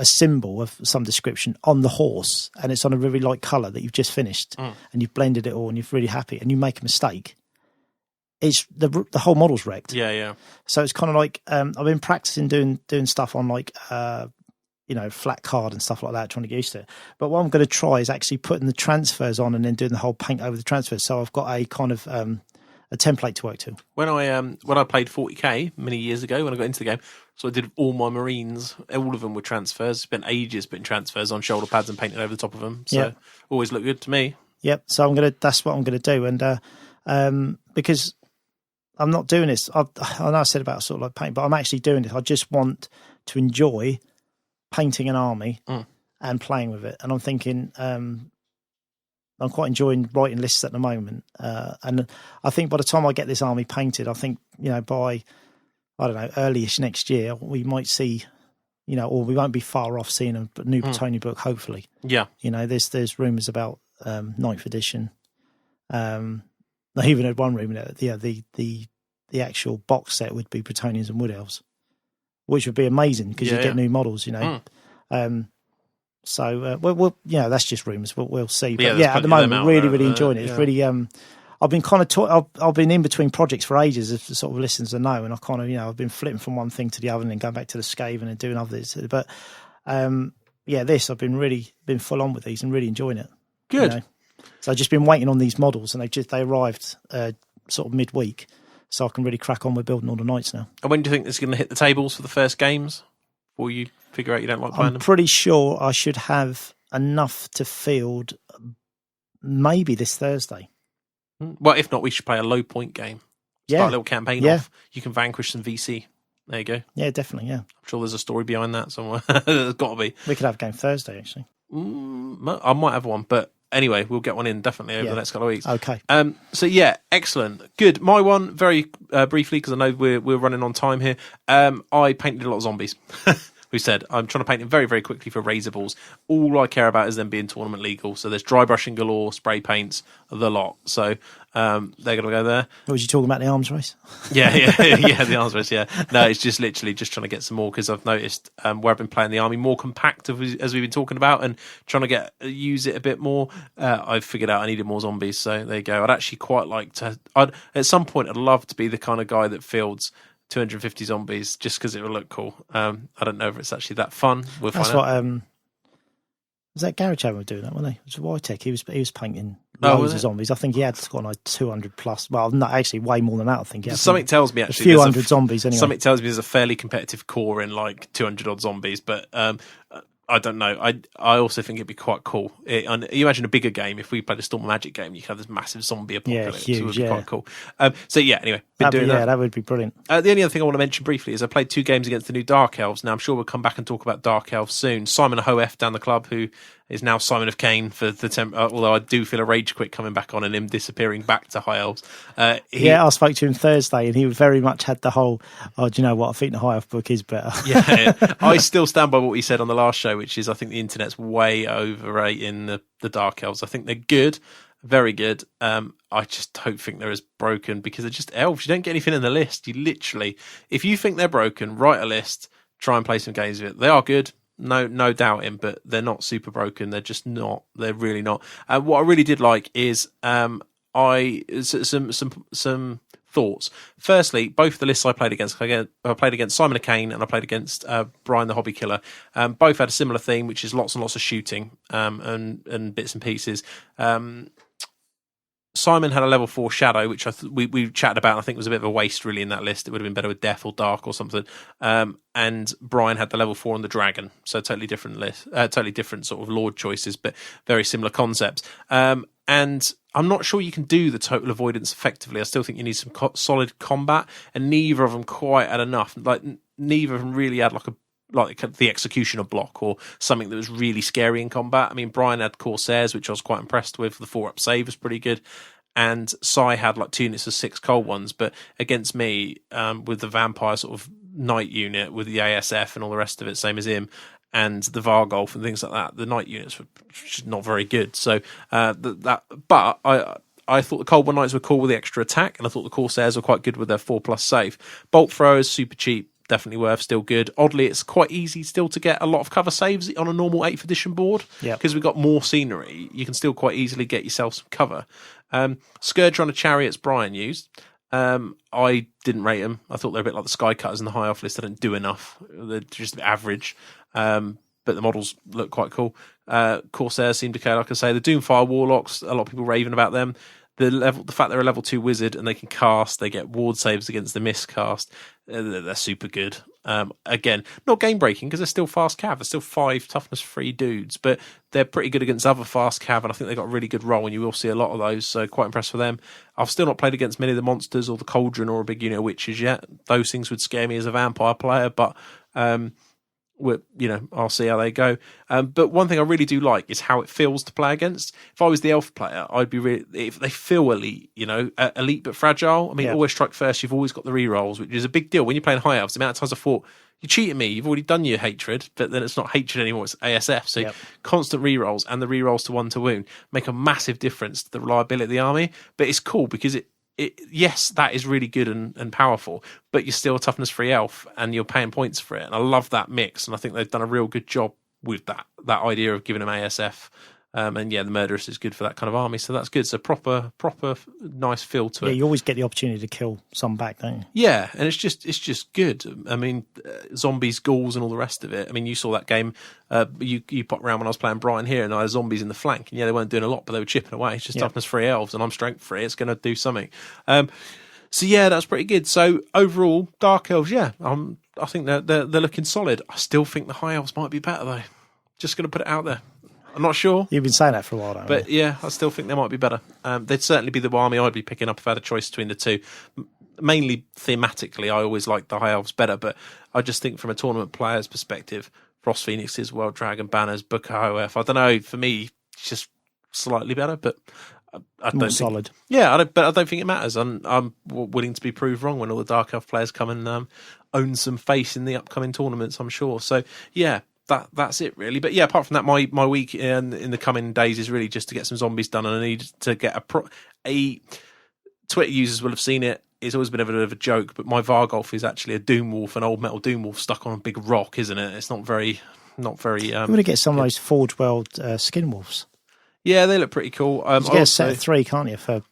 symbol of some description on the horse, and it's on a really light colour that you've just finished, and you've blended it all, and you're really happy, and you make a mistake. It's the whole model's wrecked. Yeah. So it's kind of like I've been practicing doing stuff on like flat card and stuff like that, trying to get used to it. But what I'm going to try is actually putting the transfers on and then doing the whole paint over the transfers. So I've got a kind of a template to work to. When I played 40k many years ago, when I got into the game, so I did all my Marines. All of them were transfers. Spent ages putting transfers on shoulder pads and painting over the top of them. So always looked good to me. Yep. So that's what I'm going to do, and because I'm not doing this. I know I said about sort of like paint, but I'm actually doing this. I just want to enjoy painting an army and playing with it. And I'm thinking, I'm quite enjoying writing lists at the moment. And I think by the time I get this army painted, I think, by, I don't know, early-ish next year, we might see, or we won't be far off seeing a new Bretonian book, hopefully. Yeah. There's rumours about 9th edition. I even had one room that the actual box set would be Bretonians and Wood Elves, which would be amazing because you get new models, So that's just rumours. We'll see. But at the moment, really enjoying it. It's really. I've been kind of I've been in between projects for ages, as the sort of listeners to know, and I kind of I've been flipping from one thing to the other and then going back to the Skaven and doing others. But I've been full on with these and really enjoying it. Good. So I've just been waiting on these models, and they arrived sort of midweek, so I can really crack on with building all the knights now. And when do you think this is going to hit the tables for the first games? Before you figure out you don't like playing them? I'm pretty sure I should have enough to field maybe this Thursday. Well, if not, we should play a low point game. Start a little campaign off. You can vanquish some VC. There you go. Yeah, definitely, yeah. I'm sure there's a story behind that somewhere. There's got to be. We could have a game Thursday, actually. I might have one, but anyway, we'll get one in definitely over the next couple of weeks. Okay. So excellent. Good. My one, very briefly, because I know we're running on time here. I painted a lot of zombies. We said I'm trying to paint it very, very quickly for razor balls. All I care about is them being tournament legal. So there's dry brushing galore, spray paints, the lot. So they're going to go there. What was you talking about, the arms race? Yeah, the arms race, yeah. No, it's just literally just trying to get some more because I've noticed where I've been playing the army more compact as we've been talking about and trying to use it a bit more. I've figured out I needed more zombies. So there you go. I'd actually quite like to. At some point, I'd love to be the kind of guy that fields 250 zombies just because it would look cool. I don't know if it's actually that fun. We'll find out. Was that Garage Hammer doing that, wasn't he? It was Wytech. He was painting loads of zombies. I think he had got like 200 plus. Well, not actually, way more than that. I think. Something tells me actually a few hundred zombies. Anyway, something tells me there's a fairly competitive core in like 200 odd zombies, but I don't know. I also think it'd be quite cool. And you imagine a bigger game. If we played a Storm of Magic game, you could have this massive zombie apocalypse. Huge, it would be quite cool. Anyway, that would be brilliant. The only other thing I want to mention briefly is I played 2 games against the new Dark Elves. Now, I'm sure we'll come back and talk about Dark Elves soon. Simon Hoef down the club, who is now Simon of Cain for the although I do feel a rage quit coming back on and him disappearing back to High Elves. I spoke to him Thursday and he very much had the whole, do you know what, I think the High Elf book is better. Yeah, I still stand by what he said on the last show, which is I think the internet's way overrating the Dark Elves. I think they're good. Very good. I just don't think they're as broken because they're just elves. You don't get anything in the list. You literally, if you think they're broken, write a list, try and play some games with it. They are good. No doubting, but they're not super broken. They're just not. They're really not. What I really did like is some thoughts. Firstly, both the lists I played against Simon Kane and I played against Brian the Hobby Killer. Both had a similar theme, which is lots and lots of shooting and bits and pieces. Simon had a level 4 Shadow, which we chatted about. And I think was a bit of a waste, really, in that list. It would have been better with Death or Dark or something. And Brian had the level 4 on the Dragon, so totally different list, totally different sort of Lord choices, but very similar concepts. And I'm not sure you can do the total avoidance effectively. I still think you need some solid combat, and neither of them quite had enough. Like neither of them really had like the executioner block or something that was really scary in combat. I mean, Brian had Corsairs, which I was quite impressed with. The 4-up save was pretty good. And Sai had like 2 units of 6 cold ones. But against me, with the vampire sort of knight unit, with the ASF and all the rest of it, same as him, and the Vargolf and things like that, the knight units were just not very good. So but I thought the Cold One Knights were cool with the extra attack, and I thought the Corsairs were quite good with their 4+ save. Bolt throwers, super cheap. Definitely worth, still good. Oddly, it's quite easy still to get a lot of cover saves on a normal 8th edition board. Because we've got more scenery, you can still quite easily get yourself some cover. Scourge on a Chariots Brian used. I didn't rate them. I thought they're a bit like the Sky Cutters in the high off list. They don't do enough. They're just average. But the models look quite cool. Corsairs seem to care, like I say. The Doomfire Warlocks, a lot of people raving about them. The fact they're a level 2 wizard and they can cast, they get ward saves against the miscast. They're super good. Again, not game breaking because they're still fast cav. They're still 5 toughness 3 dudes, but they're pretty good against other fast cav, and I think they've got a really good role, and you will see a lot of those. So quite impressed with them. I've still not played against many of the monsters or the Cauldron or a big unit of witches yet. Those things would scare me as a vampire player, but I'll see how they go. But one thing I really do like is how it feels to play against. If I was the elf player, I'd be really, if they feel elite, elite but fragile. I mean, always strike first. You've always got the rerolls, which is a big deal when you're playing high elves. The amount of times I thought, you cheated me. You've already done your hatred, but then it's not hatred anymore. It's ASF. So constant rerolls and the rerolls to 1 to wound make a massive difference to the reliability of the army. But it's cool because yes, that is really good and powerful, but you're still a toughness 3 elf and you're paying points for it. And I love that mix, and I think they've done a real good job with that idea of giving them ASF. The Murderous is good for that kind of army, so that's good. So proper nice feel to it. Yeah, you always get the opportunity to kill some back, don't you? Yeah, and it's just good. I mean, zombies, ghouls, and all the rest of it. I mean, you saw that game. You popped around when I was playing Brian here, and I had zombies in the flank. And yeah, they weren't doing a lot, but they were chipping away. It's just toughness 3 elves, and I'm strength 3. It's going to do something. So yeah, that's pretty good. So overall, Dark Elves, I think they're looking solid. I still think the High Elves might be better though. Just going to put it out there. I'm not sure. You've been saying that for a while now. But yeah, I still think they might be better. They'd certainly be the army I'd be picking up if I had a choice between the two. Mainly thematically, I always like the High Elves better, but I just think from a tournament player's perspective, Frost Phoenixes, World Dragon Banners, Book OF, I don't know, for me, it's just slightly better, but I don't think, solid. Yeah, I don't think it matters. I'm willing to be proved wrong when all the Dark Elf players come and own some face in the upcoming tournaments, I'm sure. So yeah, that's it really. But yeah, apart from that, my week in the coming days is really just to get some zombies done, and I need to get a Twitter users will have seen it. It's always been a bit of a joke, but my Vargolf is actually a Doomwolf, an old metal Doomwolf stuck on a big rock, isn't it? It's not very. You want to get some of those Forge World skin wolves. Yeah, they look pretty cool. You get a set of 3, can't you? For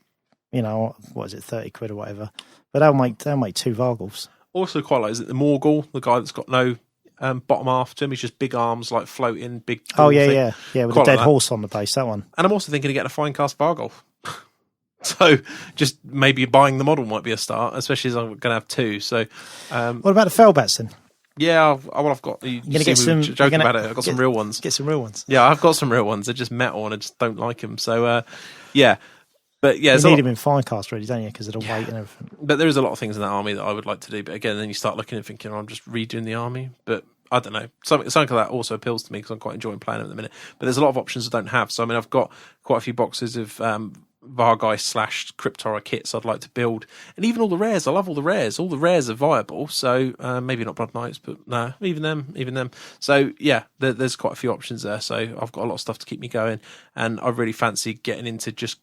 what is it, 30 quid or whatever? But they'll make 2 Vargolfs. Also, quite like, is it the Morgul, the guy that's got no bottom half to him? He's just big arms, like floating, big. Oh yeah, with quite a dead horse on the base. That one. And I'm also thinking of getting a Finecast Vargolf. So just maybe buying the model might be a start, especially as I'm going to have 2. So what about the Felbats then? Yeah, I've got. You're going to get some. Joking about it. I've got some real ones. Get some real ones. Yeah, I've got some real ones. They're just metal, and I just don't like them. So yeah. But yeah, you need them in Finecast, really, don't you? Because of the weight and everything. But there is a lot of things in that army that I would like to do. But again, then you start looking and thinking, I'm just redoing the army. But I don't know. Something like that also appeals to me because I'm quite enjoying playing them at the minute. But there's a lot of options I don't have. So I mean, I've got quite a few boxes of Vargeist / Cryptora kits I'd like to build, and even all the rares. I love all the rares. All the rares are viable. So maybe not Blood Knights, but no, even them. So yeah, there's quite a few options there. So I've got a lot of stuff to keep me going, and I really fancy getting into just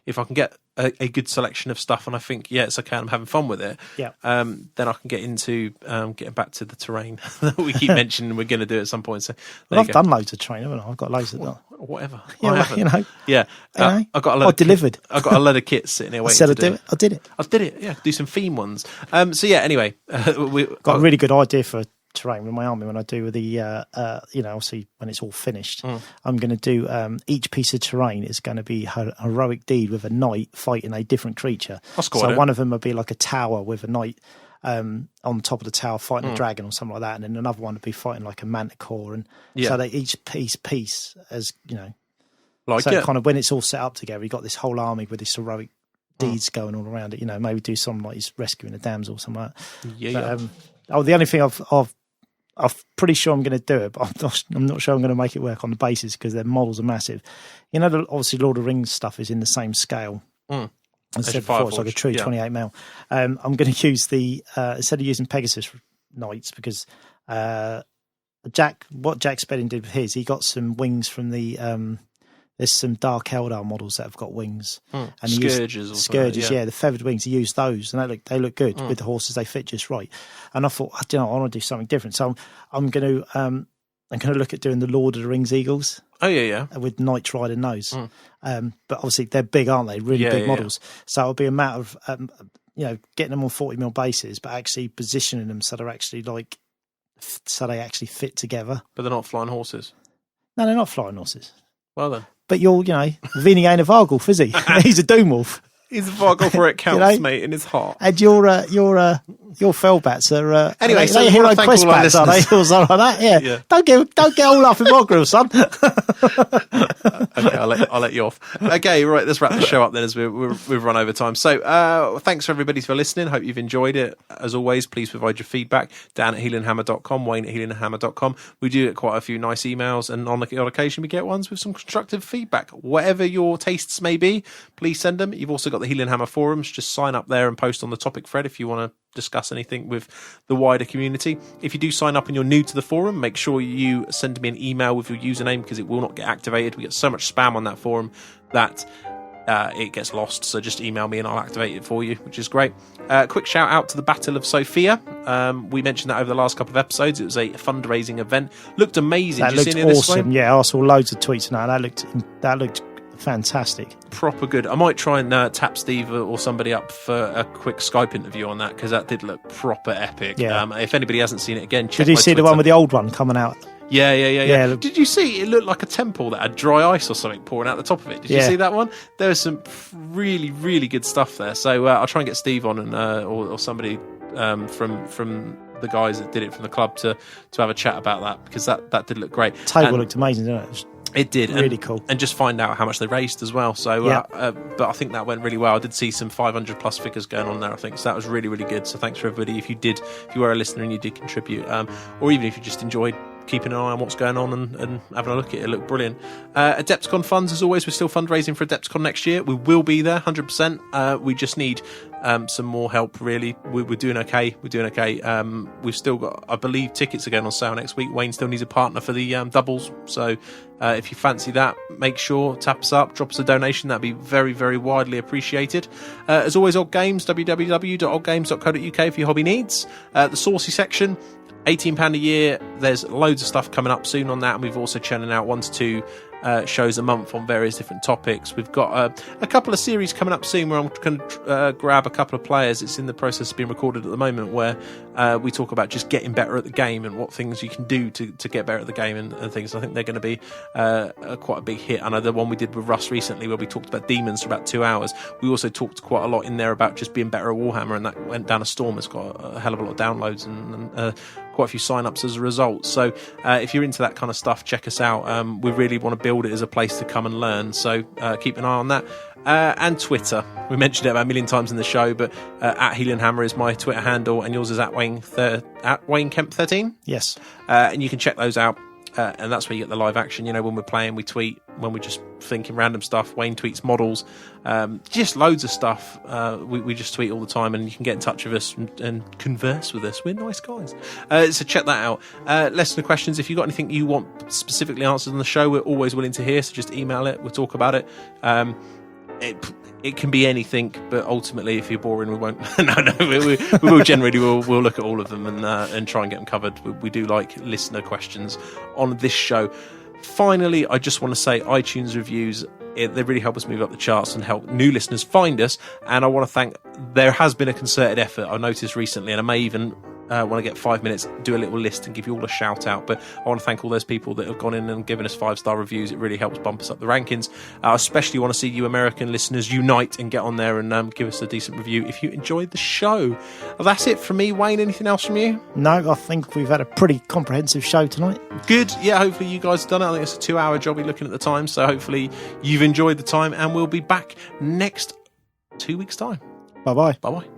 if I can get a good selection of stuff, and I think it's okay, I'm having fun with it. Yeah. Then I can get into getting back to the terrain that we keep mentioning we're going to do at some point. So I've done loads of training, haven't I? I've got loads of whatever. Yeah, I well, haven't. Yeah. I've got a load. I delivered. I've got a load of kits sitting there waiting. I said I did it. I did it. Yeah, do some theme ones. So yeah. Anyway, we got a really good idea for terrain with my army when I do with the obviously when it's all finished. I'm going to do each piece of terrain is going to be a heroic deed with a knight fighting a different creature. So one of them would be like a tower with a knight on top of the tower fighting a dragon or something like that, and then another one would be fighting like a manticore, and so they each piece as kind of when it's all set up together, you got this whole army with this heroic deeds going all around it. Maybe do something like he's rescuing a damsel or something like that. The only thing I'm pretty sure I'm going to do it, but I'm not sure I'm going to make it work on the basis because their models are massive. Obviously Lord of the Rings stuff is in the same scale. As I said before, it's like a true 28 mil. I'm going to use instead of using Pegasus Knights, because what Jack Spedding did with his, he got some wings from there's some Dark Eldar models that have got wings. And Scourges. The feathered wings. He used those, and they look good with the horses. They fit just right. And I thought, I want to do something different. So I'm going to look at doing the Lord of the Rings eagles. Oh yeah. With knights riding those. But obviously they're big, aren't they? Really big models. So it'll be a matter of getting them on 40 mil bases, but actually positioning them so they're actually they actually fit together. But they're not flying horses. No, they're not flying horses. Well then. But you're, Vini ain't a Vargulf, is he? He's a Doomwolf. He's a Vargulf where it counts, mate, in his heart. And your Fellbats are anyway. So they hero quest bats, are they? Or something like that. Yeah. Don't get all up in my grill, son. Okay, I'll let you off. Okay, right. Let's wrap the show up then, as we've run over time. So thanks for everybody for listening. Hope you've enjoyed it. As always, please provide your feedback. Dan at Heelanhammer.com, Wayne at Heelanhammer.com. We do get quite a few nice emails, and on occasion we get ones with some constructive feedback. Whatever your tastes may be, please send them. You've also got the Heelanhammer forums. Just sign up there and post on the topic thread if you want to discuss anything with the wider community. If you do sign up and you're new to the forum, make sure you send me an email with your username, because it will not get activated. We get so much spam on that forum that it gets lost, so just email me and I'll activate it for you, which is great. Quick shout out to the Battle of Sofia. We mentioned that over the last couple of episodes. It was a fundraising event. Looked amazing. That looked awesome. Yeah, I saw loads of tweets now. That looked fantastic. Proper good. I might try and tap Steve or somebody up for a quick Skype interview on that, because that did look proper epic. Yeah. If anybody hasn't seen it, again, check Did you see Twitter. the one with the old one coming out? Yeah. Did you see it looked like a temple that had dry ice or something pouring out the top of it? Did you see that one? There was some really, really good stuff there. So I'll try and get Steve on and or somebody from the guys that did it from the club to have a chat about that, because that did look great. Table looked amazing, didn't it? It did. Really cool. And just find out how much they raised as well. So, but I think that went really well. I did see some 500 plus figures going on there, I think. So that was really, really good. So thanks for everybody. If you were a listener and you did contribute, or even if you just enjoyed keeping an eye on what's going on and having a look at it, it looked brilliant. Adepticon funds, as always, we're still fundraising for Adepticon next year. We will be there 100%. We just need some more help, really. We're doing okay. We've still got, I believe, tickets are going on sale next week. Wayne still needs a partner for the doubles, so if you fancy that, make sure, tap us up, drop us a donation. That'd be very, very widely appreciated. As always, Odd Games, www.oddgames.co.uk for your hobby needs. The Saucy section, £18 a year. There's loads of stuff coming up soon on that, and we've also churning out 1 to 2 shows a month on various different topics. We've got a couple of series coming up soon where I'm going to grab a couple of players. It's in the process of being recorded at the moment, where we talk about just getting better at the game and what things you can do to get better at the game and things. I think they're going to be quite a big hit. I know the one we did with Russ recently, where we talked about demons for about 2 hours. We also talked quite a lot in there about just being better at Warhammer, and that went down a storm. It's got a hell of a lot of downloads and quite a few sign-ups as a result. So if you're into that kind of stuff, check us out. We really want to build it as a place to come and learn, so keep an eye on that. And Twitter, we mentioned it about a million times in the show, but at Heelanhammer is my Twitter handle, and yours is at Wayne Kemp 13. Yes. And you can check those out, and that's where you get the live action. When we're playing, we tweet. When we're just thinking random stuff, Wayne tweets models, just loads of stuff. We just tweet all the time, and you can get in touch with us and converse with us. We're nice guys. So check that out. Listener questions, if you've got anything you want specifically answered on the show, we're always willing to hear, so just email it, we'll talk about it. it can be anything, but ultimately, if you're boring, we won't. We will generally we'll look at all of them and try and get them covered. We do like listener questions on this show. Finally, I just want to say iTunes reviews, they really help us move up the charts and help new listeners find us. And I want to thank, there has been a concerted effort I noticed recently, and I may even, when I get 5 minutes, do a little list and give you all a shout out. But I want to thank all those people that have gone in and given us 5-star reviews. It really helps bump us up the rankings. I especially want to see you American listeners unite and get on there and give us a decent review if you enjoyed the show. Well, that's it from me. Wayne, anything else from you? No, I think we've had a pretty comprehensive show tonight. Good. Yeah, hopefully you guys have done it. I think it's a 2-hour job you're looking at the time, so hopefully you've enjoyed the time, and we'll be back next 2 weeks' time. Bye-bye. Bye-bye.